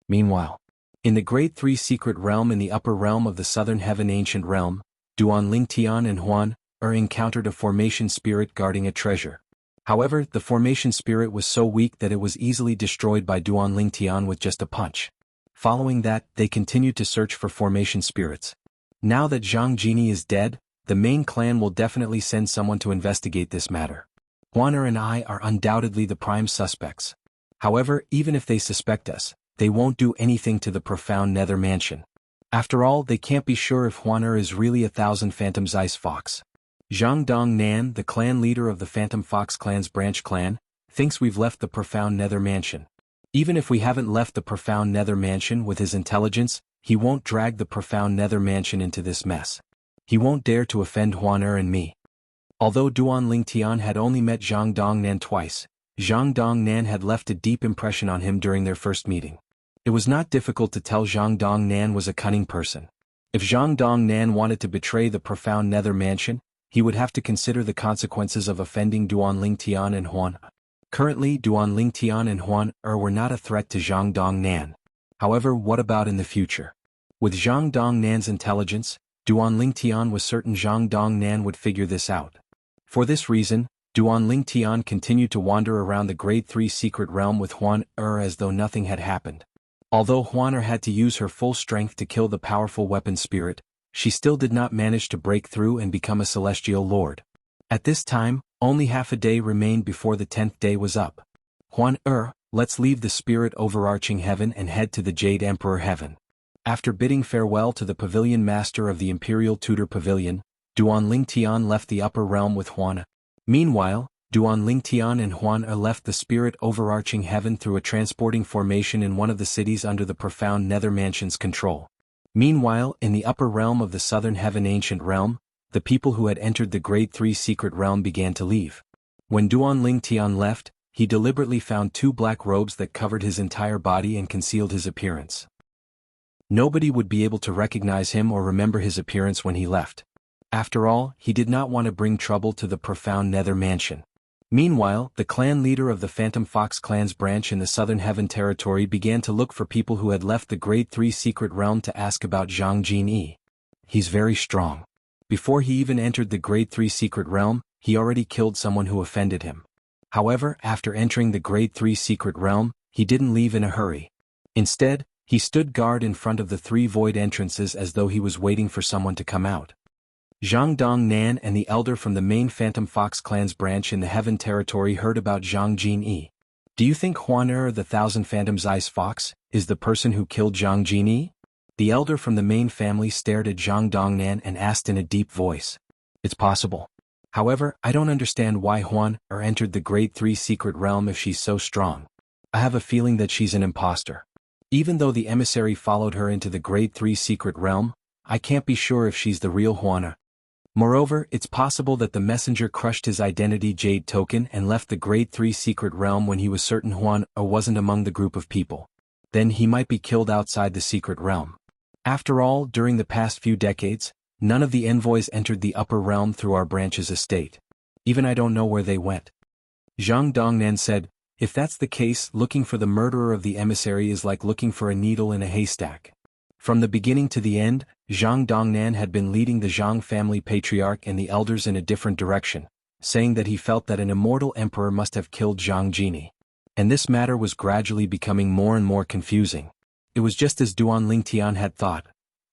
Meanwhile, in the Grade 3 secret realm in the upper realm of the Southern Heaven ancient realm, Duan Lingtian and Huan encountered a formation spirit guarding a treasure. However, the formation spirit was so weak that it was easily destroyed by Duan Lingtian with just a punch. Following that, they continued to search for formation spirits. Now that Zhang Jini is dead, the main clan will definitely send someone to investigate this matter. Huaner and I are undoubtedly the prime suspects. However, even if they suspect us, they won't do anything to the profound Nether Mansion. After all, they can't be sure if Huaner is really 1,000 Phantom's Ice Fox. Zhang Dongnan, the clan leader of the Phantom Fox clan's branch clan, thinks we've left the profound Nether Mansion. Even if we haven't left the profound Nether Mansion with his intelligence, he won't drag the profound Nether Mansion into this mess. He won't dare to offend Huaner and me. Although Duan Lingtian had only met Zhang Dongnan twice, Zhang Dongnan had left a deep impression on him during their first meeting. It was not difficult to tell Zhang Dongnan was a cunning person. If Zhang Dongnan wanted to betray the profound Nether Mansion, he would have to consider the consequences of offending Duan Lingtian and Huan. Currently, Duan Lingtian and Huan were not a threat to Zhang Dongnan. However, what about in the future? With Zhang Dongnan's intelligence, Duan Lingtian was certain Zhang Dongnan would figure this out. For this reason, Duan Lingtian continued to wander around the Grade 3 secret realm with Huan as though nothing had happened. Although Huaner had to use her full strength to kill the powerful weapon spirit, she still did not manage to break through and become a celestial lord. At this time, only half a day remained before the 10th day was up. Huan let's leave the spirit overarching heaven and head to the Jade Emperor Heaven. After bidding farewell to the pavilion master of the Imperial Tudor Pavilion, Duan Lingtian left the upper realm with Huan. Meanwhile, Duan Lingtian and Huan left the spirit overarching heaven through a transporting formation in one of the cities under the profound Nether Mansion's control. Meanwhile, in the upper realm of the Southern Heaven ancient realm, the people who had entered the Grade 3 secret realm began to leave. When Duan Lingtian left, he deliberately found 2 black robes that covered his entire body and concealed his appearance. Nobody would be able to recognize him or remember his appearance when he left. After all, he did not want to bring trouble to the profound Nether Mansion. Meanwhile, the clan leader of the Phantom Fox clan's branch in the Southern Heaven territory began to look for people who had left the Grade 3 secret realm to ask about Zhang Jini. He's very strong. Before he even entered the Grade 3 secret realm, he already killed someone who offended him. However, after entering the Grade 3 secret realm, he didn't leave in a hurry. Instead, he stood guard in front of the 3 void entrances as though he was waiting for someone to come out. Zhang Dongnan and the elder from the main Phantom Fox clan's branch in the Heaven territory heard about Zhang Jini. Do you think Huaner, the 1,000 Phantom's Ice Fox, is the person who killed Zhang Jini? The elder from the main family stared at Zhang Dongnan and asked in a deep voice. It's possible. However, I don't understand why Huaner entered the Grade 3 secret realm if she's so strong. I have a feeling that she's an imposter. Even though the emissary followed her into the Grade 3 secret realm, I can't be sure if she's the real Huaner. Moreover, it's possible that the messenger crushed his identity jade token and left the Grade 3 secret realm when he was certain Huaner wasn't among the group of people. Then he might be killed outside the secret realm. After all, during the past few decades, none of the envoys entered the upper realm through our branch's estate. Even I don't know where they went. Zhang Dongnan said, if that's the case, looking for the murderer of the emissary is like looking for a needle in a haystack. From the beginning to the end, Zhang Dongnan had been leading the Zhang family patriarch and the elders in a different direction, saying that he felt that an immortal emperor must have killed Zhang Jini. And this matter was gradually becoming more and more confusing. It was just as Duan Lingtian had thought.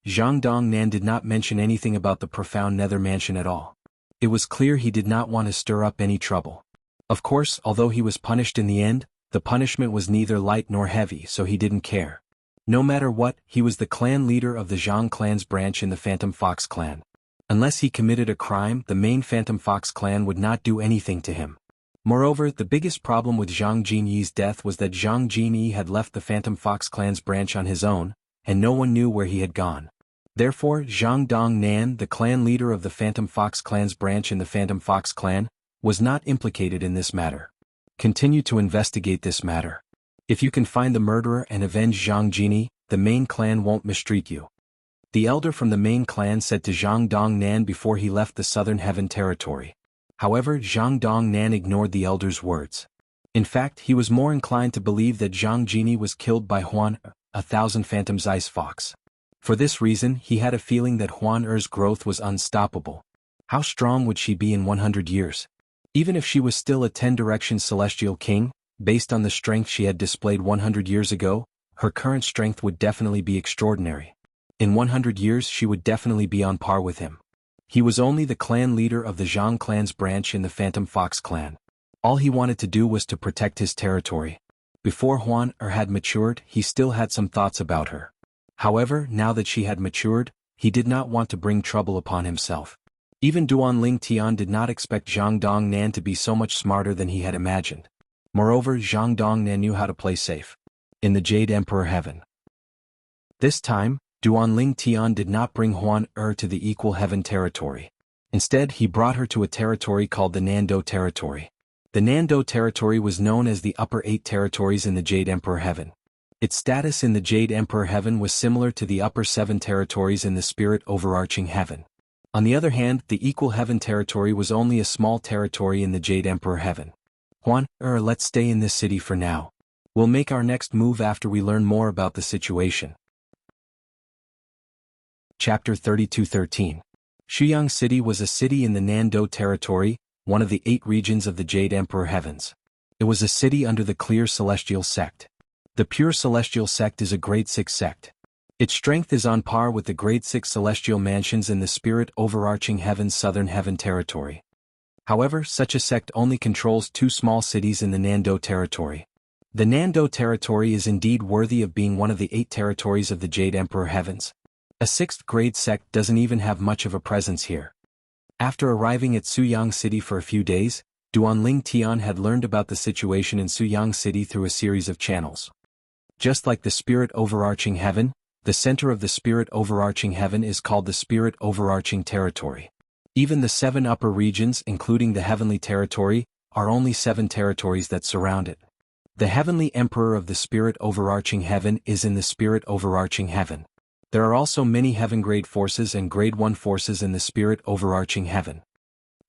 Zhang Dongnan did not mention anything about the profound nether mansion at all. It was clear he did not want to stir up any trouble. Of course, although he was punished in the end, the punishment was neither light nor heavy, so he didn't care. No matter what, he was the clan leader of the Zhang clan's branch in the Phantom Fox clan. Unless he committed a crime, the main Phantom Fox clan would not do anything to him. Moreover, the biggest problem with Zhang Jinyi's death was that Zhang Jinyi had left the Phantom Fox clan's branch on his own, and no one knew where he had gone. Therefore, Zhang Dongnan, the clan leader of the Phantom Fox clan's branch in the Phantom Fox clan, was not implicated in this matter. Continue to investigate this matter. If you can find the murderer and avenge Zhang Jinyi, the main clan won't mistreat you. The elder from the main clan said to Zhang Dongnan before he left the Southern Heaven territory. However, Zhang Dongnan ignored the elder's words. In fact, he was more inclined to believe that Zhang Jinyi was killed by Huan, 1,000 Phantom's Ice Fox. For this reason, he had a feeling that Huan Er's growth was unstoppable. How strong would she be in 100 years? Even if she was still a 10-direction celestial king, based on the strength she had displayed 100 years ago, her current strength would definitely be extraordinary. In 100 years she would definitely be on par with him. He was only the clan leader of the Zhang clan's branch in the Phantom Fox clan. All he wanted to do was to protect his territory. Before Huan Er had matured, he still had some thoughts about her. However, now that she had matured, he did not want to bring trouble upon himself. Even Duanling Tian did not expect Zhang Dongnan to be so much smarter than he had imagined. Moreover, Zhang Dongnan knew how to play safe. In the Jade Emperor Heaven. This time, Duanling Tian did not bring Huan Er to the Equal Heaven territory. Instead, he brought her to a territory called the Nando territory. The Nando territory was known as the Upper 8 territories in the Jade Emperor Heaven. Its status in the Jade Emperor Heaven was similar to the Upper 7 territories in the Spirit Overarching Heaven. On the other hand, the Equal Heaven territory was only a small territory in the Jade Emperor Heaven. Huan Er, let's stay in this city for now. We'll make our next move after we learn more about the situation. Chapter 32:13. Shuyang City was a city in the Nando territory, one of the 8 regions of the Jade Emperor Heavens. It was a city under the Clear Celestial Sect. The Pure Celestial Sect is a Grade 6 sect. Its strength is on par with the Grade 6 celestial mansions in the Spirit Overarching Heaven's Southern Heaven territory. However, such a sect only controls 2 small cities in the Nando territory. The Nando territory is indeed worthy of being one of the 8 territories of the Jade Emperor Heavens. A 6th grade sect doesn't even have much of a presence here. After arriving at Suyang City for a few days, Duanling Tian had learned about the situation in Suyang City through a series of channels. Just like the Spirit Overarching Heaven, the center of the Spirit Overarching Heaven is called the Spirit Overarching Territory. Even the 7 upper regions, including the Heavenly Territory, are only 7 territories that surround it. The Heavenly Emperor of the Spirit Overarching Heaven is in the Spirit Overarching Heaven. There are also many Heaven Grade forces and Grade 1 forces in the Spirit Overarching Heaven.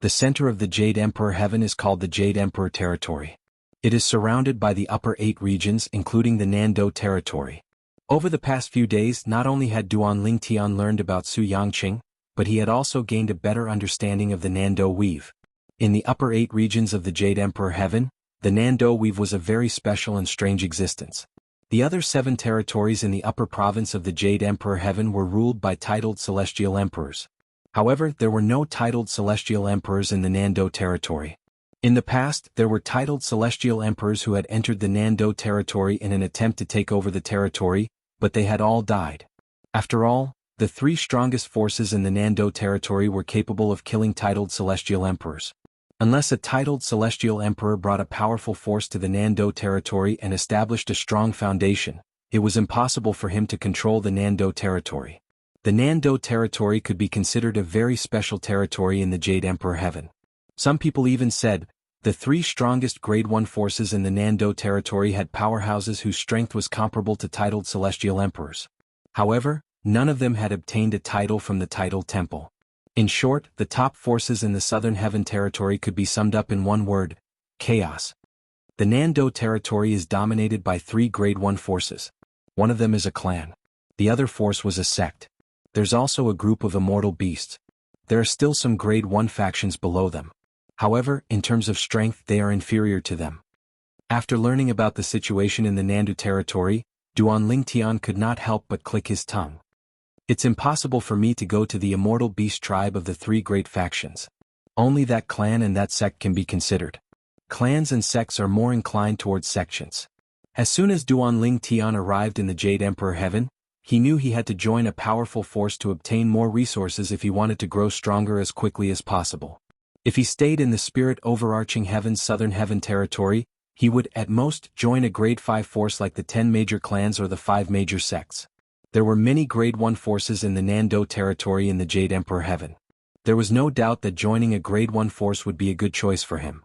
The center of the Jade Emperor Heaven is called the Jade Emperor Territory. It is surrounded by the upper 8 regions including the Nando Territory. Over the past few days, not only had Duanling Tian learned about Su Yangqing, but he had also gained a better understanding of the Nando Weave. In the upper 8 regions of the Jade Emperor Heaven, the Nando Weave was a very special and strange existence. The other 7 territories in the upper province of the Jade Emperor Heaven were ruled by titled celestial emperors. However, there were no titled celestial emperors in the Nando territory. In the past, there were titled celestial emperors who had entered the Nando territory in an attempt to take over the territory, but they had all died. After all, the 3 strongest forces in the Nando territory were capable of killing titled celestial emperors. Unless a titled celestial emperor brought a powerful force to the Nando territory and established a strong foundation, it was impossible for him to control the Nando territory. The Nando territory could be considered a very special territory in the Jade Emperor Heaven. Some people even said, the 3 strongest Grade 1 forces in the Nando territory had powerhouses whose strength was comparable to titled celestial emperors. However, none of them had obtained a title from the titled temple. In short, the top forces in the Southern Heaven territory could be summed up in one word: chaos. The Nando territory is dominated by 3 Grade 1 forces. One of them is a clan. The other force was a sect. There's also a group of immortal beasts. There are still some Grade 1 factions below them. However, in terms of strength they are inferior to them. After learning about the situation in the Nando territory, Duanling Tian could not help but click his tongue. It's impossible for me to go to the immortal beast tribe of the three great factions. Only that clan and that sect can be considered. Clans and sects are more inclined towards sections. As soon as Duan Ling Tian arrived in the Jade Emperor Heaven, he knew he had to join a powerful force to obtain more resources if he wanted to grow stronger as quickly as possible. If he stayed in the Spirit Overarching Heaven's Southern Heaven territory, he would, at most, join a Grade 5 force like the 10 major clans or the 5 major sects. There were many Grade 1 forces in the Nando territory in the Jade Emperor Heaven. There was no doubt that joining a Grade 1 force would be a good choice for him.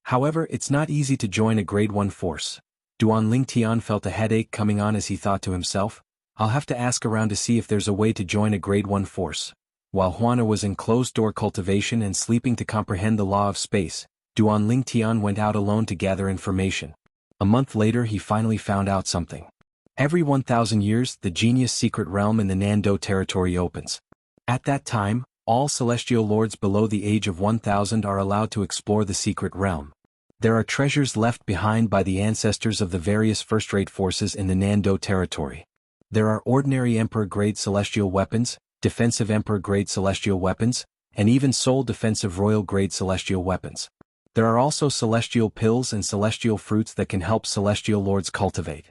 However, it's not easy to join a Grade 1 force. Duan Ling Tian felt a headache coming on as he thought to himself, I'll have to ask around to see if there's a way to join a Grade 1 force. While Huana was in closed-door cultivation and sleeping to comprehend the law of space, Duan Ling Tian went out alone to gather information. A month later he finally found out something. Every 1,000 years the Genius Secret Realm in the Nando territory opens. At that time, all celestial lords below the age of 1,000 are allowed to explore the secret realm. There are treasures left behind by the ancestors of the various first-rate forces in the Nando territory. There are ordinary Emperor-grade celestial weapons, defensive Emperor-grade celestial weapons, and even sole defensive Royal-grade celestial weapons. There are also celestial pills and celestial fruits that can help celestial lords cultivate.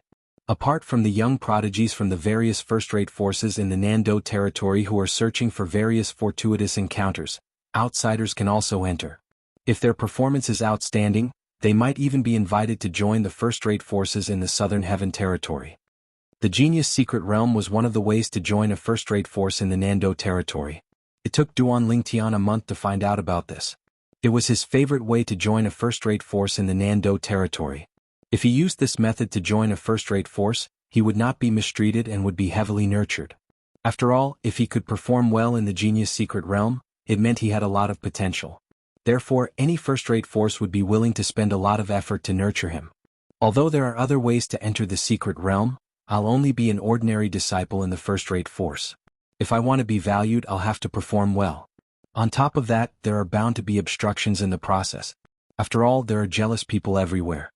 Apart from the young prodigies from the various first-rate forces in the Nando territory who are searching for various fortuitous encounters, outsiders can also enter. If their performance is outstanding, they might even be invited to join the first-rate forces in the Southern Heaven territory. The Genius Secret Realm was one of the ways to join a first-rate force in the Nando territory. It took Duan Ling Tian a month to find out about this. It was his favorite way to join a first-rate force in the Nando territory. If he used this method to join a first-rate force, he would not be mistreated and would be heavily nurtured. After all, if he could perform well in the Genius Secret Realm, it meant he had a lot of potential. Therefore, any first-rate force would be willing to spend a lot of effort to nurture him. Although there are other ways to enter the secret realm, I'll only be an ordinary disciple in the first-rate force. If I want to be valued, I'll have to perform well. On top of that, there are bound to be obstructions in the process. After all, there are jealous people everywhere.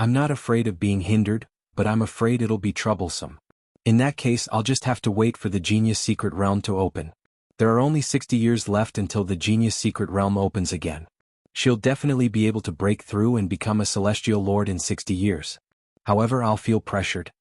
I'm not afraid of being hindered, but I'm afraid it'll be troublesome. In that case, I'll just have to wait for the Genius Secret Realm to open. There are only 60 years left until the Genius Secret Realm opens again. She'll definitely be able to break through and become a celestial lord in 60 years. However, I'll feel pressured.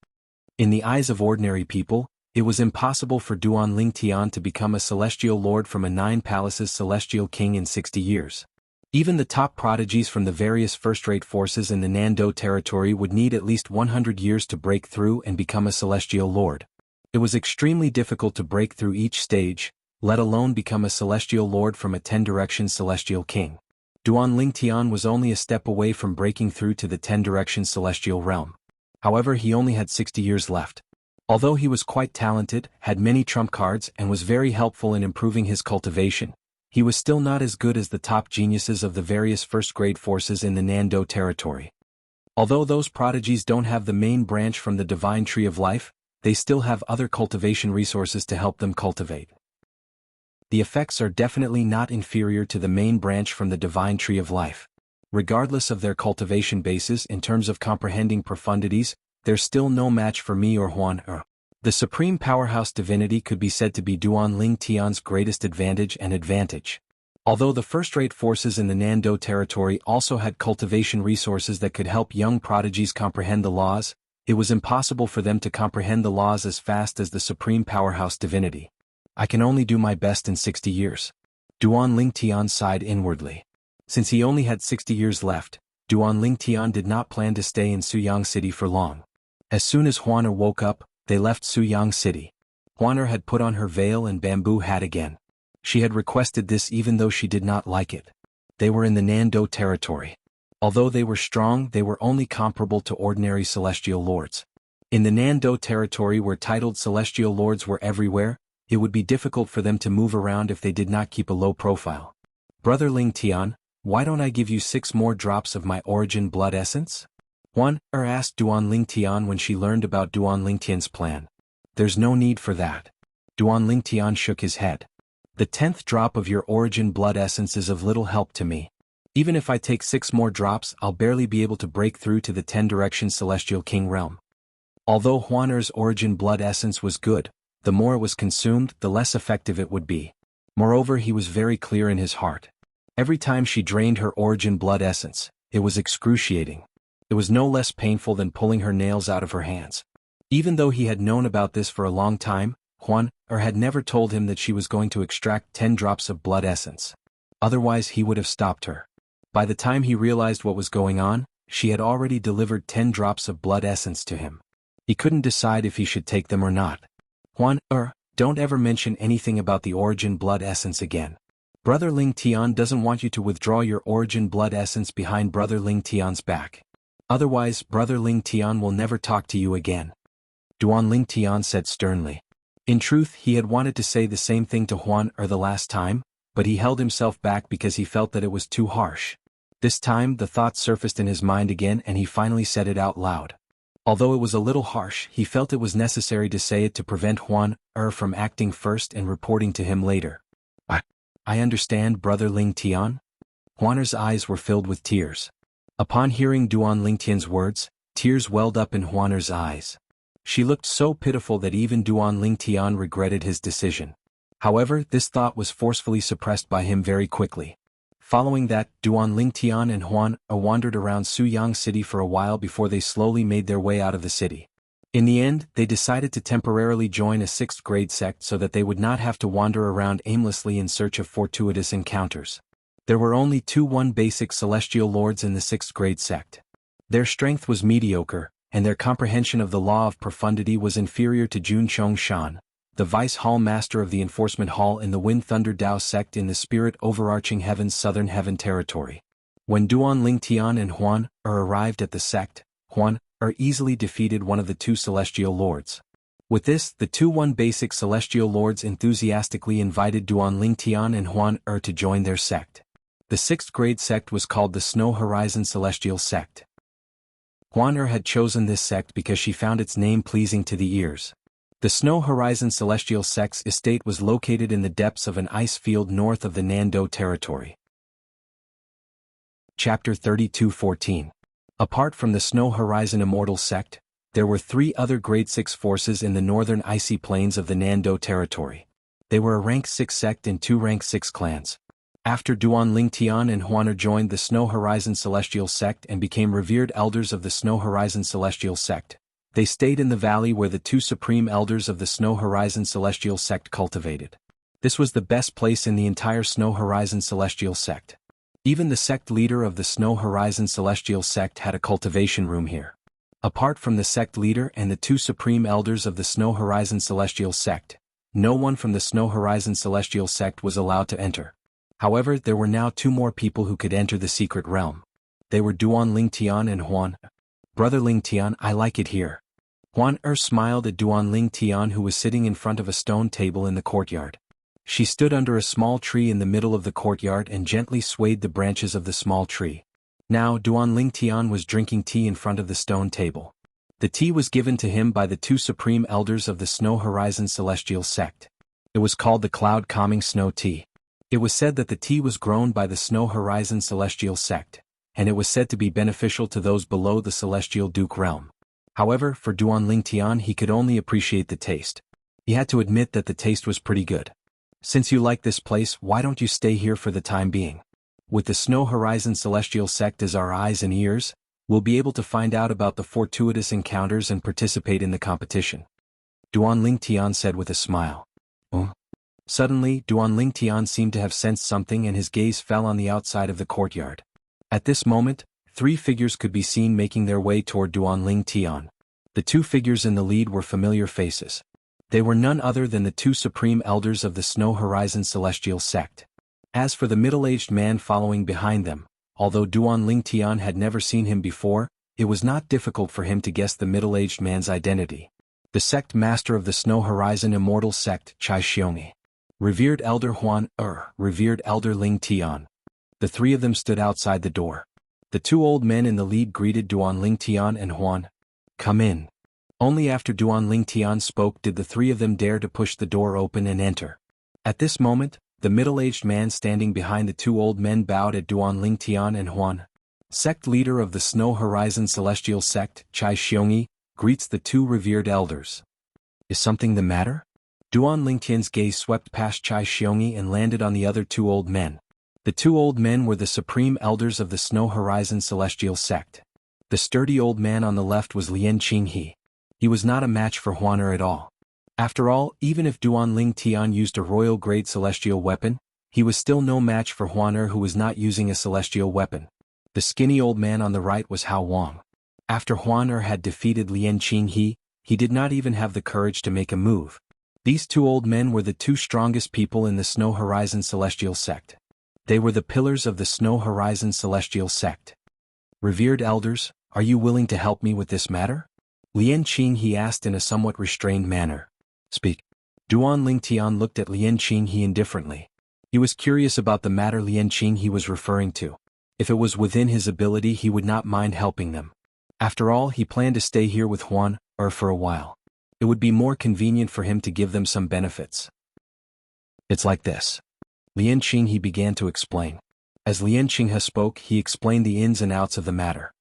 In the eyes of ordinary people, it was impossible for Duan Ling Tian to become a celestial lord from a 9 palaces celestial king in 60 years. Even the top prodigies from the various first-rate forces in the Nando territory would need at least 100 years to break through and become a celestial lord. It was extremely difficult to break through each stage, let alone become a celestial lord from a 10-direction celestial king. Duan Ling Tian was only a step away from breaking through to the 10-direction celestial realm. However, he only had 60 years left. Although he was quite talented, had many trump cards and was very helpful in improving his cultivation, he was still not as good as the top geniuses of the various first-grade forces in the Nando territory. Although those prodigies don't have the main branch from the Divine Tree of Life, they still have other cultivation resources to help them cultivate. The effects are definitely not inferior to the main branch from the Divine Tree of Life. Regardless of their cultivation bases in terms of comprehending profundities, there's still no match for me or Huan Er. The supreme powerhouse divinity could be said to be Duan Ling Tian's greatest advantage and advantage. Although the first-rate forces in the Nando territory also had cultivation resources that could help young prodigies comprehend the laws, it was impossible for them to comprehend the laws as fast as the supreme powerhouse divinity. I can only do my best in 60 years. Duan Ling Tian sighed inwardly. Since he only had 60 years left, Duan Ling Tian did not plan to stay in Suyang City for long. As soon as Huaner woke up, they left Suyang City. Huaner had put on her veil and bamboo hat again. She had requested this even though she did not like it. They were in the Nando territory. Although they were strong, they were only comparable to ordinary celestial lords. In the Nando territory where titled celestial lords were everywhere, it would be difficult for them to move around if they did not keep a low profile. Brother Ling Tian, why don't I give you 6 more drops of my origin blood essence? Huan Er asked Duan Ling Tian when she learned about Duan Ling Tian's plan. There's no need for that. Duan Ling Tian shook his head. The 10th drop of your origin blood essence is of little help to me. Even if I take 6 more drops, I'll barely be able to break through to the 10-direction celestial king realm. Although Huan Er's origin blood essence was good, The more it was consumed, the less effective it would be. Moreover, he was very clear in his heart. Every time she drained her origin blood essence, it was excruciating. It was no less painful than pulling her nails out of her hands. Even though he had known about this for a long time, Huan had never told him that she was going to extract 10 drops of blood essence. Otherwise he would have stopped her. By the time he realized what was going on, she had already delivered 10 drops of blood essence to him. He couldn't decide if he should take them or not. Huan, don't ever mention anything about the origin blood essence again. Brother Ling Tian doesn't want you to withdraw your origin blood essence behind Brother Ling Tian's back. Otherwise, Brother Ling Tian will never talk to you again. Duan Ling Tian said sternly. In truth, he had wanted to say the same thing to Huan the last time, but he held himself back because he felt that it was too harsh. This time the thought surfaced in his mind again and he finally said it out loud. Although it was a little harsh, he felt it was necessary to say it to prevent Huan from acting first and reporting to him later. I understand, Brother Ling Tian. Huan's eyes were filled with tears. Upon hearing Duan Ling Tian's words, tears welled up in Huan's eyes. She looked so pitiful that even Duan Ling Tian regretted his decision. However, this thought was forcefully suppressed by him very quickly. Following that, Duan Ling Tian and Huan wandered around Suyang City for a while before they slowly made their way out of the city. In the end, they decided to temporarily join a 6th grade sect so that they would not have to wander around aimlessly in search of fortuitous encounters. There were only 2 basic celestial lords in the 6th grade sect. Their strength was mediocre, and their comprehension of the law of profundity was inferior to Jun Chong Shan, the Vice Hall Master of the Enforcement Hall in the Wind Thunder Dao sect in the Spirit Overarching Heaven's Southern Heaven territory. When Duan Ling Tian and Huan arrived at the sect, Huan easily defeated one of the 2 celestial lords. With this, the 2 basic celestial lords enthusiastically invited Duan Ling Tian and Huan to join their sect. The 6th grade sect was called the Snow Horizon Celestial Sect. Huan had chosen this sect because she found its name pleasing to the ears. The Snow Horizon Celestial Sect's estate was located in the depths of an ice field north of the Nando territory. Chapter 32:14. Apart from the Snow Horizon Immortal Sect, there were 3 other Grade 6 forces in the northern icy plains of the Nando territory. They were a Rank 6 sect and 2 Rank 6 clans. After Duan Ling Tian and Huan joined the Snow Horizon Celestial Sect and became revered elders of the Snow Horizon Celestial Sect, they stayed in the valley where the 2 supreme elders of the Snow Horizon Celestial Sect cultivated. This was the best place in the entire Snow Horizon Celestial Sect. Even the sect leader of the Snow Horizon Celestial Sect had a cultivation room here. Apart from the sect leader and the 2 supreme elders of the Snow Horizon Celestial Sect, no one from the Snow Horizon Celestial Sect was allowed to enter. However, there were now 2 more people who could enter the secret realm. They were Duan Ling Tian and Huan. Brother Ling Tian, I like it here. Huan smiled at Duan Ling Tian, who was sitting in front of a stone table in the courtyard. She stood under a small tree in the middle of the courtyard and gently swayed the branches of the small tree. Now Duan Ling Tian was drinking tea in front of the stone table. The tea was given to him by the 2 supreme elders of the Snow Horizon Celestial Sect. It was called the Cloud Calming Snow Tea. It was said that the tea was grown by the Snow Horizon Celestial Sect, and it was said to be beneficial to those below the Celestial Duke realm. However, for Duan Ling Tian, he could only appreciate the taste. He had to admit that the taste was pretty good. Since you like this place, why don't you stay here for the time being? With the Snow Horizon Celestial Sect as our eyes and ears, we'll be able to find out about the fortuitous encounters and participate in the competition. Duan Ling Tian said with a smile. Suddenly, Duan Ling Tian seemed to have sensed something and his gaze fell on the outside of the courtyard. At this moment, 3 figures could be seen making their way toward Duan Ling Tian. The 2 figures in the lead were familiar faces. They were none other than the 2 supreme elders of the Snow Horizon Celestial Sect. As for the middle-aged man following behind them, although Duan Ling Tian had never seen him before, it was not difficult for him to guess the middle-aged man's identity. The sect master of the Snow Horizon Immortal Sect, Chai Xiongyi. Revered Elder Huan, Revered Elder Ling Tian. The 3 of them stood outside the door. The 2 old men in the lead greeted Duan Ling Tian and Huan. Come in. Only after Duan Ling Tian spoke did the 3 of them dare to push the door open and enter. At this moment, the middle-aged man standing behind the 2 old men bowed at Duan Ling Tian and Huan. Sect leader of the Snow Horizon Celestial Sect, Chai Xiongyi, greets the 2 revered elders. Is something the matter? Duan Lingtian's gaze swept past Chai Xiongyi and landed on the other two old men. The two old men were the supreme elders of the Snow Horizon Celestial Sect. The sturdy old man on the left was Lian Qinghe. He was not a match for Huan at all. After all, even if Duan Lingtian used a royal-grade celestial weapon, he was still no match for Huan who was not using a celestial weapon. The skinny old man on the right was Hao Wang. After Huan had defeated Lian Qinghe, he did not even have the courage to make a move. These two old men were the two strongest people in the Snow Horizon Celestial Sect. They were the pillars of the Snow Horizon Celestial Sect. Revered elders, are you willing to help me with this matter? Lian Qinghe asked in a somewhat restrained manner. Speak. Duan Lingtian looked at Lian Qinghe indifferently. He was curious about the matter Lian Qinghe was referring to. If it was within his ability, he would not mind helping them. After all, he planned to stay here with Huan for a while. It would be more convenient for him to give them some benefits. It's like this. Lian Qinghe began to explain. As Lian Qinghe spoke, he explained the ins and outs of the matter.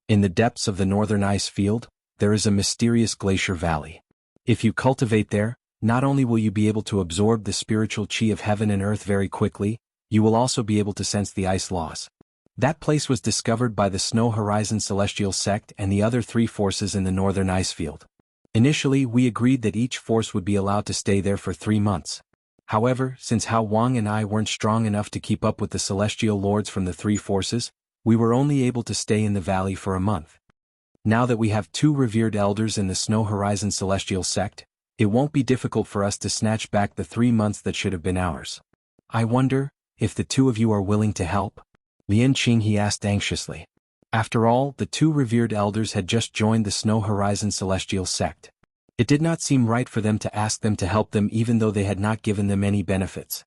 In the depths of the northern ice field, there is a mysterious glacier valley. If you cultivate there, not only will you be able to absorb the spiritual chi of heaven and earth very quickly, you will also be able to sense the ice laws. That place was discovered by the Snow Horizon Celestial Sect and the other three forces in the northern ice field. Initially, we agreed that each force would be allowed to stay there for 3 months. However, since Hao Wang and I weren't strong enough to keep up with the celestial lords from the three forces, we were only able to stay in the valley for a month. Now that we have two revered elders in the Snow Horizon Celestial Sect, it won't be difficult for us to snatch back the 3 months that should have been ours. I wonder if the two of you are willing to help? Lian Qinghe asked anxiously. After all, the two revered elders had just joined the Snow Horizon Celestial Sect. It did not seem right for them to ask them to help them even though they had not given them any benefits.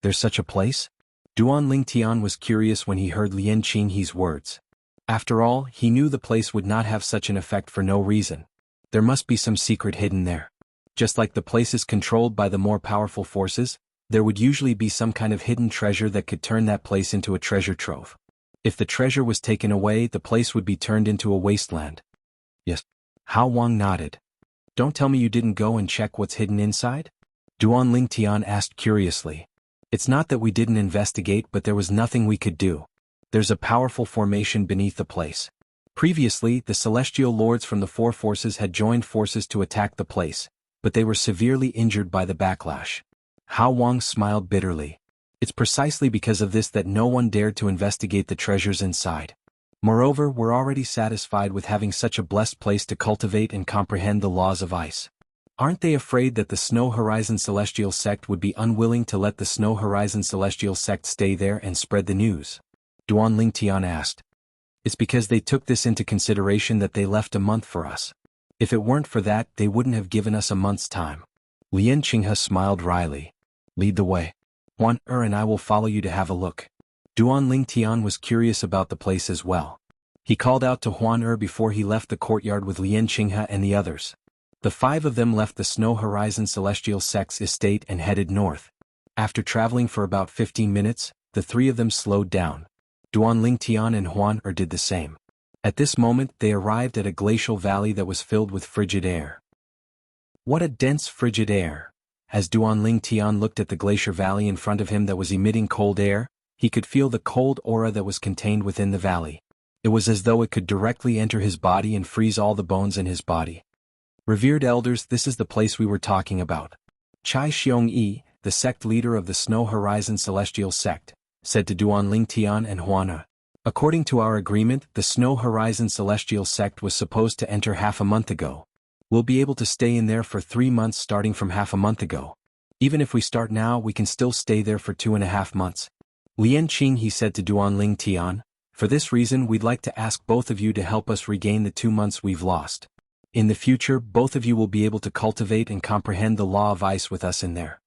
There's such a place? Duan Lingtian was curious when he heard Lian Qinghe's words. After all, he knew the place would not have such an effect for no reason. There must be some secret hidden there. Just like the places controlled by the more powerful forces, there would usually be some kind of hidden treasure that could turn that place into a treasure trove. If the treasure was taken away, the place would be turned into a wasteland. Yes. Hao Wang nodded. Don't tell me you didn't go and check what's hidden inside? Duan Lingtian asked curiously. It's not that we didn't investigate, but there was nothing we could do. There's a powerful formation beneath the place. Previously, the celestial lords from the four forces had joined forces to attack the place, but they were severely injured by the backlash. Hao Wang smiled bitterly. It's precisely because of this that no one dared to investigate the treasures inside. Moreover, we're already satisfied with having such a blessed place to cultivate and comprehend the laws of ice. Aren't they afraid that the Snow Horizon Celestial Sect would be unwilling to let the Snow Horizon Celestial Sect stay there and spread the news? Duan Lingtian asked. It's because they took this into consideration that they left a month for us. If it weren't for that, they wouldn't have given us a month's time. Lian Qinghe smiled wryly. Lead the way. Huan and I will follow you to have a look. Duan Lingtian was curious about the place as well. He called out to Huan before he left the courtyard with Lian Qinghe and the others. The 5 of them left the Snow Horizon Celestial Sect's estate and headed north. After traveling for about 15 minutes, the 3 of them slowed down. Duan Lingtian and Huan did the same. At this moment, they arrived at a glacial valley that was filled with frigid air. What a dense frigid air! As Duan Lingtian looked at the glacier valley in front of him that was emitting cold air, he could feel the cold aura that was contained within the valley. It was as though it could directly enter his body and freeze all the bones in his body. Revered elders, this is the place we were talking about. Chai Xiongyi, the sect leader of the Snow Horizon Celestial Sect, said to Duan Lingtian and Huan. According to our agreement, the Snow Horizon Celestial Sect was supposed to enter half a month ago. We'll be able to stay in there for 3 months starting from half a month ago. Even if we start now, we can still stay there for 2.5 months. Lian Qinghe said to Duan Lingtian, for this reason we'd like to ask both of you to help us regain the 2 months we've lost. In the future, both of you will be able to cultivate and comprehend the law of ice with us in there.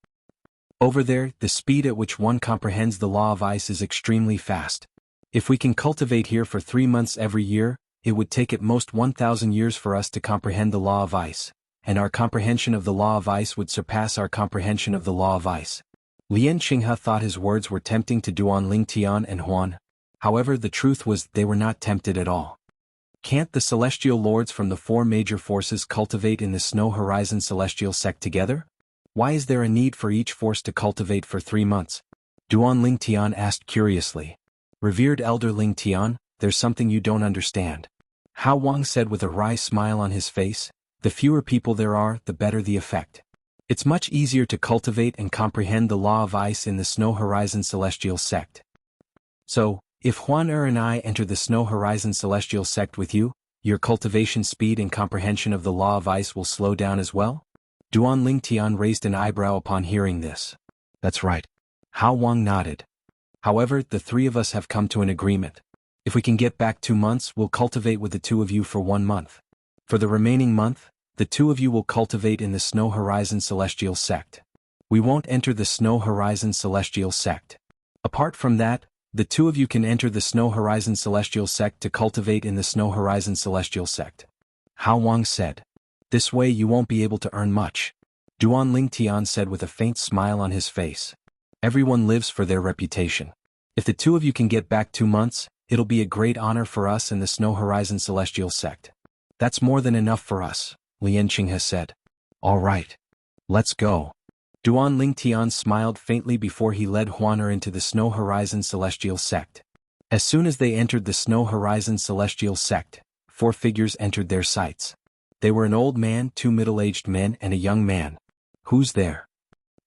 Over there, the speed at which one comprehends the law of ice is extremely fast. If we can cultivate here for 3 months every year, it would take at most 1,000 years for us to comprehend the law of ice, and our comprehension of the law of ice would surpass our comprehension of the law of ice. Lian Qinghe thought his words were tempting to Duan Lingtian and Huan. However, the truth was they were not tempted at all. Can't the celestial lords from the 4 major forces cultivate in the Snow Horizon Celestial Sect together? Why is there a need for each force to cultivate for 3 months? Duan Ling Tian asked curiously. Revered Elder Ling Tian, there's something you don't understand. Hao Wang said with a wry smile on his face, the fewer people there are, the better the effect. It's much easier to cultivate and comprehend the law of ice in the Snow Horizon Celestial Sect. So, if Huan and I enter the Snow Horizon Celestial Sect with you, your cultivation speed and comprehension of the law of ice will slow down as well? Duan Ling Tian raised an eyebrow upon hearing this. That's right. Hao Wang nodded. However, the 3 of us have come to an agreement. If we can get back 2 months, we'll cultivate with the 2 of you for 1 month. For the remaining month, the 2 of you will cultivate in the Snow Horizon Celestial Sect. We won't enter the Snow Horizon Celestial Sect. Apart from that, the 2 of you can enter the Snow Horizon Celestial Sect to cultivate in the Snow Horizon Celestial Sect. Hao Wang said. This way you won't be able to earn much. Duan Ling Tian said with a faint smile on his face. Everyone lives for their reputation. If the 2 of you can get back 2 months, it'll be a great honor for us in the Snow Horizon Celestial Sect. That's more than enough for us, Lian Qinghe said. All right. Let's go. Duan Ling Tian smiled faintly before he led Huaner into the Snow Horizon Celestial Sect. As soon as they entered the Snow Horizon Celestial Sect, 4 figures entered their sights. They were an old man, 2 middle-aged men and a young man. Who's there?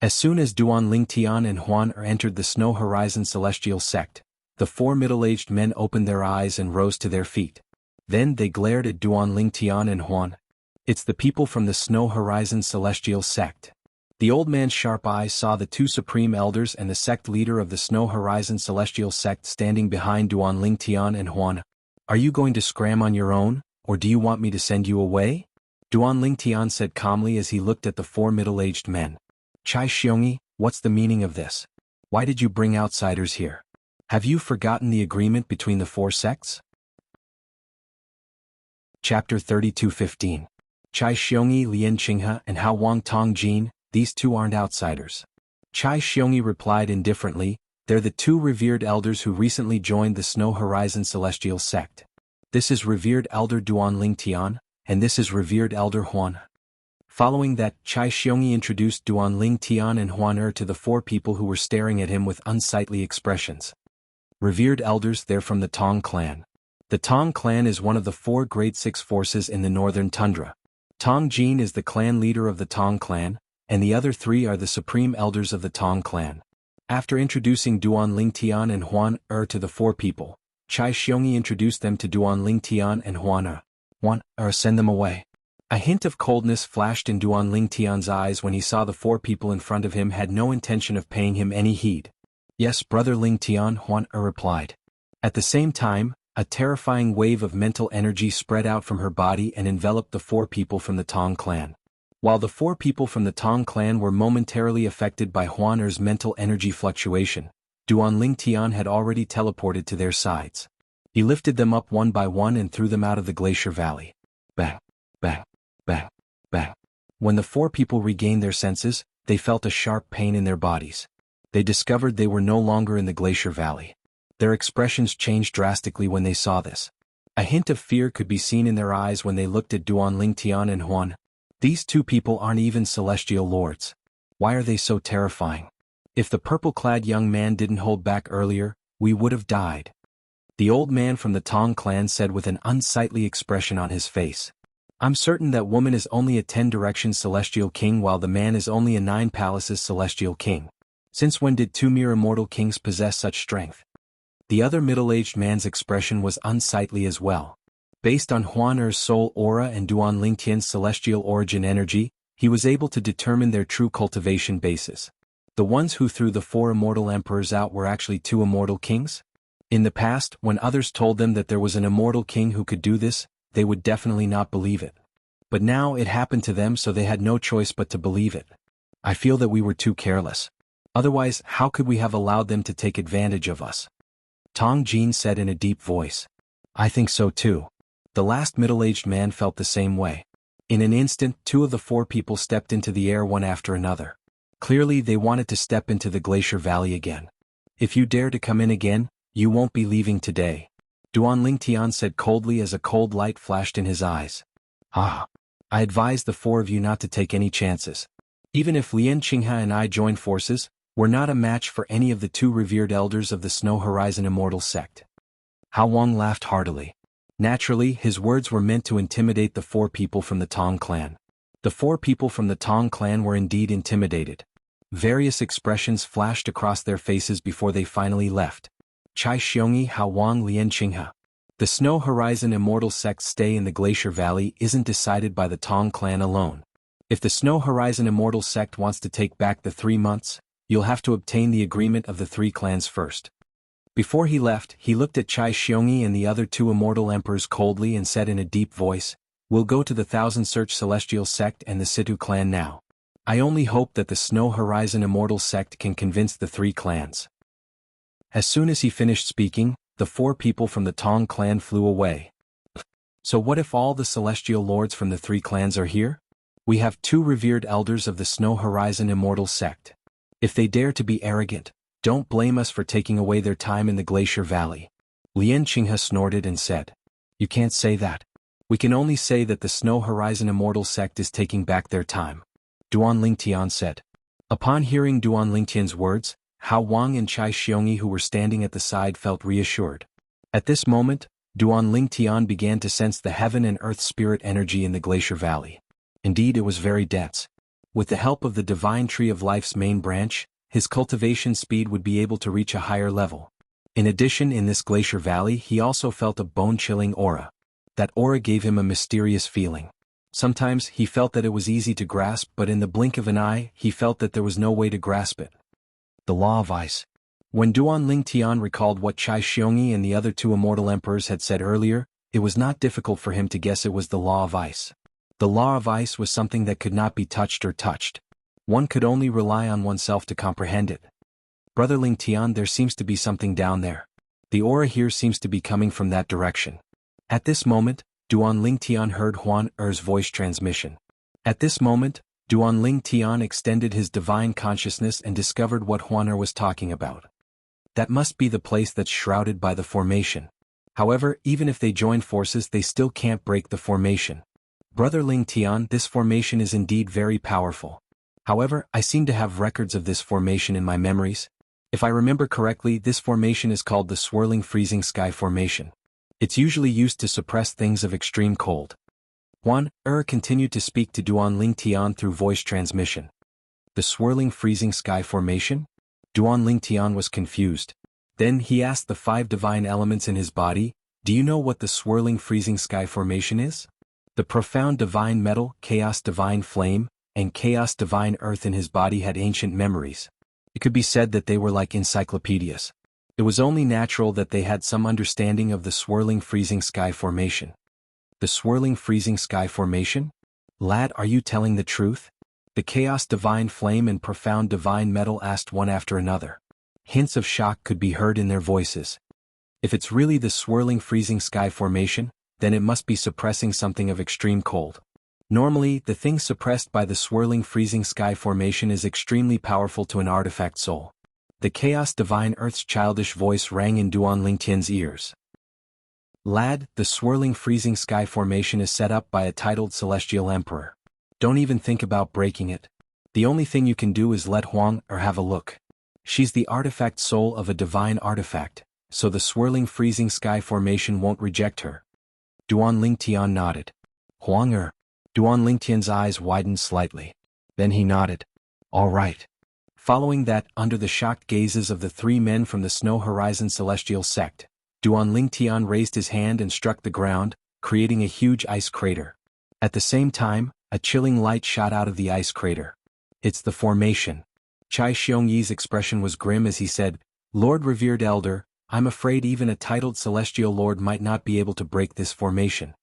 As soon as Duan Ling Tian and Huaner entered the Snow Horizon Celestial Sect, the 4 middle-aged men opened their eyes and rose to their feet. Then they glared at Duan Ling Tian and Huan. It's the people from the Snow Horizon Celestial Sect. The old man's sharp eyes saw the 2 supreme elders and the sect leader of the Snow Horizon Celestial Sect standing behind Duan Ling Tian and Huan. Are you going to scram on your own, or do you want me to send you away? Duan Ling Tian said calmly as he looked at the 4 middle-aged men. Chai Xiongyi, what's the meaning of this? Why did you bring outsiders here? Have you forgotten the agreement between the 4 sects? Chapter 32:15. Chai Xiongyi, Lian Qinghe, and Hao Wang Tongjin, these 2 aren't outsiders. Chai Xiongyi replied indifferently, they're the 2 revered elders who recently joined the Snow Horizon Celestial Sect. This is revered elder Duan Ling Tian, and this is revered elder Huan. Following that, Chai Xiongyi introduced Duan Ling Tian and Huan to the 4 people who were staring at him with unsightly expressions. Revered elders, they're from the Tong clan. The Tong clan is one of the 4 great 6 forces in the northern tundra. Tong Jin is the clan leader of the Tong clan, and the other 3 are the supreme elders of the Tong clan. After introducing Duan Ling Tian and Huan to the 4 people, Chai Xiongyi introduced them to Duan Ling Tian and Huan send them away. A hint of coldness flashed in Duan Ling Tian's eyes when he saw the 4 people in front of him had no intention of paying him any heed. Yes, brother Ling Tian, Huan replied. At the same time, a terrifying wave of mental energy spread out from her body and enveloped the 4 people from the Tong clan. While the 4 people from the Tong clan were momentarily affected by Huaner's mental energy fluctuation, Duan Ling Tian had already teleported to their sides. He lifted them up one by one and threw them out of the glacier valley. Bang, bang, bang, bang. When the 4 people regained their senses, they felt a sharp pain in their bodies. They discovered they were no longer in the glacier valley. Their expressions changed drastically when they saw this. A hint of fear could be seen in their eyes when they looked at Duan Ling Tian and Huan. These 2 people aren't even celestial lords. Why are they so terrifying? If the purple-clad young man didn't hold back earlier, we would have died. The old man from the Tong clan said with an unsightly expression on his face. I'm certain that woman is only a 10 directions celestial king while the man is only a 9 palaces celestial king. Since when did 2 mere immortal kings possess such strength? The other middle-aged man's expression was unsightly as well. Based on Huaner's soul aura and Duan Ling Tian's celestial origin energy, he was able to determine their true cultivation basis. The ones who threw the 4 immortal emperors out were actually 2 immortal kings? In the past, when others told them that there was an immortal king who could do this, they would definitely not believe it. But now it happened to them, so they had no choice but to believe it. I feel that we were too careless. Otherwise, how could we have allowed them to take advantage of us? Tong Jin said in a deep voice. I think so too. The last middle-aged man felt the same way. In an instant, 2 of the 4 people stepped into the air one after another. Clearly they wanted to step into the glacier valley again. If you dare to come in again, you won't be leaving today. Duan Ling Tian said coldly as a cold light flashed in his eyes. I advise the 4 of you not to take any chances. Even if Lian Qinghe and I join forces, we're not a match for any of the two revered elders of the Snow Horizon Immortal sect. Hao Wang laughed heartily. Naturally, his words were meant to intimidate the four people from the Tong clan. The four people from the Tong clan were indeed intimidated. Various expressions flashed across their faces before they finally left. Chai Xiongyi, Hao Wang, Lian Qinghe. The Snow Horizon Immortal sect's stay in the Glacier Valley isn't decided by the Tong clan alone. If the Snow Horizon Immortal sect wants to take back the 3 months, you'll have to obtain the agreement of the 3 clans first. Before he left, he looked at Chai Xiongyi and the other 2 immortal emperors coldly and said in a deep voice, "We'll go to the Thousand Search Celestial sect and the Situ clan now. I only hope that the Snow Horizon Immortal sect can convince the 3 clans." As soon as he finished speaking, the 4 people from the Tong clan flew away. So what if all the celestial lords from the 3 clans are here? We have 2 revered elders of the Snow Horizon Immortal sect. If they dare to be arrogant, don't blame us for taking away their time in the Glacier Valley. Lian Qinghe snorted and said, "You can't say that. We can only say that the Snow Horizon Immortal sect is taking back their time," Duan Lingtian said. Upon hearing Duan Lingtian's words, Hao Wang and Chai Xiongyi who were standing at the side felt reassured. At this moment, Duan Lingtian began to sense the heaven and earth spirit energy in the Glacier Valley. Indeed, it was very dense. With the help of the Divine Tree of Life's main branch, his cultivation speed would be able to reach a higher level. In addition, in this Glacier Valley he also felt a bone-chilling aura. That aura gave him a mysterious feeling. Sometimes he felt that it was easy to grasp, but in the blink of an eye he felt that there was no way to grasp it. The Law of Ice. When Duan Lingtian recalled what Chai Xiongyi and the other 2 immortal emperors had said earlier, it was not difficult for him to guess it was the Law of Ice. The Law of Ice was something that could not be touched or touched. One could only rely on oneself to comprehend it. "Brother Lingtian, there seems to be something down there. The aura here seems to be coming from that direction." At this moment, Duan Lingtian heard Huan Er's voice transmission. At this moment, Duan Lingtian extended his divine consciousness and discovered what Huan Er was talking about. That must be the place that's shrouded by the formation. However, even if they join forces they still can't break the formation. "Brother Lingtian, this formation is indeed very powerful. However, I seem to have records of this formation in my memories. If I remember correctly, this formation is called the Swirling Freezing Sky Formation. It's usually used to suppress things of extreme cold." Huan Er continued to speak to Duan Lingtian through voice transmission. The Swirling Freezing Sky Formation? Duan Lingtian was confused. Then he asked the 5 divine elements in his body, "Do you know what the Swirling Freezing Sky Formation is?" The profound divine metal, chaos divine flame, and chaos divine earth in his body had ancient memories. It could be said that they were like encyclopedias. It was only natural that they had some understanding of the Swirling Freezing Sky Formation. The Swirling Freezing Sky Formation? Lad, are you telling the truth? The chaos divine flame and profound divine metal asked one after another. Hints of shock could be heard in their voices. If it's really the Swirling Freezing Sky Formation, then it must be suppressing something of extreme cold. Normally, the thing suppressed by the Swirling Freezing Sky Formation is extremely powerful to an artifact soul. The Chaos Divine Earth's childish voice rang in Duan Lingtian's ears. "Lad, the Swirling Freezing Sky Formation is set up by a titled Celestial Emperor. Don't even think about breaking it. The only thing you can do is let Huang Er have a look. She's the artifact soul of a divine artifact, so the Swirling Freezing Sky Formation won't reject her." Duan Lingtian nodded. "Huang Er." Duan Lingtian's eyes widened slightly. Then he nodded. "All right." Following that, under the shocked gazes of the 3 men from the Snow Horizon Celestial sect, Duan Lingtian raised his hand and struck the ground, creating a huge ice crater. At the same time, a chilling light shot out of the ice crater. "It's the formation." Chai Xiongyi's expression was grim as he said, "Lord Revered Elder, I'm afraid even a titled Celestial Lord might not be able to break this formation."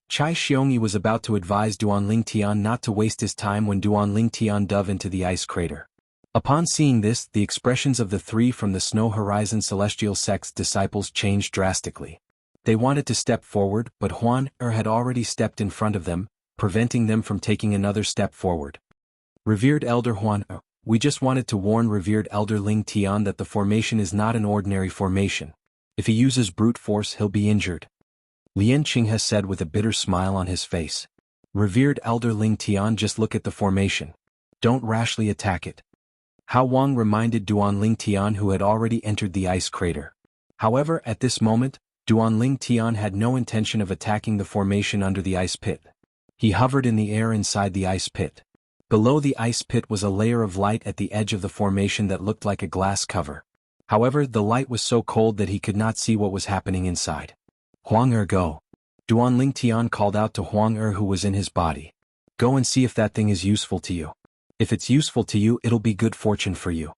Chai Xiongyi was about to advise Duan Lingtian not to waste his time when Duan Lingtian dove into the ice crater. Upon seeing this, the expressions of the 3 from the Snow Horizon Celestial sect's disciples changed drastically. They wanted to step forward, but Huan Er had already stepped in front of them, preventing them from taking another step forward. "Revered Elder Huan Er, we just wanted to warn Revered Elder Lingtian that the formation is not an ordinary formation. If he uses brute force he'll be injured," Lian Qinghe said with a bitter smile on his face. "Revered Elder Lingtian, just look at the formation. Don't rashly attack it. Hao Wang reminded Duanling Tian, who had already entered the ice crater. However, at this moment, Duanling Tian had no intention of attacking the formation under the ice pit. He hovered in the air inside the ice pit. Below the ice pit was a layer of light at the edge of the formation that looked like a glass cover. However, the light was so cold that he could not see what was happening inside. Huang go. Duanling Tian called out to Huang who was in his body. Go and see if that thing is useful to you. If it's useful to you, it'll be good fortune for you.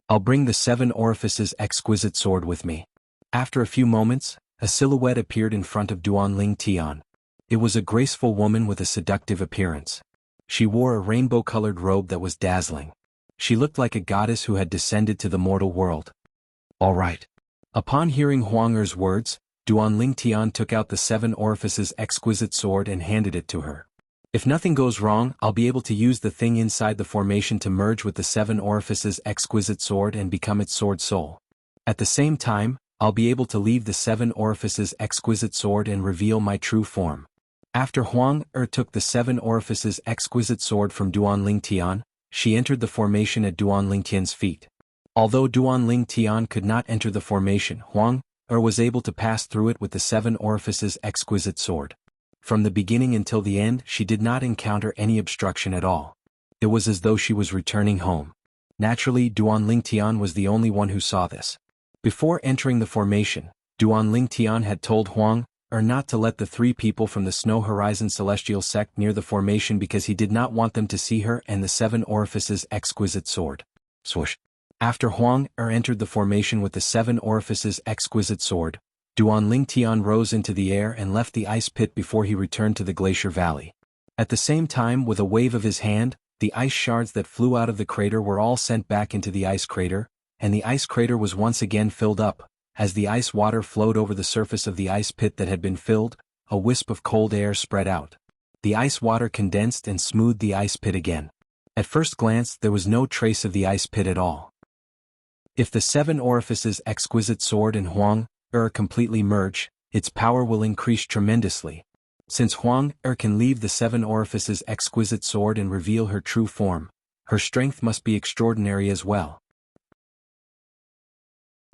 I'll bring the 7 orifices exquisite sword with me. After a few moments, a silhouette appeared in front of Duanling Tian. It was a graceful woman with a seductive appearance. She wore a rainbow-colored robe that was dazzling. She looked like a goddess who had descended to the mortal world. All right. Upon hearing Huang words, Duanling Tian took out the 7 orifices exquisite sword and handed it to her. If nothing goes wrong, I'll be able to use the thing inside the formation to merge with the 7 orifices exquisite sword and become its sword soul. At the same time, I'll be able to leave the 7 orifices exquisite sword and reveal my true form. After Huang took the 7 orifices exquisite sword from Duanling Tian, she entered the formation at Duanling Tian's feet. Although Duanling Tian could not enter the formation, Huang was able to pass through it with the 7 orifices exquisite sword. From the beginning until the end, she did not encounter any obstruction at all. It was as though she was returning home. Naturally, Duanling Tian was the only one who saw this. Before entering the formation, Duanling Tian had told Huang not to let the 3 people from the Snow Horizon Celestial sect near the formation because he did not want them to see her and the 7 orifices exquisite sword. Swoosh. After Huang entered the formation with the 7 orifices exquisite sword, Duanling Tian rose into the air and left the ice pit before he returned to the glacier valley. At the same time, with a wave of his hand, the ice shards that flew out of the crater were all sent back into the ice crater, and the ice crater was once again filled up. As the ice water flowed over the surface of the ice pit that had been filled, a wisp of cold air spread out. The ice water condensed and smoothed the ice pit again. At first glance, there was no trace of the ice pit at all. If the 7 orifices exquisite sword and Huang completely merge, its power will increase tremendously. Since Huang can leave the 7 orifices exquisite sword and reveal her true form, her strength must be extraordinary as well.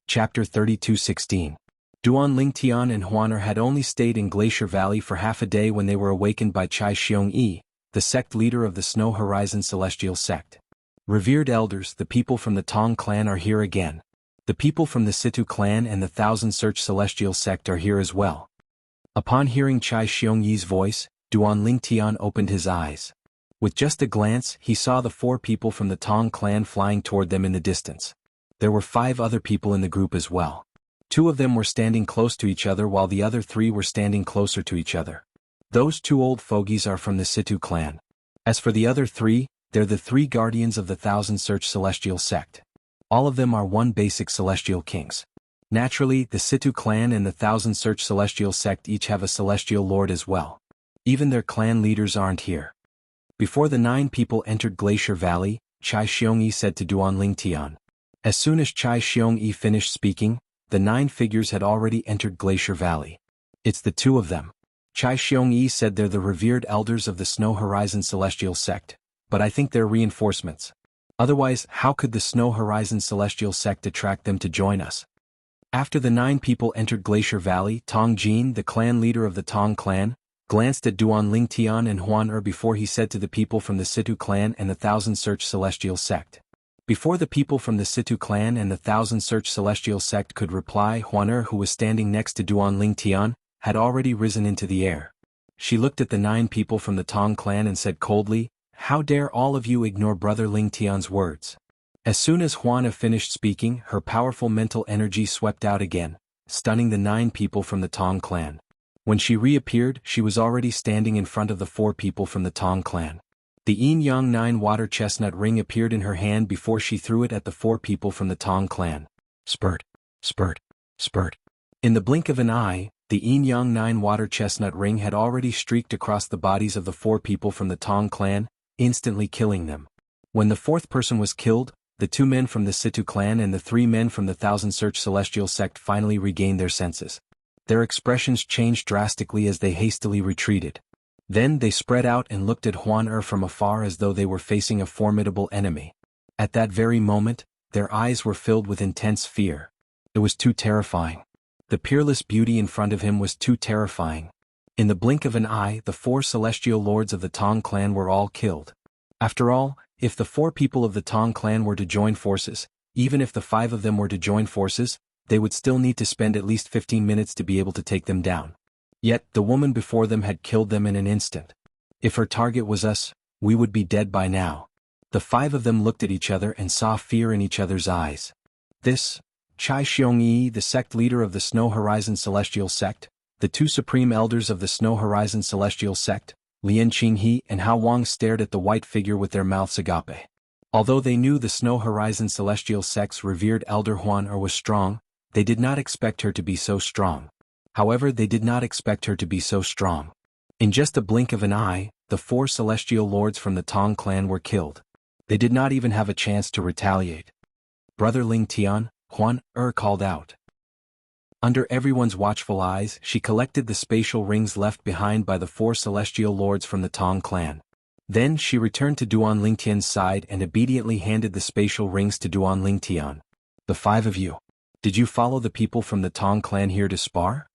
Chapter 32:16. Duanling Tian and Huan had only stayed in Glacier Valley for half a day when they were awakened by Chai Xiongyi, the sect leader of the Snow Horizon Celestial sect. Revered elders, the people from the Tong clan are here again. The people from the Situ clan and the Thousand Search Celestial sect are here as well. Upon hearing Chai Xiongyi's voice, Duanling Tian opened his eyes. With just a glance, he saw the 4 people from the Tong clan flying toward them in the distance. There were 5 other people in the group as well. 2 of them were standing close to each other while the other 3 were standing closer to each other. Those 2 old fogies are from the Situ clan. As for the other 3, they're the 3 guardians of the Thousand Search Celestial sect. All of them are one basic celestial kings. Naturally, the Situ clan and the Thousand Search Celestial sect each have a celestial lord as well. Even their clan leaders aren't here. Before the 9 people entered Glacier Valley, Chai Xiongyi said to Duanling Tian. As soon as Chai Xiongyi finished speaking, the 9 figures had already entered Glacier Valley. It's the 2 of them. Chai Xiongyi said they're the revered elders of the Snow Horizon Celestial sect, but I think they're reinforcements. Otherwise, how could the Snow Horizon Celestial sect attract them to join us? After the 9 people entered Glacier Valley, Tong Jin, the clan leader of the Tong clan, glanced at Duanling Tian and Huan before he said to the people from the Situ clan and the Thousand Search Celestial sect. Before the people from the Situ clan and the Thousand Search Celestial sect could reply, Huan who was standing next to Duanling Tian, had already risen into the air. She looked at the 9 people from the Tong clan and said coldly, "How dare all of you ignore Brother Ling Tian's words?" As soon as Huan finished speaking, her powerful mental energy swept out again, stunning the 9 people from the Tong clan. When she reappeared, she was already standing in front of the 4 people from the Tong clan. The Yin Yang 9 water chestnut ring appeared in her hand before she threw it at the 4 people from the Tong clan. Spurt, spurt, spurt. In the blink of an eye, the Yin Yang 9 water chestnut ring had already streaked across the bodies of the 4 people from the Tong clan, instantly killing them. When the 4th person was killed, the 2 men from the Situ clan and the 3 men from the Thousand Search Celestial sect finally regained their senses. Their expressions changed drastically as they hastily retreated. Then they spread out and looked at Huan from afar as though they were facing a formidable enemy. At that very moment, their eyes were filled with intense fear. It was too terrifying. The peerless beauty in front of him was too terrifying. In the blink of an eye, the 4 celestial lords of the Tong clan were all killed. After all, if the 4 people of the Tong clan were to join forces, even if the 5 of them were to join forces, they would still need to spend at least 15 minutes to be able to take them down. Yet, the woman before them had killed them in an instant. If her target was us, we would be dead by now. The 5 of them looked at each other and saw fear in each other's eyes. This, Chai Xiongyi, the sect leader of the Snow Horizon Celestial Sect, the 2 supreme elders of the Snow Horizon Celestial Sect, Lian Qinghe and Hao Wang, stared at the white figure with their mouths agape. Although they knew the Snow Horizon Celestial Sect's revered elder Huan was strong, they did not expect her to be so strong. However, they did not expect her to be so strong. In just a blink of an eye, the 4 celestial lords from the Tong clan were killed. They did not even have a chance to retaliate. Brother Ling Tian, Huan called out. Under everyone's watchful eyes, she collected the spatial rings left behind by the 4 celestial lords from the Tong clan. Then she returned to Duan Lingtian's side and obediently handed the spatial rings to Duan Lingtian. The 5 of you. Did you follow the people from the Tong clan here to spar?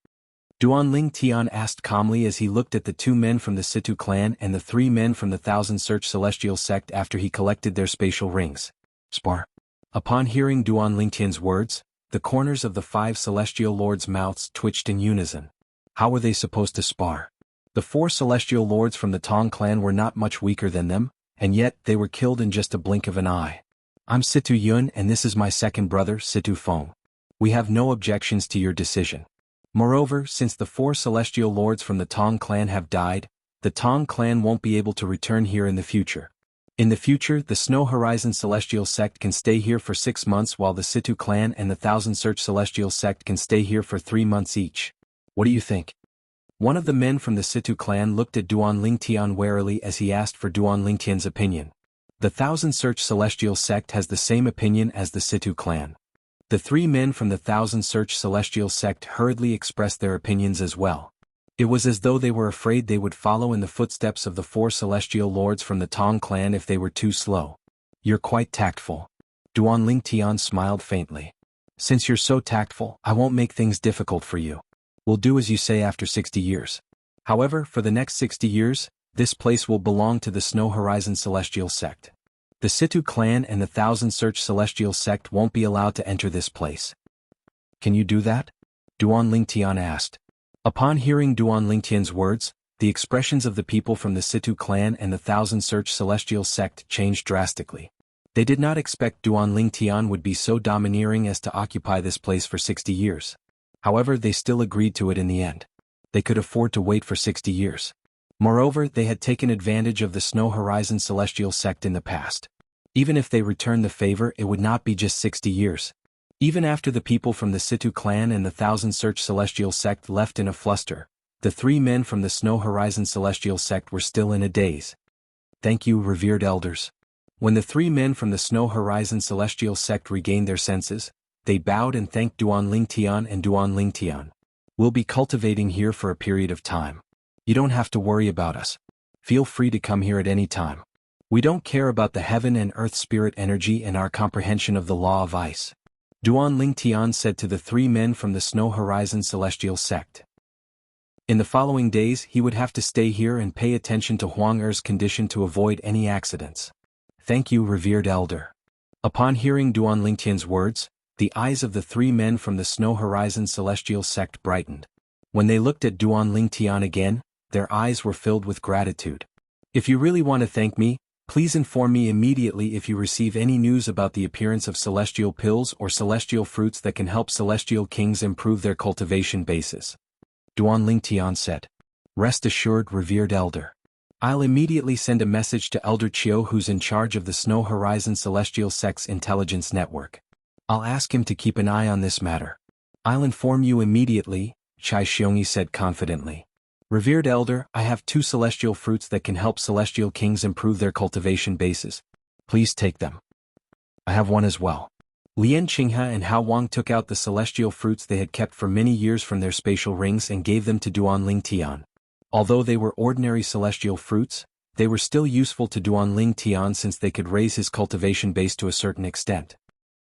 Duan Lingtian asked calmly as he looked at the 2 men from the Situ clan and the 3 men from the Thousand Search Celestial Sect after he collected their spatial rings. Spar. Upon hearing Duan Lingtian's words, the corners of the 5 celestial lords' mouths twitched in unison. How were they supposed to spar? The 4 celestial lords from the Tong clan were not much weaker than them, and yet they were killed in just a blink of an eye. I'm Situ Yun and this is my second brother, Situ Feng. We have no objections to your decision. Moreover, since the 4 celestial lords from the Tong clan have died, the Tong clan won't be able to return here in the future. In the future, the Snow Horizon Celestial Sect can stay here for 6 months while the Situ clan and the Thousand Search Celestial Sect can stay here for 3 months each. What do you think? One of the men from the Situ clan looked at Duan Lingtian warily as he asked for Duan Lingtian's opinion. The Thousand Search Celestial Sect has the same opinion as the Situ clan. The 3 men from the Thousand Search Celestial Sect hurriedly expressed their opinions as well. It was as though they were afraid they would follow in the footsteps of the 4 celestial lords from the Tong clan if they were too slow. You're quite tactful. Duan Lingtian smiled faintly. Since you're so tactful, I won't make things difficult for you. We'll do as you say after 60 years. However, for the next 60 years, this place will belong to the Snow Horizon Celestial Sect. The Situ clan and the Thousand Search Celestial Sect won't be allowed to enter this place. Can you do that? Duan Lingtian asked. Upon hearing Duan Lingtian's words, the expressions of the people from the Situ clan and the Thousand Search Celestial Sect changed drastically. They did not expect Duan Lingtian would be so domineering as to occupy this place for 60 years. However, they still agreed to it in the end. They could afford to wait for 60 years. Moreover, they had taken advantage of the Snow Horizon Celestial Sect in the past. Even if they returned the favor, it would not be just 60 years. Even after the people from the Situ clan and the Thousand Search Celestial Sect left in a fluster, the 3 men from the Snow Horizon Celestial Sect were still in a daze. Thank you, revered elders. When the 3 men from the Snow Horizon Celestial Sect regained their senses, they bowed and thanked Duan Lingtian and Duan Lingtian. We'll be cultivating here for a period of time. You don't have to worry about us. Feel free to come here at any time. We don't care about the heaven and earth spirit energy and our comprehension of the law of ice. Duan Lingtian said to the 3 men from the Snow Horizon Celestial Sect. In the following days he would have to stay here and pay attention to Huang Er's condition to avoid any accidents. Thank you, revered elder. Upon hearing Duan Lingtian's words, the eyes of the 3 men from the Snow Horizon Celestial Sect brightened. When they looked at Duan Lingtian again, their eyes were filled with gratitude. If you really want to thank me, please inform me immediately if you receive any news about the appearance of celestial pills or celestial fruits that can help celestial kings improve their cultivation bases. Duan Lingtian said. Rest assured, revered elder. I'll immediately send a message to Elder Chiu, who's in charge of the Snow Horizon Celestial Sect's intelligence network. I'll ask him to keep an eye on this matter. I'll inform you immediately, Chai Xiongyi said confidently. Revered elder, I have 2 celestial fruits that can help celestial kings improve their cultivation bases. Please take them. I have one as well. Lian Qinghe and Hao Wang took out the celestial fruits they had kept for many years from their spatial rings and gave them to Duan Lingtian. Although they were ordinary celestial fruits, they were still useful to Duan Ling Tian since they could raise his cultivation base to a certain extent.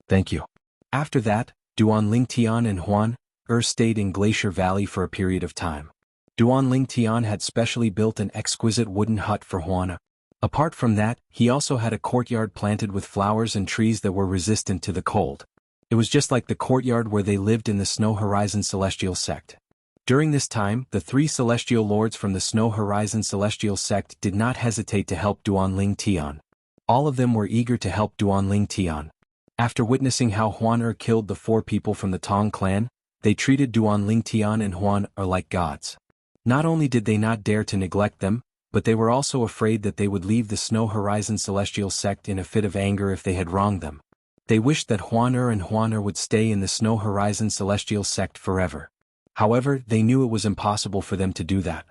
Thank you. After that, Duan Ling Tian and Huan stayed in Glacier Valley for a period of time. Duan Ling Tian had specially built an exquisite wooden hut for Huan. Apart from that, he also had a courtyard planted with flowers and trees that were resistant to the cold. It was just like the courtyard where they lived in the Snow Horizon Celestial Sect. During this time, the 3 celestial lords from the Snow Horizon Celestial Sect did not hesitate to help Duan Ling Tian. All of them were eager to help Duan Ling Tian. After witnessing how Huan killed the 4 people from the Tong clan, they treated Duan Ling Tian and Huan like gods. Not only did they not dare to neglect them, but they were also afraid that they would leave the Snow Horizon Celestial Sect in a fit of anger if they had wronged them. They wished that Huan and Huan would stay in the Snow Horizon Celestial Sect forever. However, they knew it was impossible for them to do that.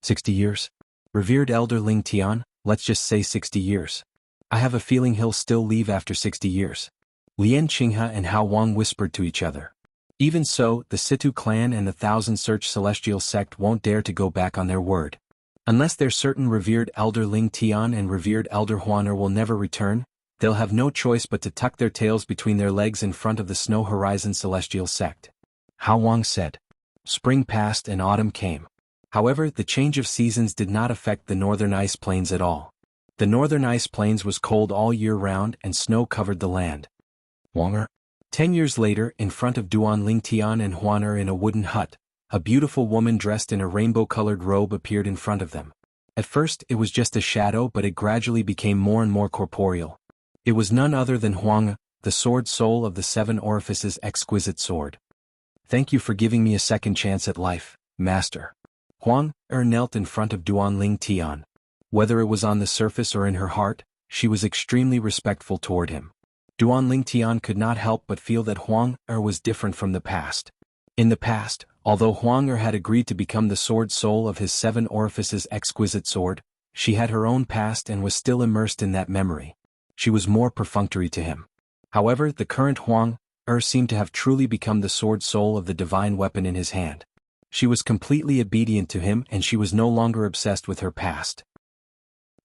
60 years? Revered Elder Ling Tian, let's just say 60 years. I have a feeling he'll still leave after 60 years. Lian Qinghe and Hao Wang whispered to each other. Even so, the Situ clan and the Thousand Search Celestial Sect won't dare to go back on their word. Unless they're certain Revered Elder Ling Tian and Revered Elder Huan will never return, they'll have no choice but to tuck their tails between their legs in front of the Snow Horizon Celestial Sect. Hao Wang said. Spring passed and autumn came. However, the change of seasons did not affect the northern ice plains at all. The northern ice plains was cold all year round and snow covered the land. Wanger. 10 years later, in front of Duan Ling Tian and Huan in a wooden hut, a beautiful woman dressed in a rainbow-colored robe appeared in front of them. At first, it was just a shadow, but it gradually became more and more corporeal. It was none other than Huang, the sword soul of the 7 orifices exquisite sword. Thank you for giving me a second chance at life, Master. Huang knelt in front of Duan Ling Tian. Whether it was on the surface or in her heart, she was extremely respectful toward him. Duan Ling Tian could not help but feel that Huang was different from the past. In the past, although Huang had agreed to become the sword soul of his 7 orifices exquisite sword, she had her own past and was still immersed in that memory. She was more perfunctory to him. However, the current Huang seemed to have truly become the sword soul of the divine weapon in his hand. She was completely obedient to him and she was no longer obsessed with her past.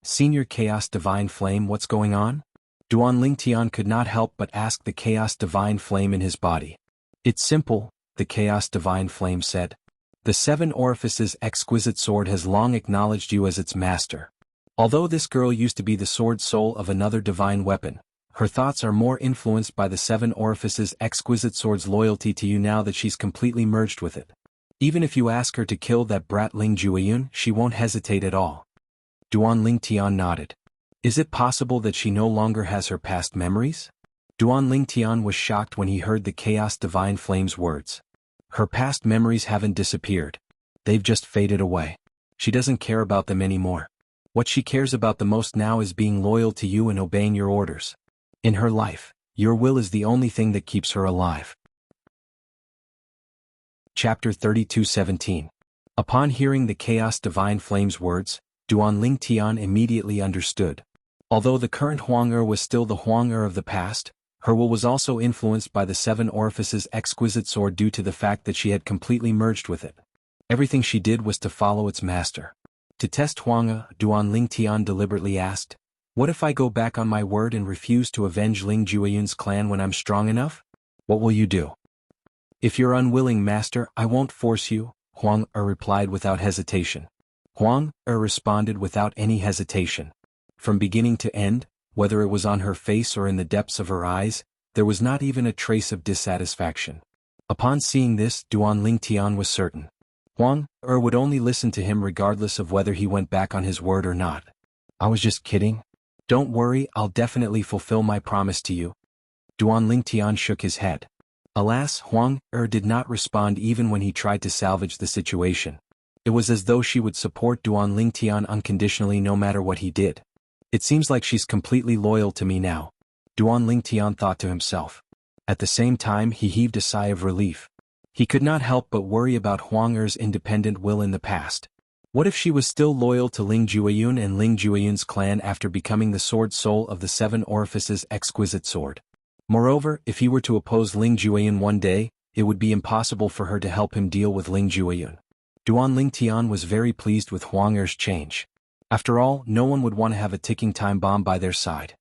Senior Chaos Divine Flame, what's going on? Duan Ling Tian could not help but ask the Chaos Divine Flame in his body. It's simple, the Chaos Divine Flame said. The 7 orifices exquisite sword has long acknowledged you as its master. Although this girl used to be the sword soul of another divine weapon, her thoughts are more influenced by the 7 orifices exquisite sword's loyalty to you now that she's completely merged with it. Even if you ask her to kill that brat Ling Jueyun, she won't hesitate at all. Duan Ling Tian nodded. Is it possible that she no longer has her past memories? Duan Ling Tian was shocked when he heard the Chaos Divine Flame's words. Her past memories haven't disappeared. They've just faded away. She doesn't care about them anymore. What she cares about the most now is being loyal to you and obeying your orders. In her life, your will is the only thing that keeps her alive. Chapter 32:17. Upon hearing the Chaos Divine Flame's words, Duan Ling Tian immediately understood. Although the current Huang was still the Huang of the past, her will was also influenced by the 7 orifices exquisite sword due to the fact that she had completely merged with it. Everything she did was to follow its master. To test Huang, Duan Ling Tian deliberately asked, what if I go back on my word and refuse to avenge Ling Jueyun's clan when I'm strong enough? What will you do? If you're unwilling, master, I won't force you, Huang replied without hesitation. Huang responded without any hesitation. From beginning to end, whether it was on her face or in the depths of her eyes, there was not even a trace of dissatisfaction. Upon seeing this, Duan Ling Tian was certain. Huang would only listen to him regardless of whether he went back on his word or not. I was just kidding. Don't worry, I'll definitely fulfill my promise to you. Duan Ling Tian shook his head. Alas, Huang did not respond even when he tried to salvage the situation. It was as though she would support Duan Ling Tian unconditionally no matter what he did. It seems like she's completely loyal to me now, Duan Ling Tian thought to himself. At the same time, he heaved a sigh of relief. He could not help but worry about Huang independent will in the past. What if she was still loyal to Ling Jueyun and Ling Jueyun's clan after becoming the sword soul of the 7 orifices exquisite sword? Moreover, if he were to oppose Ling Jueyun one day, it would be impossible for her to help him deal with Ling Jueyun. Duan Tian was very pleased with Huang Er's change. After all, no one would want to have a ticking time bomb by their side.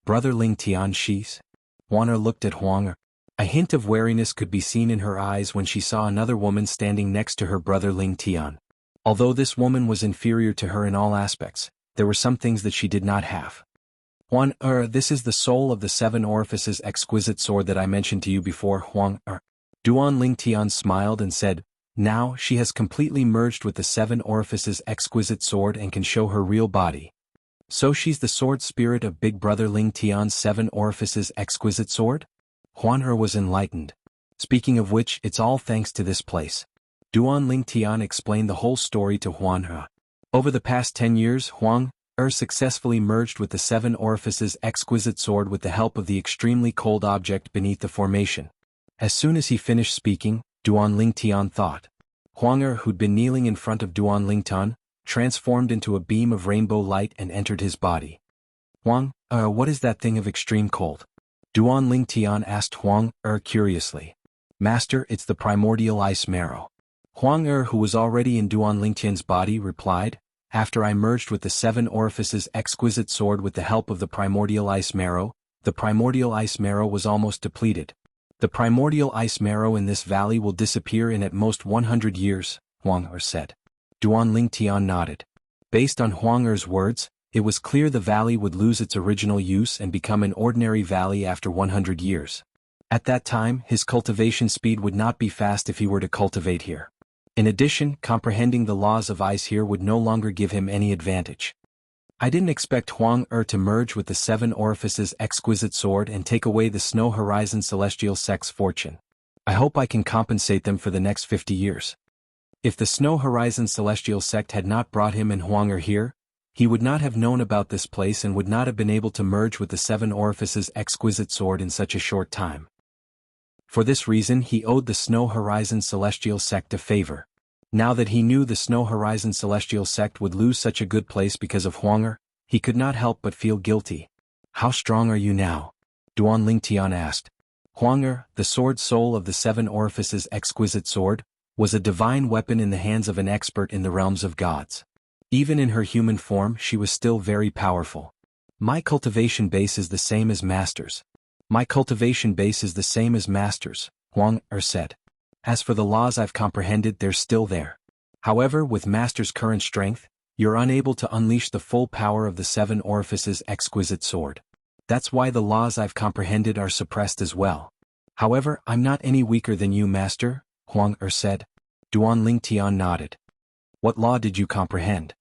Brother Ling Tian she's? Huang Er looked at Huang Er. A hint of wariness could be seen in her eyes when she saw another woman standing next to her brother Ling Tian. Although this woman was inferior to her in all aspects, there were some things that she did not have. Huang Er, this is the soul of the 7 orifices exquisite sword that I mentioned to you before, Huang Er. Duan Tian smiled and said, now she has completely merged with the 7 orifices exquisite sword and can show her real body. So she's the sword spirit of big brother Ling Tian's 7 orifices exquisite sword? Huang Er was enlightened. Speaking of which, it's all thanks to this place. Duan Tian explained the whole story to Huang Er. Over the past 10 years, Huang Er successfully merged with the 7 orifices exquisite sword with the help of the extremely cold object beneath the formation. As soon as he finished speaking, Duan Tian thought. Huang Er, who'd been kneeling in front of Duan Tian, transformed into a beam of rainbow light and entered his body. Huang Er, what is that thing of extreme cold? Duan Tian asked Huang Er curiously. Master, it's the primordial ice marrow. Huang Er, who was already in Duan Tian's body, replied, after I merged with the 7 orifices exquisite sword with the help of the primordial ice marrow, the primordial ice marrow was almost depleted. The primordial ice marrow in this valley will disappear in at most 100 years, Huang Er said. Duan Tian nodded. Based on Huang Er's words, it was clear the valley would lose its original use and become an ordinary valley after 100 years. At that time, his cultivation speed would not be fast if he were to cultivate here. In addition, comprehending the laws of ice here would no longer give him any advantage. I didn't expect Huang Er to merge with the 7 orifices exquisite sword and take away the Snow Horizon Celestial Sect's fortune. I hope I can compensate them for the next 50 years. If the Snow Horizon Celestial Sect had not brought him and Huang Er here, he would not have known about this place and would not have been able to merge with the 7 orifices exquisite sword in such a short time. For this reason he owed the Snow Horizon Celestial Sect a favor. Now that he knew the Snow Horizon Celestial Sect would lose such a good place because of Huang Er, he could not help but feel guilty. How strong are you now? Duan Tian asked. Huang Er, the sword soul of the 7 orifices exquisite sword, was a divine weapon in the hands of an expert in the realms of gods. Even in her human form she was still very powerful. My cultivation base is the same as Master's. My cultivation base is the same as Master's, Huang Er said. As for the laws I've comprehended, they're still there. However, with Master's current strength, you're unable to unleash the full power of the 7 orifices exquisite sword. That's why the laws I've comprehended are suppressed as well. However, I'm not any weaker than you, Master, Huang Er said. Duan Tian nodded. What law did you comprehend?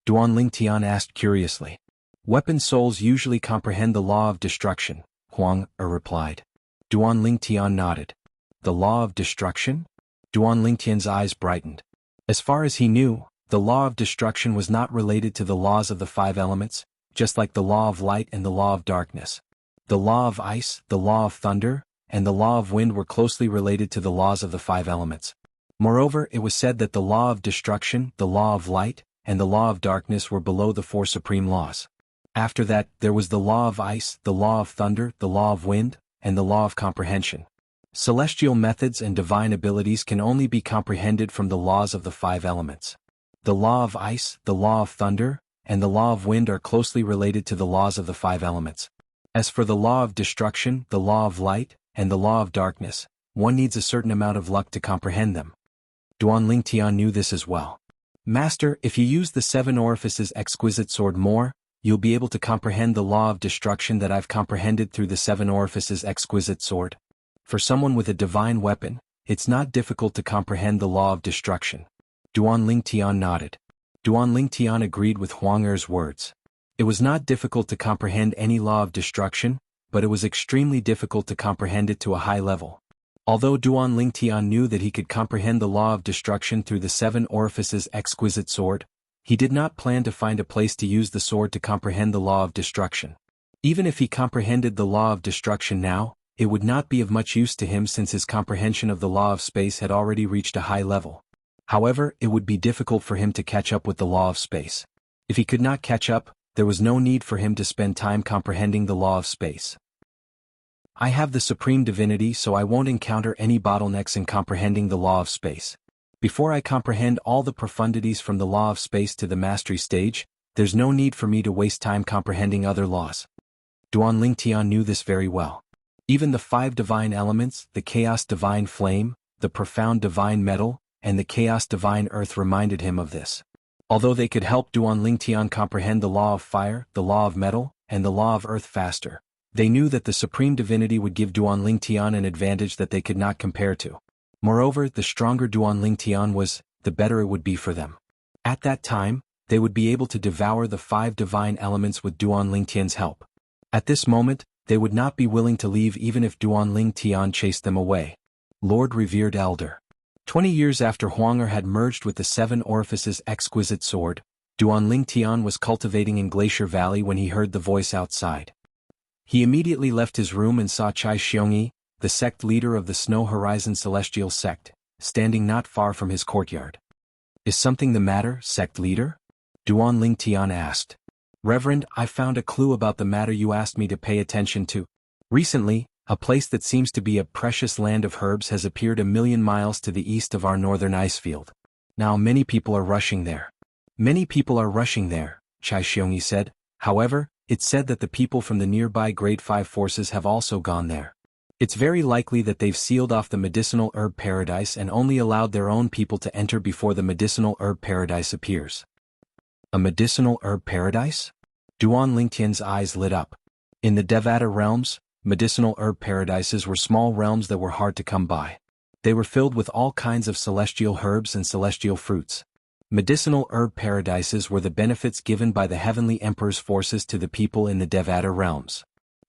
Duan Tian asked curiously. Weapon souls usually comprehend the law of destruction, Huang Er replied. Duan Tian nodded. The law of destruction? Duan Tian's eyes brightened. As far as he knew, the law of destruction was not related to the laws of the 5 elements, just like the law of light and the law of darkness. The law of ice, the law of thunder, and the law of wind were closely related to the laws of the 5 elements. Moreover, it was said that the law of destruction, the law of light, and the law of darkness were below the 4 supreme laws. After that, there was the law of ice, the law of thunder, the law of wind, and the law of comprehension. Celestial methods and divine abilities can only be comprehended from the laws of the 5 elements. The law of ice, the law of thunder, and the law of wind are closely related to the laws of the 5 elements. As for the law of destruction, the law of light, and the law of darkness, one needs a certain amount of luck to comprehend them. Duan Tian knew this as well. Master, if you use the 7 orifices exquisite sword more, you'll be able to comprehend the law of destruction that I've comprehended through the 7 orifices exquisite sword. For someone with a divine weapon, it's not difficult to comprehend the law of destruction. Duan Tian nodded. Duan Tian agreed with Huang Er's words. It was not difficult to comprehend any law of destruction, but it was extremely difficult to comprehend it to a high level. Although Duan Tian knew that he could comprehend the law of destruction through the 7 orifices exquisite sword, he did not plan to find a place to use the sword to comprehend the law of destruction. Even if he comprehended the law of destruction now, it would not be of much use to him since his comprehension of the law of space had already reached a high level. However, it would be difficult for him to catch up with the law of space. If he could not catch up, there was no need for him to spend time comprehending the law of space. I have the supreme divinity, so I won't encounter any bottlenecks in comprehending the law of space. Before I comprehend all the profundities from the law of space to the mastery stage, there's no need for me to waste time comprehending other laws. Duanling Tian knew this very well. Even the 5 divine elements, the chaos divine flame, the profound divine metal, and the chaos divine earth reminded him of this. Although they could help Duanling Tian comprehend the law of fire, the law of metal, and the law of earth faster, they knew that the supreme divinity would give Duanling Tian an advantage that they could not compare to. Moreover, the stronger Duanling Tian was, the better it would be for them. At that time, they would be able to devour the 5 divine elements with Duanling Tian's help. At this moment, they would not be willing to leave even if Duanling Tian chased them away. Lord Revered Elder. 20 years after Huang'er had merged with the 7 Orifices exquisite sword, Duanling Tian was cultivating in Glacier Valley when he heard the voice outside. He immediately left his room and saw Chai Xiongyi, the sect leader of the Snow Horizon Celestial Sect, standing not far from his courtyard. Is something the matter, sect leader? Duanling Tian asked. Reverend, I found a clue about the matter you asked me to pay attention to. Recently, a place that seems to be a precious land of herbs has appeared 1,000,000 miles to the east of our northern ice field. Now many people are rushing there. Many people are rushing there, Chai Xiongyi said. However, it's said that the people from the nearby Grade 5 forces have also gone there. It's very likely that they've sealed off the medicinal herb paradise and only allowed their own people to enter before the medicinal herb paradise appears. A medicinal herb paradise? Duanling Tian's eyes lit up. In the Devata realms, medicinal herb paradises were small realms that were hard to come by. They were filled with all kinds of celestial herbs and celestial fruits. Medicinal herb paradises were the benefits given by the Heavenly Emperor's forces to the people in the Devata realms.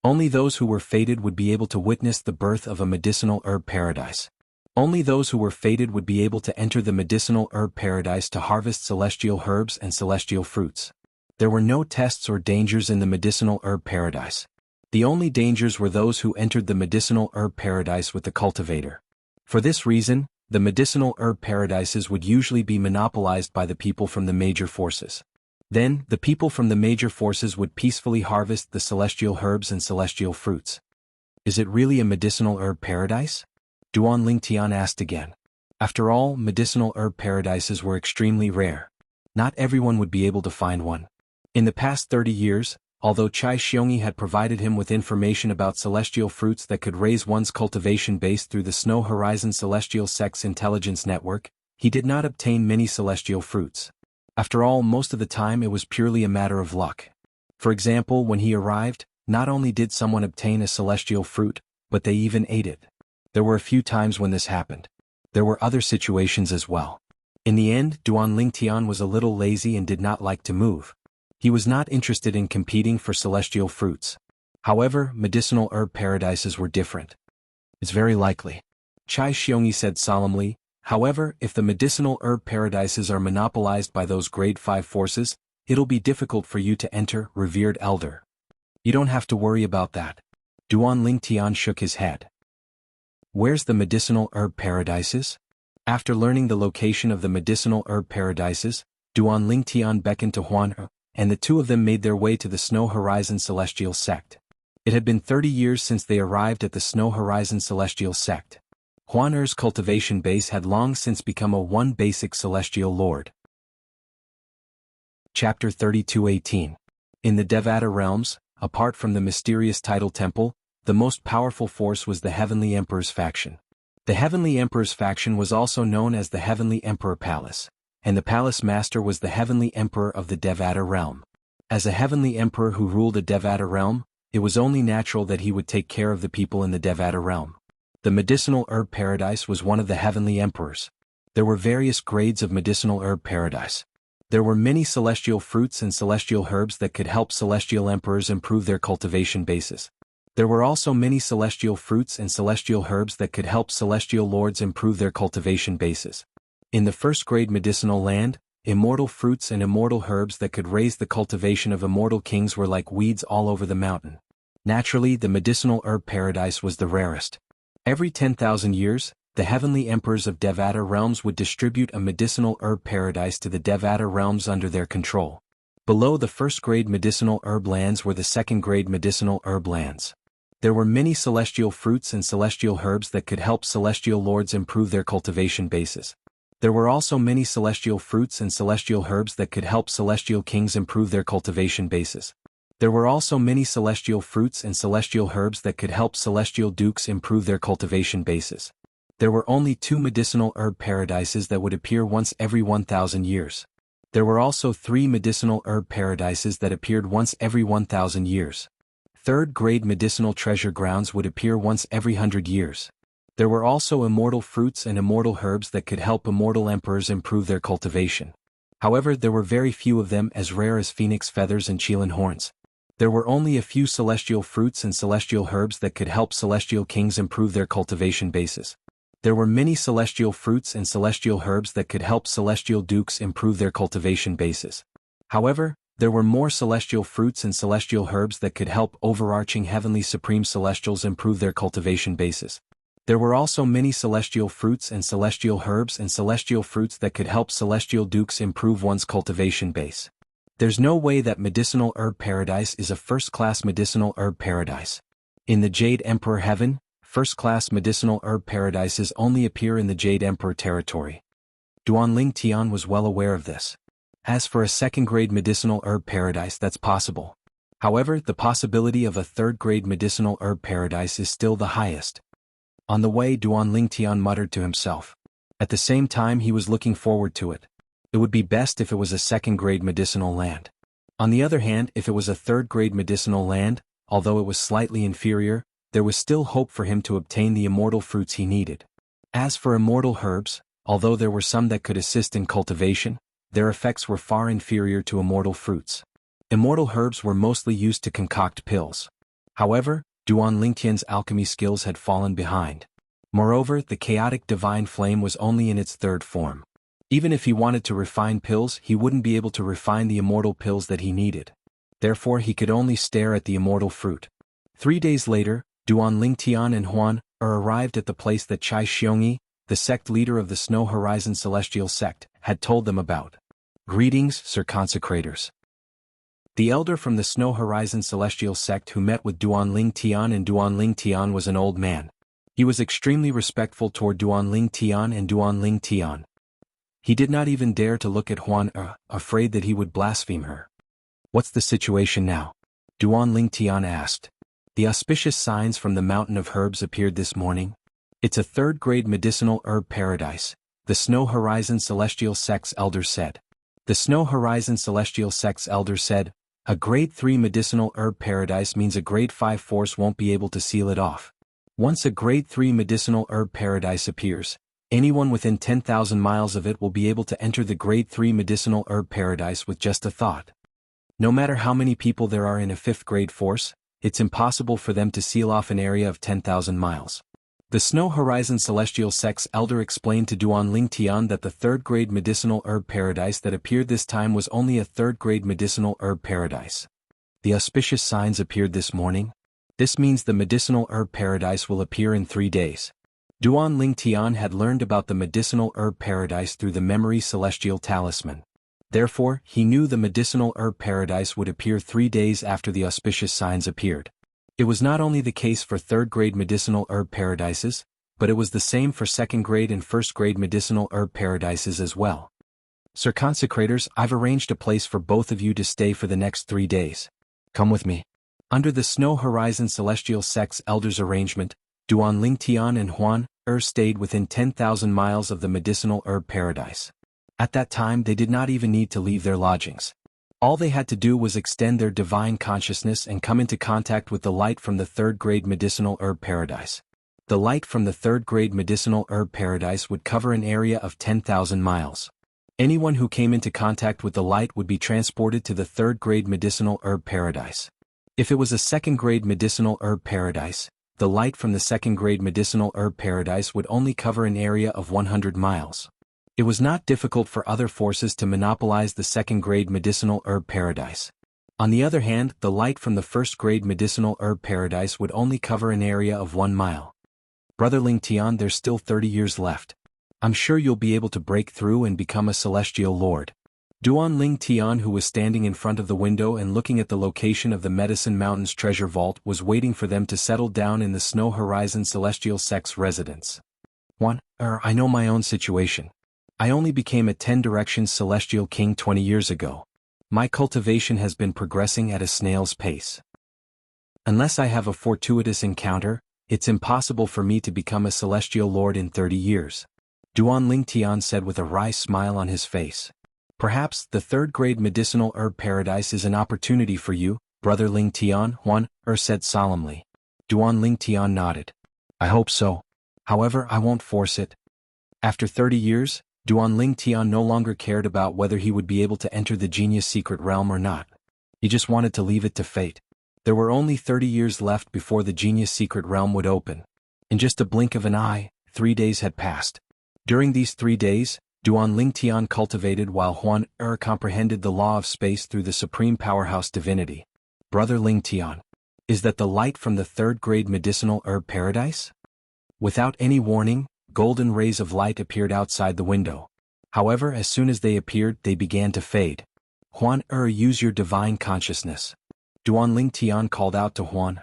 Only those who were fated would be able to witness the birth of a medicinal herb paradise. Only those who were fated would be able to enter the medicinal herb paradise to harvest celestial herbs and celestial fruits. There were no tests or dangers in the medicinal herb paradise. The only dangers were those who entered the medicinal herb paradise with the cultivator. For this reason, the medicinal herb paradises would usually be monopolized by the people from the major forces. Then, the people from the major forces would peacefully harvest the celestial herbs and celestial fruits. Is it really a medicinal herb paradise? Duanling Tian asked again. After all, medicinal herb paradises were extremely rare. Not everyone would be able to find one. In the past 30 years, although Chai Xiongyi had provided him with information about celestial fruits that could raise one's cultivation base through the Snow Horizon Celestial Sect's intelligence network, he did not obtain many celestial fruits. After all, most of the time it was purely a matter of luck. For example, when he arrived, not only did someone obtain a celestial fruit, but they even ate it. There were a few times when this happened. There were other situations as well. In the end, Duanling Tian was a little lazy and did not like to move. He was not interested in competing for celestial fruits. However, medicinal herb paradises were different. It's very likely. Chai Xiongyi said solemnly. However, if the medicinal herb paradises are monopolized by those Grade 5 forces, it'll be difficult for you to enter, revered elder. You don't have to worry about that. Duanling Tian shook his head. Where's the medicinal herb paradises? After learning the location of the medicinal herb paradises, Duanling Tian beckoned to Huang'er, and the two of them made their way to the Snow Horizon Celestial Sect. It had been 30 years since they arrived at the Snow Horizon Celestial Sect. Huang'er's cultivation base had long since become a one basic celestial lord. Chapter 32:18. In the Devata realms, apart from the mysterious tidal temple, the most powerful force was the Heavenly Emperor's faction. The Heavenly Emperor's faction was also known as the Heavenly Emperor Palace, and the Palace Master was the Heavenly Emperor of the Devata realm. As a Heavenly Emperor who ruled a Devata realm, it was only natural that he would take care of the people in the Devata realm. The medicinal herb paradise was one of the Heavenly Emperors. There were various grades of medicinal herb paradise. There were many celestial fruits and celestial herbs that could help celestial emperors improve their cultivation bases. There were also many celestial fruits and celestial herbs that could help celestial lords improve their cultivation bases. In the first grade medicinal land, immortal fruits and immortal herbs that could raise the cultivation of immortal kings were like weeds all over the mountain. Naturally, the medicinal herb paradise was the rarest. Every 10,000 years, the Heavenly Emperors of Devata realms would distribute a medicinal herb paradise to the Devata realms under their control. Below the first grade medicinal herb lands were the second grade medicinal herb lands. There were many celestial fruits and celestial herbs that could help celestial lords improve their cultivation bases. There were also many celestial fruits and celestial herbs that could help celestial kings improve their cultivation bases. There were also many celestial fruits and celestial herbs that could help celestial dukes improve their cultivation bases. There were only 2 medicinal herb paradises that would appear once every 1,000 years. There were also 3 medicinal herb paradises that appeared once every 1,000 years. Third-grade medicinal treasure grounds would appear once every 100 years. There were also immortal fruits and immortal herbs that could help immortal emperors improve their cultivation. However, there were very few of them, as rare as phoenix feathers and qilin horns. There were only a few celestial fruits and celestial herbs that could help celestial kings improve their cultivation bases. There were many celestial fruits and celestial herbs that could help celestial dukes improve their cultivation bases. However, there were more celestial fruits and celestial herbs that could help overarching heavenly supreme celestials improve their cultivation bases. There were also many celestial fruits and celestial herbs and celestial fruits that could help celestial dukes improve one's cultivation base. There's no way that medicinal herb paradise is a first-class medicinal herb paradise. In the Jade Emperor heaven, first-class medicinal herb paradises only appear in the Jade Emperor territory. Duanling Tian was well aware of this. As for a second-grade medicinal herb paradise, that's possible. However, the possibility of a third-grade medicinal herb paradise is still the highest. On the way, Duanling Tian muttered to himself. At the same time, he was looking forward to it. It would be best if it was a second-grade medicinal land. On the other hand, if it was a third-grade medicinal land, although it was slightly inferior, there was still hope for him to obtain the immortal fruits he needed. As for immortal herbs, although there were some that could assist in cultivation, their effects were far inferior to immortal fruits. Immortal herbs were mostly used to concoct pills. However, Duanling Tian's alchemy skills had fallen behind. Moreover, the chaotic divine flame was only in its third form. Even if he wanted to refine pills, he wouldn't be able to refine the immortal pills that he needed. Therefore, he could only stare at the immortal fruit. 3 days later, Duanling Tian and Huan arrived at the place that Chai Xiongyi, the sect leader of the Snow Horizon Celestial Sect, had told them about. Greetings, Sir Consecrators. The elder from the Snow Horizon Celestial Sect who met with Duanling Tian was an old man. He was extremely respectful toward Duanling Tian. He did not even dare to look at Huan, afraid that he would blaspheme her. What's the situation now? Duanling Tian asked. The auspicious signs from the Mountain of Herbs appeared this morning. It's a third-grade medicinal herb paradise, the Snow Horizon Celestial Sect's elder said. The Snow Horizon Celestial Sect's elder said, a grade 3 medicinal herb paradise means a grade 5 force won't be able to seal it off. Once a grade 3 medicinal herb paradise appears, anyone within 10,000 miles of it will be able to enter the grade 3 medicinal herb paradise with just a thought. No matter how many people there are in a 5th grade force, it's impossible for them to seal off an area of 10,000 miles. The Snow Horizon Celestial Sect's elder explained to Duanling Tian that the 3rd grade medicinal herb paradise that appeared this time was only a 3rd grade medicinal herb paradise. The auspicious signs appeared this morning. This means the medicinal herb paradise will appear in 3 days. Duanling Tian had learned about the medicinal herb paradise through the memory celestial talisman. Therefore, he knew the medicinal herb paradise would appear 3 days after the auspicious signs appeared. It was not only the case for 3rd grade medicinal herb paradises, but it was the same for 2nd grade and 1st grade medicinal herb paradises as well. Sir Consecrators, I've arranged a place for both of you to stay for the next 3 days. Come with me. Under the Snow Horizon Celestial Sect's elders' arrangement, Duanling Tian and Huan stayed within 10,000 miles of the medicinal herb paradise. At that time they did not even need to leave their lodgings. All they had to do was extend their divine consciousness and come into contact with the light from the 3rd grade medicinal herb paradise. The light from the 3rd grade medicinal herb paradise would cover an area of 10,000 miles. Anyone who came into contact with the light would be transported to the 3rd grade medicinal herb paradise. If it was a 2nd grade medicinal herb paradise, the light from the 2nd grade medicinal herb paradise would only cover an area of 100 miles. It was not difficult for other forces to monopolize the 2nd grade medicinal herb paradise. On the other hand, the light from the 1st grade medicinal herb paradise would only cover an area of 1 mile. Brotherling Tian, there's still 30 years left. I'm sure you'll be able to break through and become a celestial lord. Duanling Tian, who was standing in front of the window and looking at the location of the Medicine Mountain's treasure vault, was waiting for them to settle down in the Snow Horizon Celestial Sect's residence. I know my own situation. I only became a 10 Directions Celestial King 20 years ago. My cultivation has been progressing at a snail's pace. Unless I have a fortuitous encounter, it's impossible for me to become a Celestial Lord in 30 years. Duan Lingtian said with a wry smile on his face. Perhaps the third-grade medicinal herb paradise is an opportunity for you, Brother Lingtian, Huan said solemnly. Duan Lingtian nodded. I hope so. However, I won't force it. After 30 years, Duan Lingtian no longer cared about whether he would be able to enter the genius secret realm or not. He just wanted to leave it to fate. There were only 30 years left before the genius secret realm would open. In just a blink of an eye, 3 days had passed. During these 3 days, Duan Lingtian cultivated while Huan comprehended the law of space through the supreme powerhouse divinity. Brother Lingtian, is that the light from the third-grade medicinal herb paradise? Without any warning, golden rays of light appeared outside the window. However, as soon as they appeared, they began to fade. Huan use your divine consciousness. Duan Lingtian called out to Huan.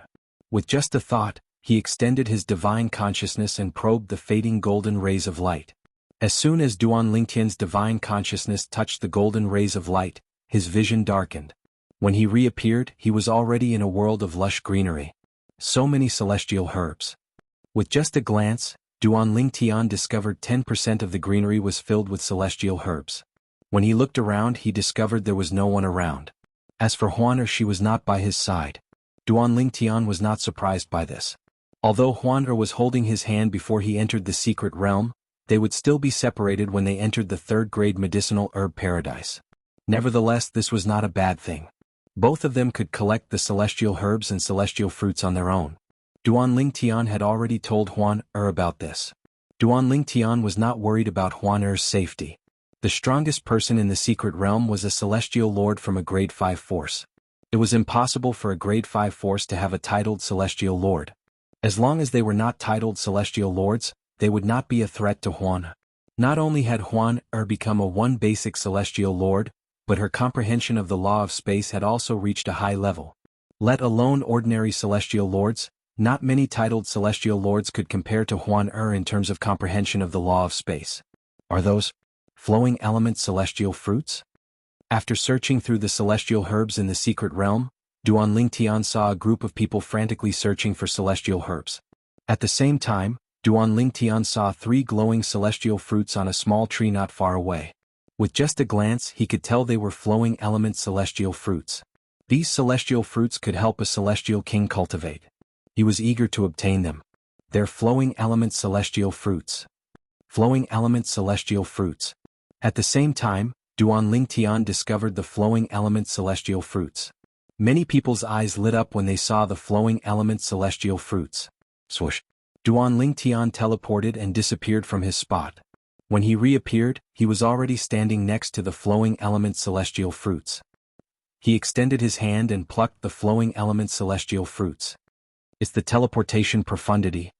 With just a thought, he extended his divine consciousness and probed the fading golden rays of light. As soon as Duan Lingtian's divine consciousness touched the golden rays of light, his vision darkened. When he reappeared, he was already in a world of lush greenery. So many celestial herbs. With just a glance, Duan Lingtian discovered 10% of the greenery was filled with celestial herbs. When he looked around, he discovered there was no one around. As for Huan, she was not by his side. Duan Lingtian was not surprised by this. Although Huan was holding his hand before he entered the secret realm, they would still be separated when they entered the third-grade medicinal herb paradise. Nevertheless, this was not a bad thing. Both of them could collect the celestial herbs and celestial fruits on their own. Duan Lingtian had already told Huan about this. Duan Lingtian was not worried about Huan safety. The strongest person in the secret realm was a celestial lord from a grade 5 force. It was impossible for a grade 5 force to have a titled celestial lord. As long as they were not titled celestial lords, they would not be a threat to Huan. Not only had Huan become a one basic celestial lord, but her comprehension of the law of space had also reached a high level. Let alone ordinary celestial lords, not many titled celestial lords could compare to Huan in terms of comprehension of the law of space. Are those flowing element celestial fruits? After searching through the celestial herbs in the secret realm, Duan Lingtian saw a group of people frantically searching for celestial herbs. At the same time, Duan Lingtian saw 3 glowing celestial fruits on a small tree not far away. With just a glance, he could tell they were flowing element celestial fruits. These celestial fruits could help a celestial king cultivate. He was eager to obtain them. They're flowing element celestial fruits. Flowing element celestial fruits. At the same time, Duan Lingtian discovered the flowing element celestial fruits. Many people's eyes lit up when they saw the flowing element celestial fruits. Swoosh! Duan Lingtian teleported and disappeared from his spot. When he reappeared, he was already standing next to the flowing element celestial fruits. He extended his hand and plucked the flowing element celestial fruits. It's the teleportation profundity.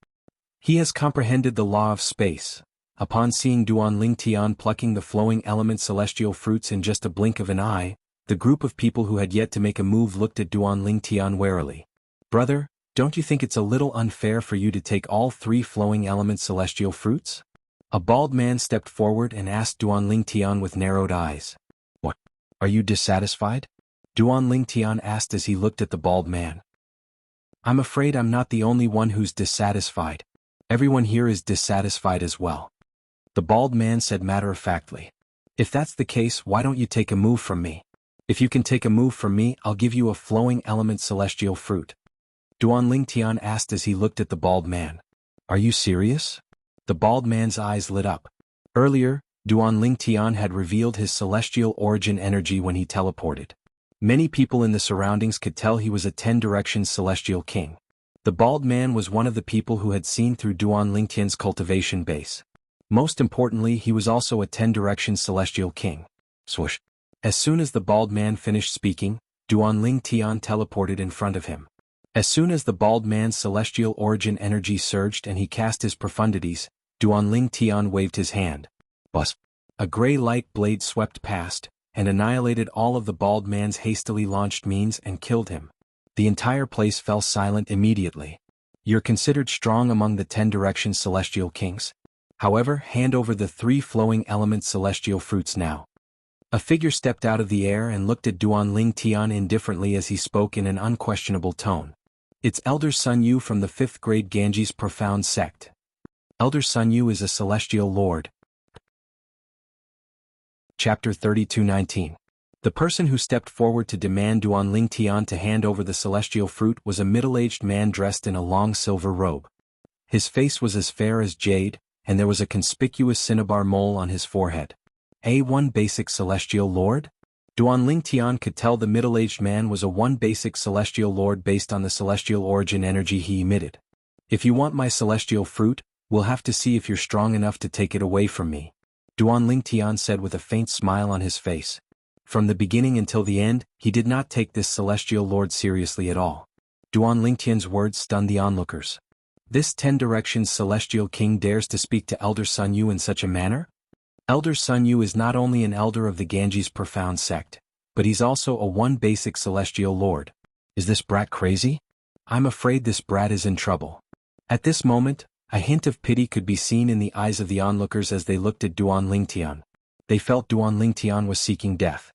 He has comprehended the law of space. Upon seeing Duan Lingtian plucking the flowing element celestial fruits in just a blink of an eye, the group of people who had yet to make a move looked at Duan Lingtian warily. Brother, don't you think it's a little unfair for you to take all 3 flowing element celestial fruits? A bald man stepped forward and asked Duan Lingtian with narrowed eyes. What? Are you dissatisfied? Duan Lingtian asked as he looked at the bald man. I'm afraid I'm not the only one who's dissatisfied. Everyone here is dissatisfied as well. The bald man said matter-of-factly. If that's the case, why don't you take a move from me? If you can take a move from me, I'll give you a flowing element celestial fruit. Duan Lingtian asked as he looked at the bald man. Are you serious? The bald man's eyes lit up. Earlier, Duan Lingtian had revealed his celestial origin energy when he teleported. Many people in the surroundings could tell he was a 10 Directions celestial king. The bald man was one of the people who had seen through Duan Lingtian's cultivation base. Most importantly, he was also a 10 Directions celestial king. Swoosh! As soon as the bald man finished speaking, Duan Lingtian teleported in front of him. As soon as the bald man's celestial origin energy surged and he cast his profundities, Duan Lingtian waved his hand. Buzz! A gray light blade swept past, and annihilated all of the bald man's hastily launched means and killed him. The entire place fell silent immediately. You're considered strong among the 10 Directions celestial kings? However, hand over the 3 flowing element celestial fruits now. A figure stepped out of the air and looked at Duanling Tian indifferently as he spoke in an unquestionable tone. It's Elder Sun Yu from the 5th grade Ganji's profound sect. Elder Sun Yu is a celestial lord. Chapter 32:19. The person who stepped forward to demand Duanling Tian to hand over the celestial fruit was a middle-aged man dressed in a long silver robe. His face was as fair as jade, and there was a conspicuous cinnabar mole on his forehead. A1 basic celestial lord? Duanling Tian could tell the middle-aged man was a 1 basic celestial lord based on the celestial origin energy he emitted. If you want my celestial fruit, we'll have to see if you're strong enough to take it away from me, Duanling Tian said with a faint smile on his face. From the beginning until the end, he did not take this celestial lord seriously at all. Duanling Tian's words stunned the onlookers. This 10 Directions celestial king dares to speak to Elder Sun Yu in such a manner? Elder Sun Yu is not only an elder of the Ganji's profound sect, but he's also a 1 basic celestial lord. Is this brat crazy? I'm afraid this brat is in trouble. At this moment, a hint of pity could be seen in the eyes of the onlookers as they looked at Duanling Tian. They felt Duanling Tian was seeking death.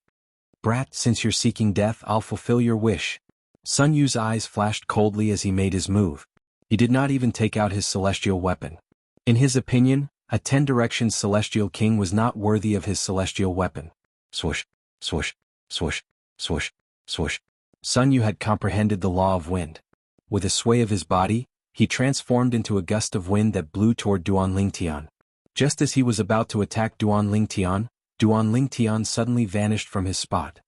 Brat, since you're seeking death, I'll fulfill your wish. Sun Yu's eyes flashed coldly as he made his move. He did not even take out his celestial weapon. In his opinion, a 10 Directions celestial king was not worthy of his celestial weapon. Swoosh, swoosh, swoosh, swoosh, swoosh. Sun Yu had comprehended the law of wind. With a sway of his body, he transformed into a gust of wind that blew toward Duanling Tian. Just as he was about to attack Duanling Tian suddenly vanished from his spot.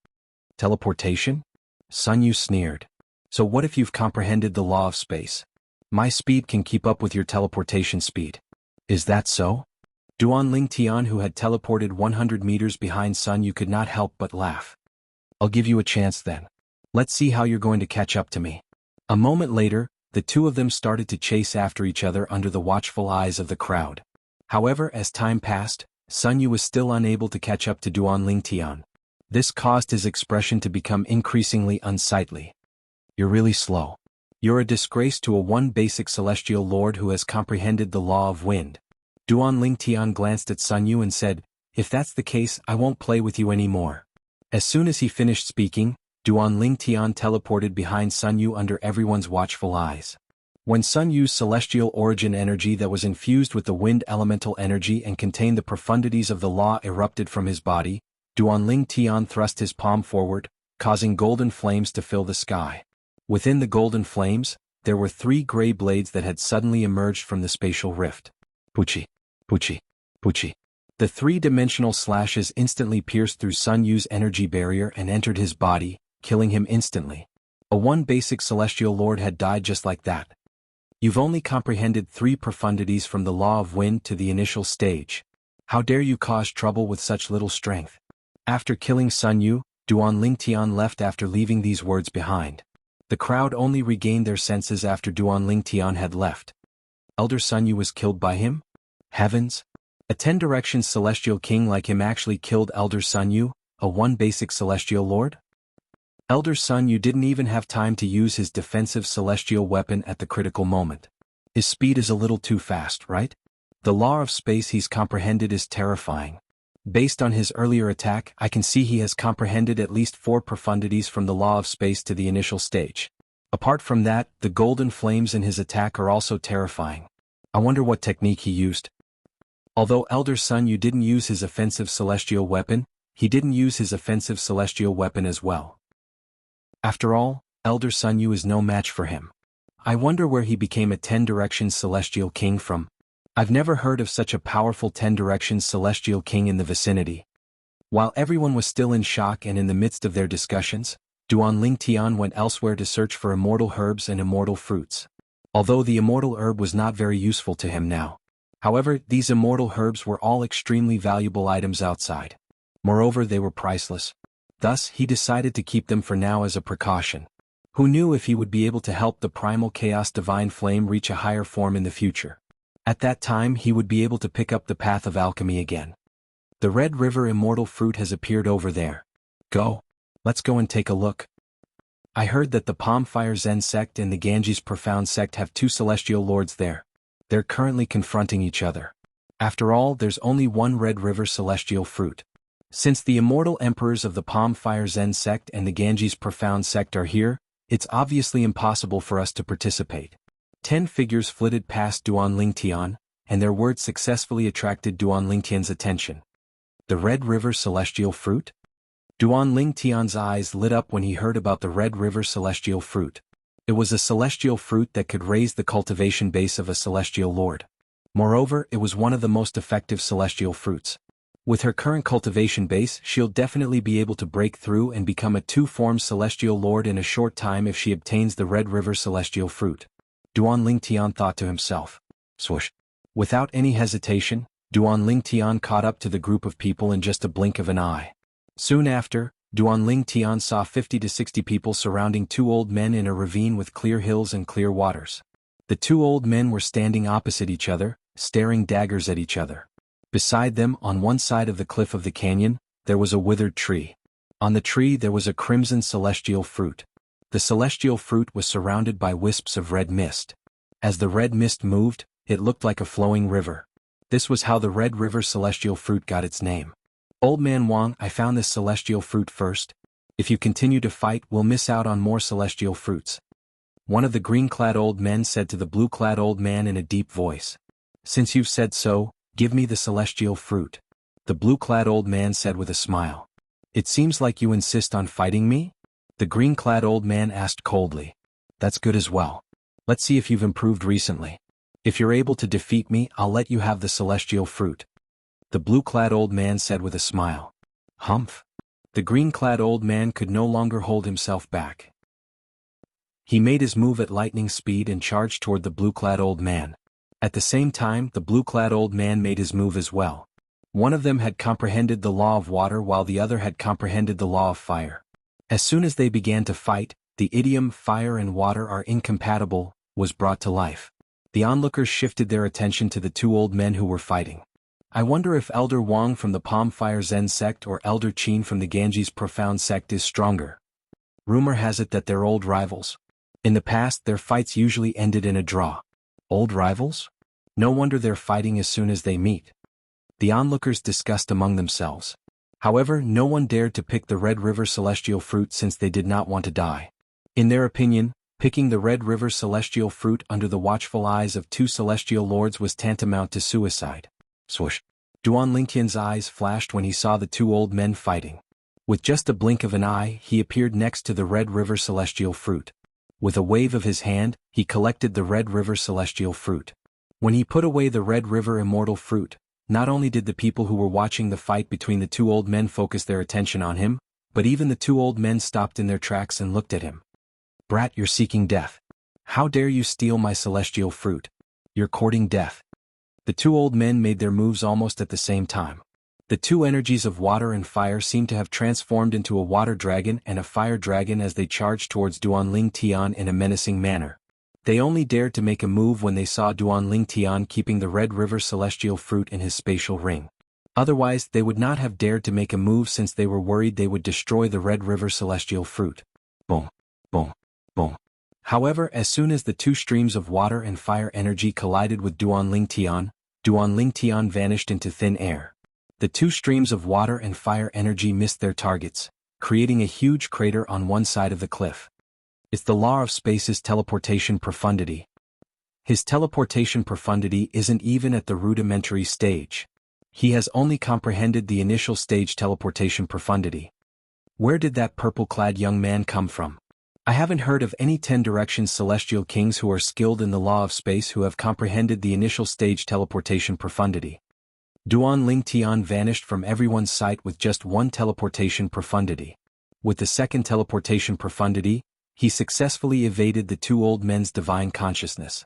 Teleportation? Sun Yu sneered. So what if you've comprehended the law of space? My speed can keep up with your teleportation speed. Is that so? Duanling Tian, who had teleported 100 meters behind Sun Yu, could not help but laugh. I'll give you a chance then. Let's see how you're going to catch up to me. A moment later, the two of them started to chase after each other under the watchful eyes of the crowd. However, as time passed, Sun Yu was still unable to catch up to Duanling Tian. This caused his expression to become increasingly unsightly. You're really slow. You're a disgrace to a 1 basic celestial lord who has comprehended the law of wind. Duanling Tian glanced at Sun Yu and said, if that's the case, I won't play with you anymore. As soon as he finished speaking, Duanling Tian teleported behind Sun Yu under everyone's watchful eyes. When Sun Yu's celestial origin energy that was infused with the wind elemental energy and contained the profundities of the law erupted from his body, Duanling Tian thrust his palm forward, causing golden flames to fill the sky. Within the golden flames, there were 3 gray blades that had suddenly emerged from the spatial rift. Puchi, puchi, puchi. The 3-dimensional slashes instantly pierced through Sun Yu's energy barrier and entered his body, killing him instantly. A 1 basic celestial lord had died just like that. You've only comprehended 3 profundities from the law of wind to the initial stage. How dare you cause trouble with such little strength? After killing Sun Yu, Duanling Tian left after leaving these words behind. The crowd only regained their senses after Duanling Tian had left. Elder Sun Yu was killed by him? Heavens! A 10 Directions celestial king like him actually killed Elder Sun Yu, a 1 basic celestial lord? Elder Sun Yu didn't even have time to use his defensive celestial weapon at the critical moment. His speed is a little too fast, right? The law of space he's comprehended is terrifying. Based on his earlier attack, I can see he has comprehended at least 4 profundities from the law of space to the initial stage. Apart from that, the golden flames in his attack are also terrifying. I wonder what technique he used. Although Elder Sun Yu didn't use his offensive celestial weapon, he didn't use his offensive celestial weapon as well. After all, Elder Sun Yu is no match for him. I wonder where he became a 10 Directions celestial king from. I've never heard of such a powerful 10 Directions celestial king in the vicinity. While everyone was still in shock and in the midst of their discussions, Duanling Tian went elsewhere to search for immortal herbs and immortal fruits. Although the immortal herb was not very useful to him now. However, these immortal herbs were all extremely valuable items outside. Moreover, they were priceless. Thus, he decided to keep them for now as a precaution. Who knew if he would be able to help the primal chaos divine flame reach a higher form in the future? At that time he would be able to pick up the path of alchemy again. The Red River immortal fruit has appeared over there. Go. Let's go and take a look. I heard that the Palm Fire Zen sect and the Ganji's profound sect have 2 celestial lords there. They're currently confronting each other. After all, there's only one Red River celestial fruit. Since the immortal emperors of the Palm Fire Zen sect and the Ganges Profound sect are here, it's obviously impossible for us to participate. 10 figures flitted past Duan Lingtian, and their words successfully attracted Duan Lingtian's attention. The Red River celestial fruit? Duan Lingtian's eyes lit up when he heard about the Red River celestial fruit. It was a celestial fruit that could raise the cultivation base of a celestial lord. Moreover, it was one of the most effective celestial fruits. With her current cultivation base, she'll definitely be able to break through and become a two-form celestial lord in a short time if she obtains the Red River celestial fruit. Duan Lingtian thought to himself. Swoosh. Without any hesitation, Duan Lingtian caught up to the group of people in just a blink of an eye. Soon after, Duan Lingtian saw 50 to 60 people surrounding two old men in a ravine with clear hills and clear waters. The two old men were standing opposite each other, staring daggers at each other. Beside them, on one side of the cliff of the canyon, there was a withered tree. On the tree there was a crimson celestial fruit. The celestial fruit was surrounded by wisps of red mist. As the red mist moved, it looked like a flowing river. This was how the Red River celestial fruit got its name. Old Man Wang, I found this celestial fruit first. If you continue to fight, we'll miss out on more celestial fruits. One of the green-clad old men said to the blue-clad old man in a deep voice. Since you've said so, give me the celestial fruit. The blue-clad old man said with a smile. It seems like you insist on fighting me? The green-clad old man asked coldly. That's good as well. Let's see if you've improved recently. If you're able to defeat me, I'll let you have the celestial fruit. The blue-clad old man said with a smile. Humph. The green-clad old man could no longer hold himself back. He made his move at lightning speed and charged toward the blue-clad old man. At the same time, the blue-clad old man made his move as well. One of them had comprehended the law of water while the other had comprehended the law of fire. As soon as they began to fight, the idiom fire and water are incompatible was brought to life. The onlookers shifted their attention to the two old men who were fighting. I wonder if Elder Wang from the Palm Fire Zen sect or Elder Qin from the Ganges Profound sect is stronger. Rumor has it that they're old rivals. In the past, their fights usually ended in a draw. Old rivals? No wonder they're fighting as soon as they meet. The onlookers discussed among themselves. However, no one dared to pick the Red River celestial fruit since they did not want to die. In their opinion, picking the Red River celestial fruit under the watchful eyes of two celestial lords was tantamount to suicide. Swoosh. Duan Lingtian's eyes flashed when he saw the two old men fighting. With just a blink of an eye, he appeared next to the Red River celestial fruit. With a wave of his hand, he collected the Red River celestial fruit. When he put away the Red River immortal fruit, not only did the people who were watching the fight between the two old men focus their attention on him, but even the two old men stopped in their tracks and looked at him. Brat, you're seeking death. How dare you steal my celestial fruit? You're courting death. The two old men made their moves almost at the same time. The two energies of water and fire seemed to have transformed into a water dragon and a fire dragon as they charged towards Duan Lingtian in a menacing manner. They only dared to make a move when they saw Duan Lingtian keeping the Red River celestial fruit in his spatial ring. Otherwise, they would not have dared to make a move since they were worried they would destroy the Red River celestial fruit. Boom, boom, boom. However, as soon as the two streams of water and fire energy collided with Duan Lingtian vanished into thin air. The two streams of water and fire energy missed their targets, creating a huge crater on one side of the cliff. It's the law of space's teleportation profundity. His teleportation profundity isn't even at the rudimentary stage. He has only comprehended the initial stage teleportation profundity. Where did that purple-clad young man come from? I haven't heard of any 10 Directions celestial kings who are skilled in the law of space who have comprehended the initial stage teleportation profundity. Duan Lingtian vanished from everyone's sight with just one teleportation profundity. With the second teleportation profundity, he successfully evaded the two old men's divine consciousness.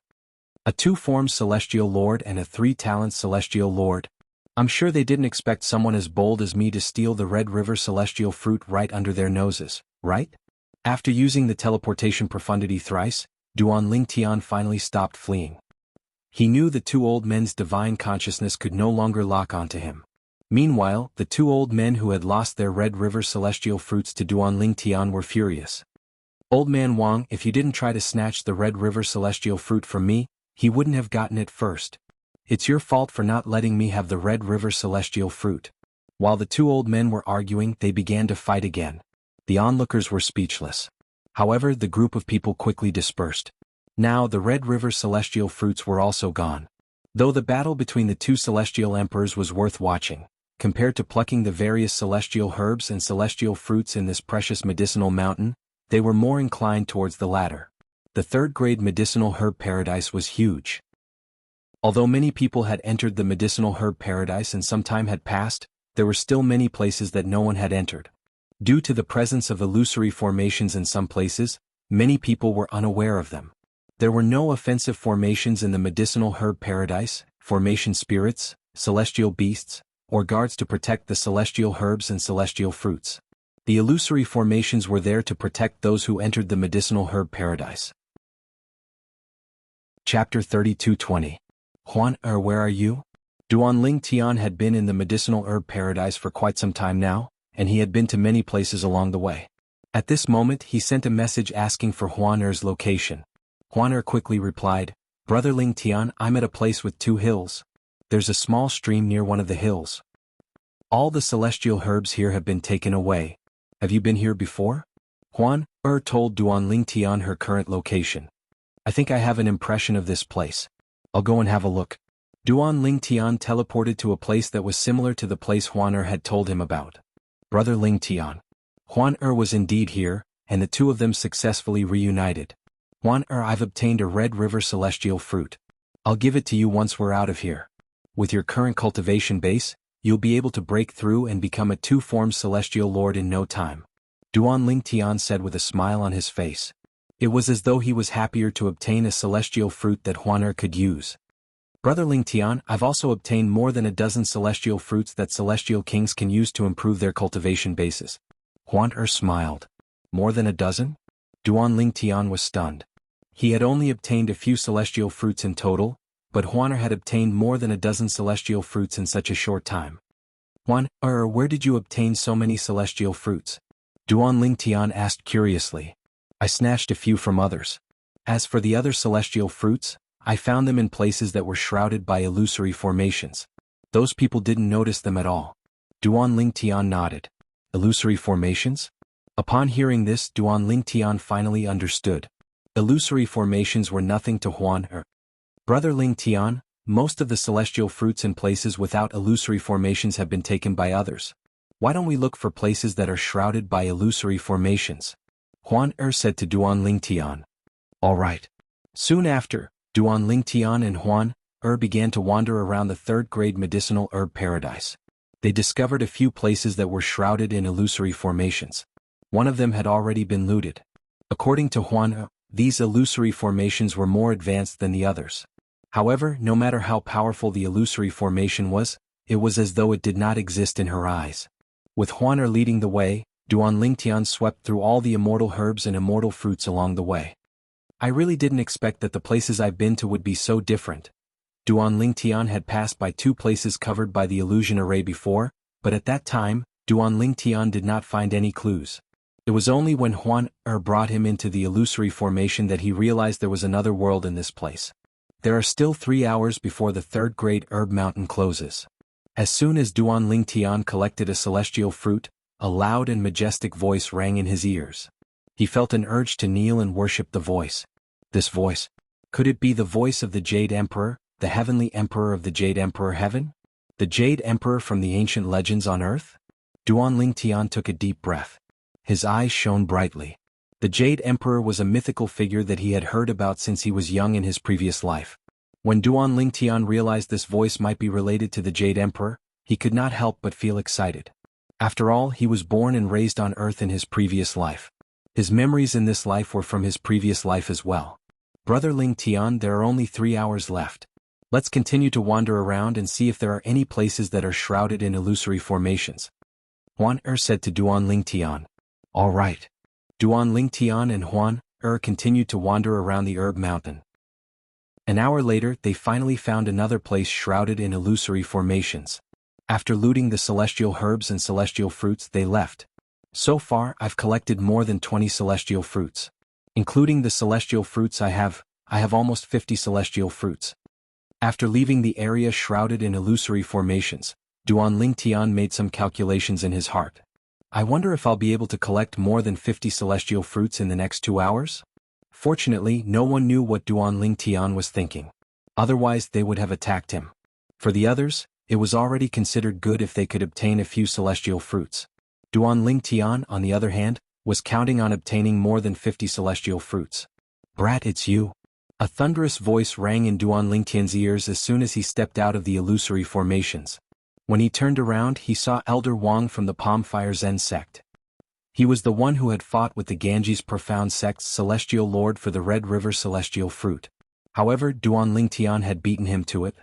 A two-form celestial lord and a three-talent celestial lord. I'm sure they didn't expect someone as bold as me to steal the Red River celestial fruit right under their noses, right? After using the teleportation profundity thrice, Duan Lingtian finally stopped fleeing. He knew the two old men's divine consciousness could no longer lock onto him. Meanwhile, the two old men who had lost their Red River celestial fruits to Duan Lingtian were furious. Old Man Wang, if you didn't try to snatch the Red River celestial fruit from me, he wouldn't have gotten it first. It's your fault for not letting me have the Red River celestial fruit. While the two old men were arguing, they began to fight again. The onlookers were speechless. However, the group of people quickly dispersed. Now the Red River celestial fruits were also gone. Though the battle between the two celestial emperors was worth watching, compared to plucking the various celestial herbs and celestial fruits in this precious medicinal mountain, they were more inclined towards the latter. The third-grade medicinal herb paradise was huge. Although many people had entered the medicinal herb paradise and some time had passed, there were still many places that no one had entered. Due to the presence of illusory formations in some places, many people were unaware of them. There were no offensive formations in the medicinal herb paradise, formation spirits, celestial beasts, or guards to protect the celestial herbs and celestial fruits. The illusory formations were there to protect those who entered the medicinal herb paradise. Chapter 32:20. Huan where are you? Duanling Tian had been in the medicinal herb paradise for quite some time now, and he had been to many places along the way. At this moment he sent a message asking for Huan location. Huan quickly replied, Brother Ling Tian, I'm at a place with 2 hills. There's a small stream near one of the hills. All the celestial herbs here have been taken away. Have you been here before? Huan told Duanling Tian her current location. I think I have an impression of this place. I'll go and have a look. Duanling Tian teleported to a place that was similar to the place Huan had told him about. Brother Ling Tian. Huan was indeed here, and the two of them successfully reunited. Huan I've obtained a Red River celestial fruit. I'll give it to you once we're out of here. With your current cultivation base, you'll be able to break through and become a 2-form celestial lord in no time. Duanling Tian said with a smile on his face. It was as though he was happier to obtain a celestial fruit that Huan could use. Brother Ling Tian, I've also obtained more than a dozen celestial fruits that celestial kings can use to improve their cultivation bases. Huan smiled. More than a dozen? Duanling Tian was stunned. He had only obtained a few celestial fruits in total, but Huan had obtained more than a dozen celestial fruits in such a short time. Huan where did you obtain so many celestial fruits? Duanling Tian asked curiously. I snatched a few from others. As for the other celestial fruits, I found them in places that were shrouded by illusory formations. Those people didn't notice them at all. Duanling Tian nodded. Illusory formations? Upon hearing this, Duanling Tian finally understood. Illusory formations were nothing to Huan. Brother Ling Tian, most of the celestial fruits in places without illusory formations have been taken by others. Why don't we look for places that are shrouded by illusory formations? Huan said to Duanling Tian. All right. Soon after, Duanling Tian and Huan began to wander around the third-grade medicinal herb paradise. They discovered a few places that were shrouded in illusory formations. One of them had already been looted. According to Huan, these illusory formations were more advanced than the others. However, no matter how powerful the illusory formation was, it was as though it did not exist in her eyes. With Huan leading the way, Duanling Tian swept through all the immortal herbs and immortal fruits along the way. I really didn't expect that the places I've been to would be so different. Duanling Tian had passed by 2 places covered by the illusion array before, but at that time, Duanling Tian did not find any clues. It was only when Huan brought him into the illusory formation that he realized there was another world in this place. There are still 3 hours before the third-grade herb mountain closes. As soon as Duanling Tian collected a celestial fruit, a loud and majestic voice rang in his ears. He felt an urge to kneel and worship the voice. This voice. Could it be the voice of the Jade Emperor, the heavenly emperor of the Jade Emperor Heaven? The Jade Emperor from the ancient legends on Earth? Duanling Tian took a deep breath. His eyes shone brightly. The Jade Emperor was a mythical figure that he had heard about since he was young in his previous life. When Duanling Tian realized this voice might be related to the Jade Emperor, he could not help but feel excited. After all, he was born and raised on Earth in his previous life. His memories in this life were from his previous life as well. Brother Ling Tian, there are only 3 hours left. Let's continue to wander around and see if there are any places that are shrouded in illusory formations. Huan said to Duanling Tian. All right. Duanling Tian and Huan continued to wander around the herb mountain. An hour later, they finally found another place shrouded in illusory formations. After looting the celestial herbs and celestial fruits, they left. So far, I've collected more than 20 celestial fruits. Including the celestial fruits I have almost 50 celestial fruits. After leaving the area shrouded in illusory formations, Duan Tian made some calculations in his heart. I wonder if I'll be able to collect more than 50 celestial fruits in the next 2 hours? Fortunately, no one knew what Duan Tian was thinking. Otherwise they would have attacked him. For the others, it was already considered good if they could obtain a few celestial fruits. Duan Tian, on the other hand, was counting on obtaining more than 50 celestial fruits. Brat, it's you. A thunderous voice rang in Duan Tian's ears as soon as he stepped out of the illusory formations. When he turned around, he saw Elder Wang from the Palm Fire Zen sect. He was the one who had fought with the Ganges Profound sect's celestial lord for the Red River celestial fruit. However, Duan Tian had beaten him to it.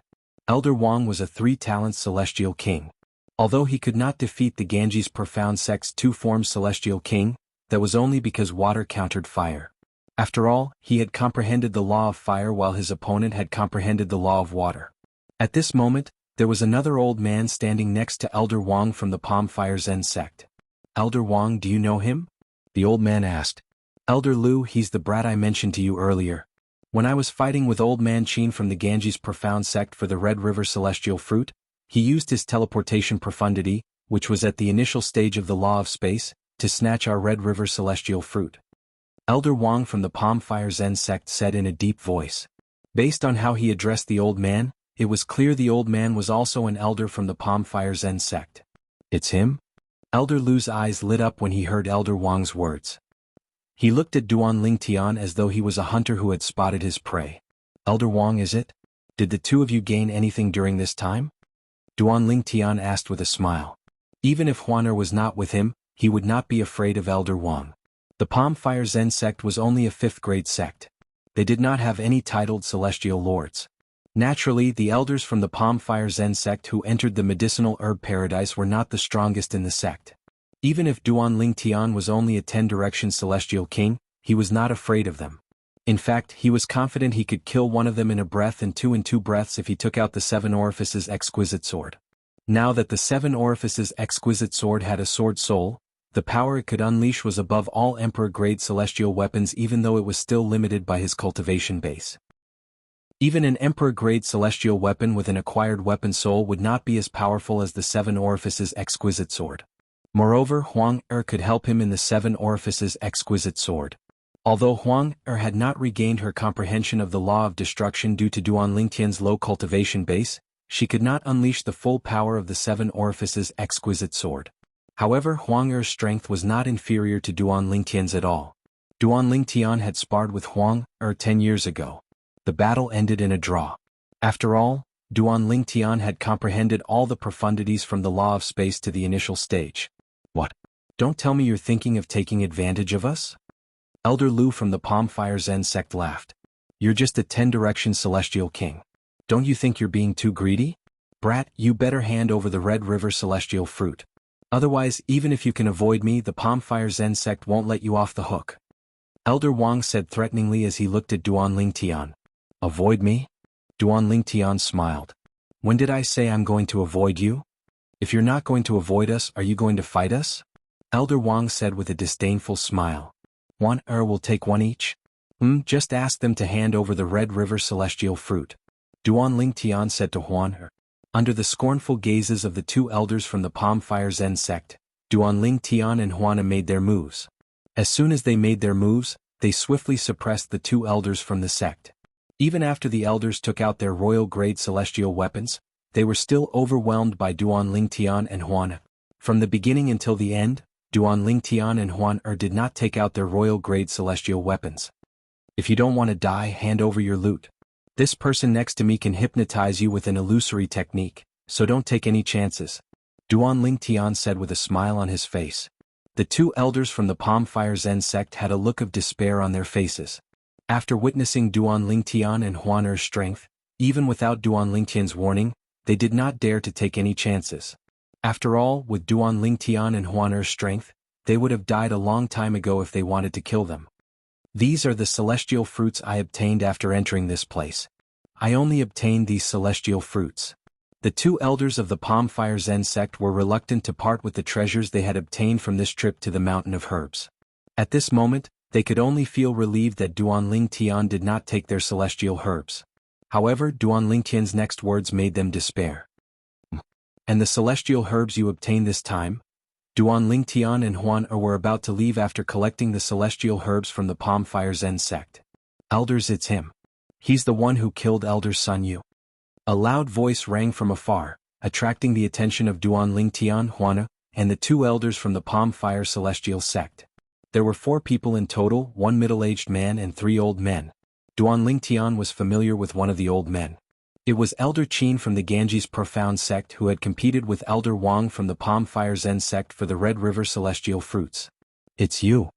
Elder Wang was a 3-talent celestial king. Although he could not defeat the Ganges Profound sect's 2-form celestial king, that was only because water countered fire. After all, he had comprehended the law of fire while his opponent had comprehended the law of water. At this moment, there was another old man standing next to Elder Wang from the Palm Fire Zen sect. Elder Wang, do you know him? The old man asked. Elder Lu, he's the brat I mentioned to you earlier. When I was fighting with Old Man Qin from the Ganges Profound sect for the Red River celestial fruit, he used his teleportation profundity, which was at the initial stage of the law of space, to snatch our Red River celestial fruit. Elder Wang from the Palm Fire Zen sect said in a deep voice. Based on how he addressed the old man, it was clear the old man was also an elder from the Palm Fire Zen sect. It's him? Elder Lu's eyes lit up when he heard Elder Wang's words. He looked at Duan Tian as though he was a hunter who had spotted his prey. Elder Wang, is it? Did the two of you gain anything during this time? Duan Tian asked with a smile. Even if Huaner was not with him, he would not be afraid of Elder Wang. The Palm Fire Zen sect was only a 5th-grade sect. They did not have any titled celestial lords. Naturally, the elders from the Palm Fire Zen sect who entered the medicinal herb paradise were not the strongest in the sect. Even if Duan Tian was only a 10-direction celestial king, he was not afraid of them. In fact, he was confident he could kill one of them in a breath and two in 2 breaths if he took out the 7 Orifices exquisite sword. Now that the 7 Orifices exquisite sword had a sword soul, the power it could unleash was above all Emperor-grade celestial weapons even though it was still limited by his cultivation base. Even an Emperor-grade celestial weapon with an acquired weapon soul would not be as powerful as the 7 Orifices exquisite sword. Moreover, Huang could help him in the 7 Orifices exquisite sword. Although Huang had not regained her comprehension of the law of destruction due to Duan Tian's low cultivation base, she could not unleash the full power of the 7 Orifices exquisite sword. However, Huang strength was not inferior to Duan Tian's at all. Duan Tian had sparred with Huang 10 years ago. The battle ended in a draw. After all, Duan Tian had comprehended all the profundities from the law of space to the initial stage. What? Don't tell me you're thinking of taking advantage of us? Elder Lu from the Palm Fire Zen sect laughed. You're just a 10-direction celestial king. Don't you think you're being too greedy? Brat, you better hand over the Red River celestial fruit. Otherwise, even if you can avoid me, the Palm Fire Zen sect won't let you off the hook. Elder Wang said threateningly as he looked at Duan Tian. Avoid me? Duan Tian smiled. When did I say I'm going to avoid you? If you're not going to avoid us, are you going to fight us? Elder Wang said with a disdainful smile. Huan will take one each? Just ask them to hand over the Red River celestial fruit. Duan Tian said to Huan. Under the scornful gazes of the 2 elders from the Palm Fire Zen sect, Duan Tian and Huana made their moves. As soon as they made their moves, they swiftly suppressed the 2 elders from the sect. Even after the elders took out their royal-grade celestial weapons, they were still overwhelmed by Duan Tian and Huana. From the beginning until the end, Duan Tian and Huan did not take out their royal-grade celestial weapons. If you don't want to die, hand over your loot. This person next to me can hypnotize you with an illusory technique, so don't take any chances. Duan Tian said with a smile on his face. The 2 elders from the Palm Fire Zen sect had a look of despair on their faces. After witnessing Duan Tian and Huaner's strength, even without Duan Tian's warning, they did not dare to take any chances. After all, with Duan Tian and Huaner's strength, they would have died a long time ago if they wanted to kill them. These are the celestial fruits I obtained after entering this place. I only obtained these celestial fruits. The 2 elders of the Palm Fire Zen sect were reluctant to part with the treasures they had obtained from this trip to the Mountain of Herbs. At this moment, they could only feel relieved that Duan Tian did not take their celestial herbs. However, Duan Lingtian's next words made them despair. And the celestial herbs you obtained this time? Duan Lingtian and Huan were about to leave after collecting the celestial herbs from the Palm Fire Zen sect. Elders, it's him. He's the one who killed Elder Sun Yu. A loud voice rang from afar, attracting the attention of Duan Lingtian, Huan, and the 2 elders from the Palm Fire Celestial sect. There were 4 people in total, 1 middle-aged man and 3 old men. Duan Lingtian was familiar with one of the old men. It was Elder Qin from the Ganges Profound sect who had competed with Elder Wang from the Palm Fire Zen sect for the Red River Celestial Fruits. It's you.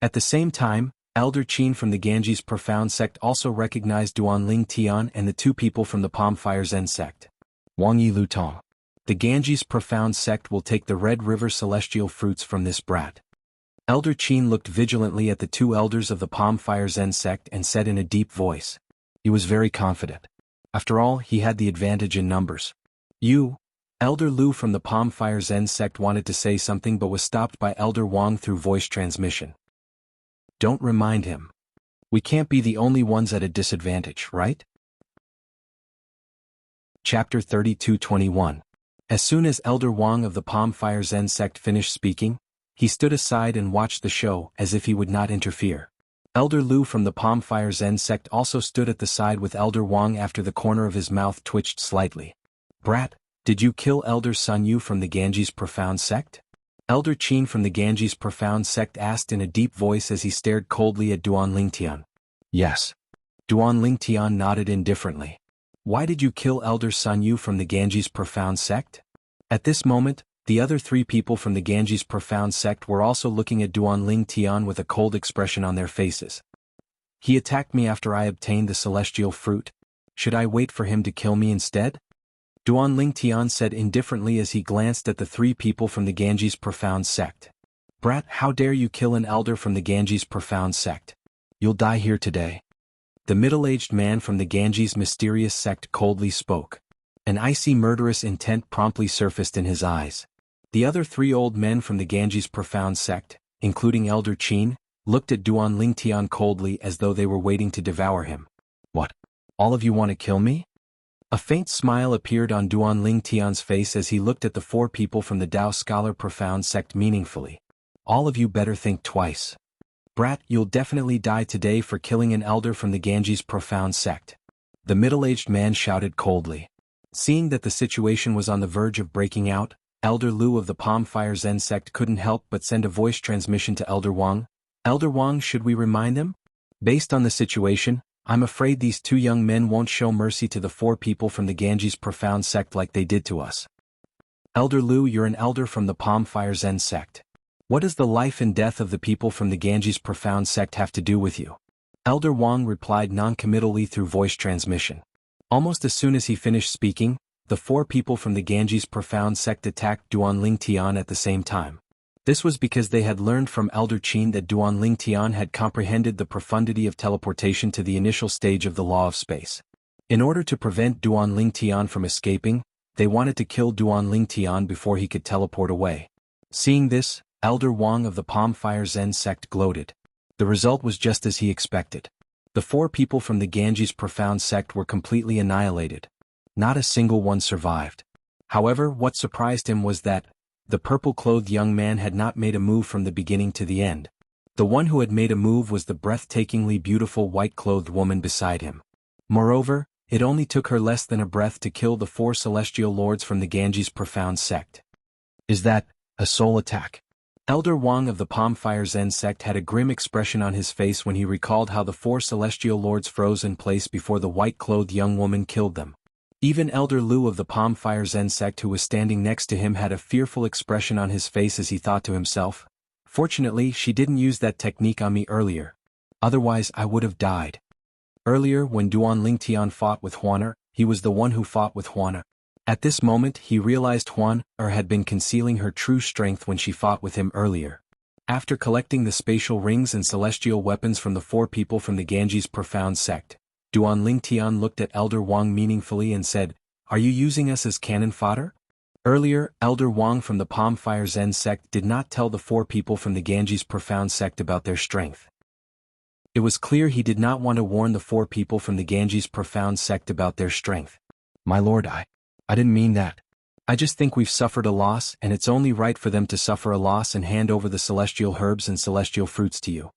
At the same time, Elder Qin from the Ganges Profound sect also recognized Duan Lingtian and the 2 people from the Palm Fire Zen sect. Wang Yi Lutong. The Ganges Profound sect will take the Red River Celestial Fruits from this brat. Elder Qin looked vigilantly at the 2 elders of the Palm Fire Zen sect and said in a deep voice. He was very confident. After all, he had the advantage in numbers. You, Elder Lu from the Palm Fire Zen sect wanted to say something but was stopped by Elder Wang through voice transmission. Don't remind him. We can't be the only ones at a disadvantage, right? Chapter 32:21. As soon as Elder Wang of the Palm Fire Zen sect finished speaking, he stood aside and watched the show as if he would not interfere. Elder Lu from the Palm Fire Zen sect also stood at the side with Elder Wang after the corner of his mouth twitched slightly. Brat, did you kill Elder Sun Yu from the Ganges Profound sect? Elder Qin from the Ganges Profound sect asked in a deep voice as he stared coldly at Duan Lingtian. Yes. Duan Lingtian nodded indifferently. Why did you kill Elder Sun Yu from the Ganges Profound sect? At this moment, the other 3 people from the Ganges Profound sect were also looking at Duan Lingtian with a cold expression on their faces. He attacked me after I obtained the celestial fruit. Should I wait for him to kill me instead? Duan Lingtian said indifferently as he glanced at the 3 people from the Ganges Profound sect. Brat, how dare you kill an elder from the Ganges Profound sect? You'll die here today. The middle-aged man from the Ganges mysterious sect coldly spoke. An icy murderous intent promptly surfaced in his eyes. The other 3 old men from the Ganges Profound sect, including Elder Qin, looked at Duan Lingtian coldly as though they were waiting to devour him. What? All of you want to kill me? A faint smile appeared on Duan Lingtian's face as he looked at the 4 people from the Dao Scholar Profound sect meaningfully. All of you better think twice. Brat, you'll definitely die today for killing an elder from the Ganges Profound sect. The middle-aged man shouted coldly. Seeing that the situation was on the verge of breaking out, Elder Lu of the Palm Fire Zen sect couldn't help but send a voice transmission to Elder Wang. Elder Wang, should we remind them? Based on the situation, I'm afraid these 2 young men won't show mercy to the 4 people from the Ganges Profound sect like they did to us. Elder Lu, you're an elder from the Palm Fire Zen sect. What does the life and death of the people from the Ganges Profound sect have to do with you? Elder Wang replied non-committally through voice transmission. Almost as soon as he finished speaking, the 4 people from the Ganges Profound sect attacked Duan Lingtian at the same time. This was because they had learned from Elder Qin that Duan Lingtian had comprehended the profundity of teleportation to the initial stage of the law of space. In order to prevent Duan Lingtian from escaping, they wanted to kill Duan Lingtian before he could teleport away. Seeing this, Elder Wang of the Palm Fire Zen sect gloated. The result was just as he expected. The 4 people from the Ganges Profound sect were completely annihilated. Not a single one survived. However, what surprised him was that the purple-clothed young man had not made a move from the beginning to the end. The one who had made a move was the breathtakingly beautiful white-clothed woman beside him. Moreover, it only took her less than a breath to kill the 4 celestial lords from the Ganges Profound sect. Is that a soul attack? Elder Wang of the Palm Fire Zen sect had a grim expression on his face when he recalled how the 4 celestial lords froze in place before the white-clothed young woman killed them. Even Elder Lu of the Palm Fire Zen sect who was standing next to him had a fearful expression on his face as he thought to himself, fortunately she didn't use that technique on me earlier. Otherwise I would have died. Earlier when Duan Lingtian fought with Huan, he was the one who fought with Huan. At this moment he realized Huan had been concealing her true strength when she fought with him earlier. After collecting the spatial rings and celestial weapons from the 4 people from the Ganges Profound sect, Duan Lingtian looked at Elder Wang meaningfully and said, "Are you using us as cannon fodder?" Earlier, Elder Wang from the Palm Fire Zen sect did not tell the 4 people from the Ganges Profound sect about their strength. It was clear he did not want to warn the four people from the Ganges profound sect about their strength. My lord, I didn't mean that. I just think we've suffered a loss and it's only right for them to suffer a loss and hand over the celestial herbs and celestial fruits to you.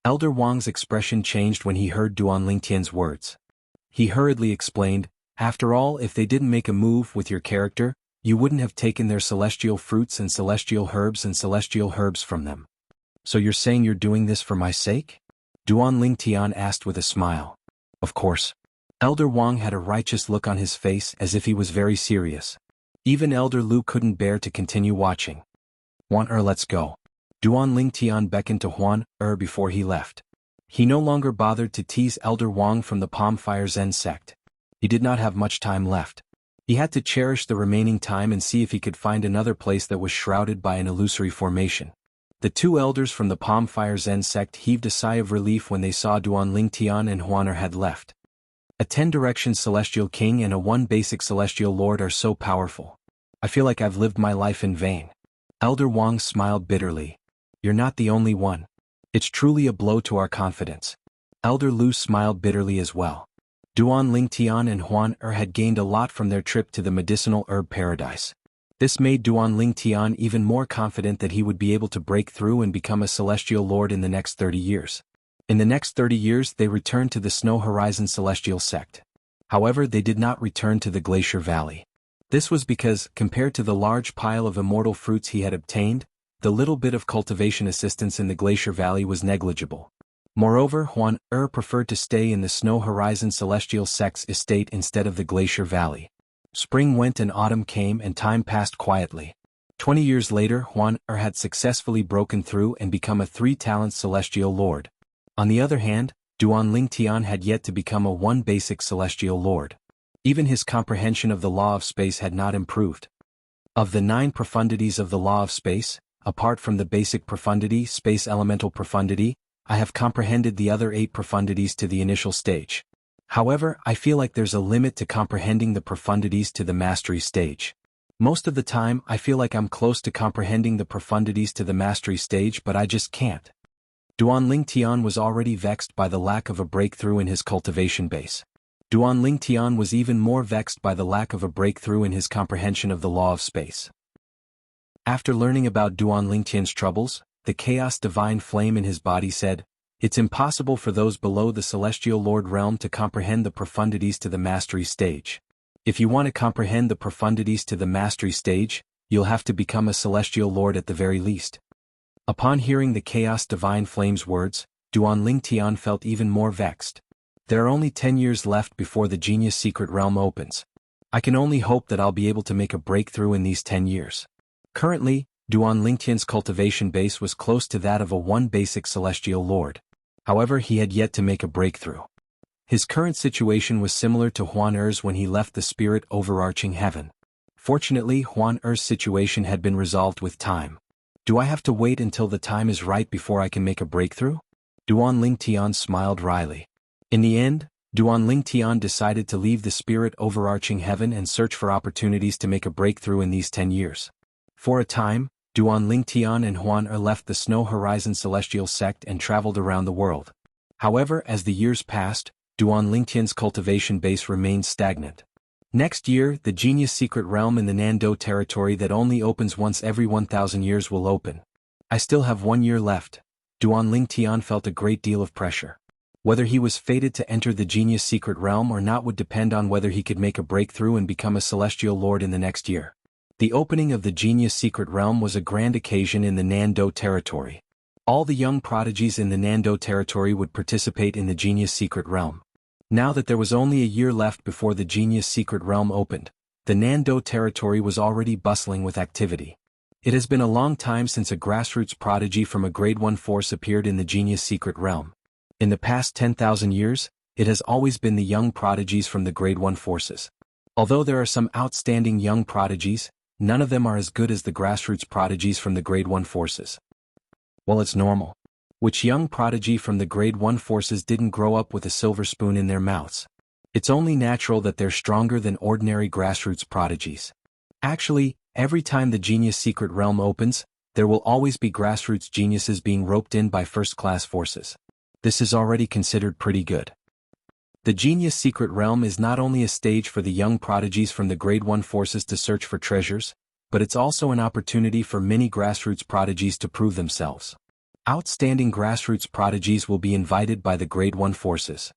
Elder Wang's expression changed when he heard Duan Lingtian's words. He hurriedly explained, after all, if they didn't make a move with your character, you wouldn't have taken their celestial fruits and celestial herbs from them. So you're saying you're doing this for my sake? Duan Lingtian asked with a smile. Of course. Elder Wang had a righteous look on his face as if he was very serious. Even Elder Lu couldn't bear to continue watching. Huan let's go. Duan Lingtian beckoned to Huan before he left. He no longer bothered to tease Elder Wang from the Palm Fire Zen sect. He did not have much time left. He had to cherish the remaining time and see if he could find another place that was shrouded by an illusory formation. The two elders from the Palm Fire Zen sect heaved a sigh of relief when they saw Duan Lingtian and Huan had left. A 10-direction celestial king and a 1 basic celestial lord are so powerful. I feel like I've lived my life in vain. Elder Wang smiled bitterly. You're not the only one. It's truly a blow to our confidence. Elder Lu smiled bitterly as well. Duan Lingtian and Huan had gained a lot from their trip to the medicinal herb paradise. This made Duan Lingtian even more confident that he would be able to break through and become a celestial lord in the next 30 years. In the next 30 years they returned to the Snow Horizon Celestial Sect. However, they did not return to the Glacier Valley. This was because, compared to the large pile of immortal fruits he had obtained, the little bit of cultivation assistance in the Glacier Valley was negligible. Moreover, Huan preferred to stay in the Snow Horizon Celestial Sect's estate instead of the Glacier Valley. Spring went and autumn came and time passed quietly. 20 years later, Huan had successfully broken through and become a 3-talent celestial lord. On the other hand, Duan Lingtian had yet to become a 1 basic celestial lord. Even his comprehension of the law of space had not improved. Of the 9 profundities of the law of space, apart from the basic profundity, space elemental profundity, I have comprehended the other 8 profundities to the initial stage. However, I feel like there's a limit to comprehending the profundities to the mastery stage. Most of the time, I feel like I'm close to comprehending the profundities to the mastery stage, but I just can't. Duan Lingtian was already vexed by the lack of a breakthrough in his cultivation base. Duan Lingtian was even more vexed by the lack of a breakthrough in his comprehension of the law of space. After learning about Duan Lingtian's troubles, the chaos divine flame in his body said, "It's impossible for those below the celestial lord realm to comprehend the profundities to the mastery stage. If you want to comprehend the profundities to the mastery stage, you'll have to become a celestial lord at the very least." Upon hearing the chaos divine flame's words, Duan Lingtian felt even more vexed. There are only 10 years left before the genius secret realm opens. I can only hope that I'll be able to make a breakthrough in these 10 years. Currently, Duan Lingtian's cultivation base was close to that of a 1 basic celestial lord. However, he had yet to make a breakthrough. His current situation was similar to Huan when he left the spirit overarching heaven. Fortunately, Huan situation had been resolved with time. Do I have to wait until the time is right before I can make a breakthrough? Duan Lingtian smiled wryly. In the end, Duan Lingtian decided to leave the spirit overarching heaven and search for opportunities to make a breakthrough in these 10 years. For a time, Duan Lingtian and Huan left the Snow Horizon Celestial Sect and traveled around the world. However, as the years passed, Duan Lingtian's cultivation base remained stagnant. Next year, the genius secret realm in the Nando territory that only opens once every 1,000 years will open. I still have 1 year left. Duan Lingtian felt a great deal of pressure. Whether he was fated to enter the genius secret realm or not would depend on whether he could make a breakthrough and become a celestial lord in the next year. The opening of the genius secret realm was a grand occasion in the Nando territory. All the young prodigies in the Nando territory would participate in the genius secret realm. Now that there was only a year left before the genius secret realm opened, the Nando territory was already bustling with activity. It has been a long time since a grassroots prodigy from a grade 1 force appeared in the genius secret realm. In the past 10,000 years, it has always been the young prodigies from the grade 1 forces. Although there are some outstanding young prodigies, none of them are as good as the grassroots prodigies from the grade 1 forces. Well, it's normal. Which young prodigy from the grade 1 forces didn't grow up with a silver spoon in their mouths? It's only natural that they're stronger than ordinary grassroots prodigies. Actually, every time the genius secret realm opens, there will always be grassroots geniuses being roped in by first-class forces. This is already considered pretty good. The Genius Secret Realm is not only a stage for the young prodigies from the Grade 1 forces to search for treasures, but it's also an opportunity for many grassroots prodigies to prove themselves. Outstanding grassroots prodigies will be invited by the Grade 1 forces.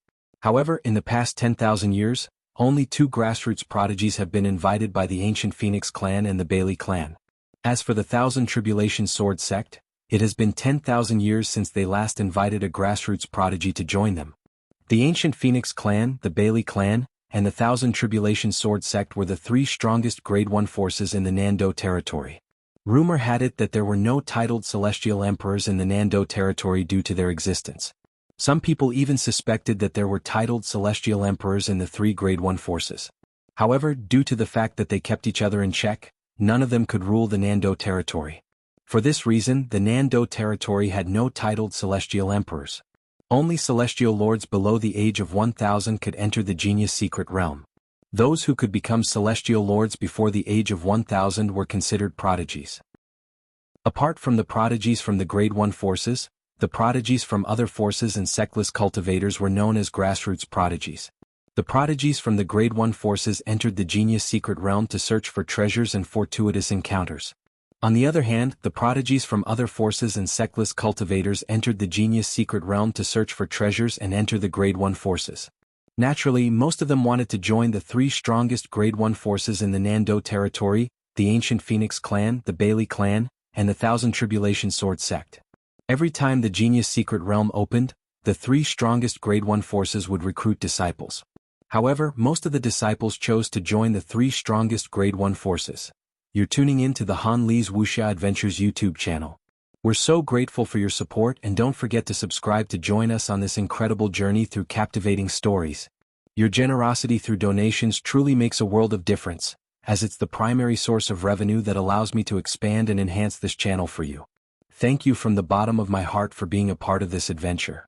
However, in the past 10,000 years, only 2 grassroots prodigies have been invited by the ancient Phoenix clan and the Bailey clan. As for the Thousand Tribulation Sword sect, it has been 10,000 years since they last invited a grassroots prodigy to join them. The ancient Phoenix clan, the Bailey clan, and the Thousand Tribulation Sword sect were the 3 strongest Grade 1 forces in the Nando territory. Rumor had it that there were no titled celestial emperors in the Nando territory due to their existence. Some people even suspected that there were titled celestial emperors in the 3 Grade 1 forces. However, due to the fact that they kept each other in check, none of them could rule the Nando territory. For this reason, the Nando territory had no titled celestial emperors. Only celestial lords below the age of 1000 could enter the Genius Secret Realm. Those who could become celestial lords before the age of 1000 were considered prodigies. Apart from the prodigies from the Grade 1 forces, the prodigies from other forces and sectless cultivators were known as grassroots prodigies. The prodigies from the Grade 1 forces entered the Genius Secret Realm to search for treasures and fortuitous encounters. On the other hand, the prodigies from other forces and sectless cultivators entered the Genius Secret Realm to search for treasures and enter the Grade 1 forces. Naturally, most of them wanted to join the 3 strongest Grade 1 forces in the Nando territory, the ancient Phoenix clan, the Bailey clan, and the Thousand Tribulation Sword sect. Every time the Genius Secret Realm opened, the 3 strongest Grade 1 forces would recruit disciples. However, most of the disciples chose to join the 3 strongest Grade 1 forces. You're tuning in to the Han Lee's Wuxia Adventures YouTube channel. We're so grateful for your support, and don't forget to subscribe to join us on this incredible journey through captivating stories. Your generosity through donations truly makes a world of difference, as it's the primary source of revenue that allows me to expand and enhance this channel for you. Thank you from the bottom of my heart for being a part of this adventure.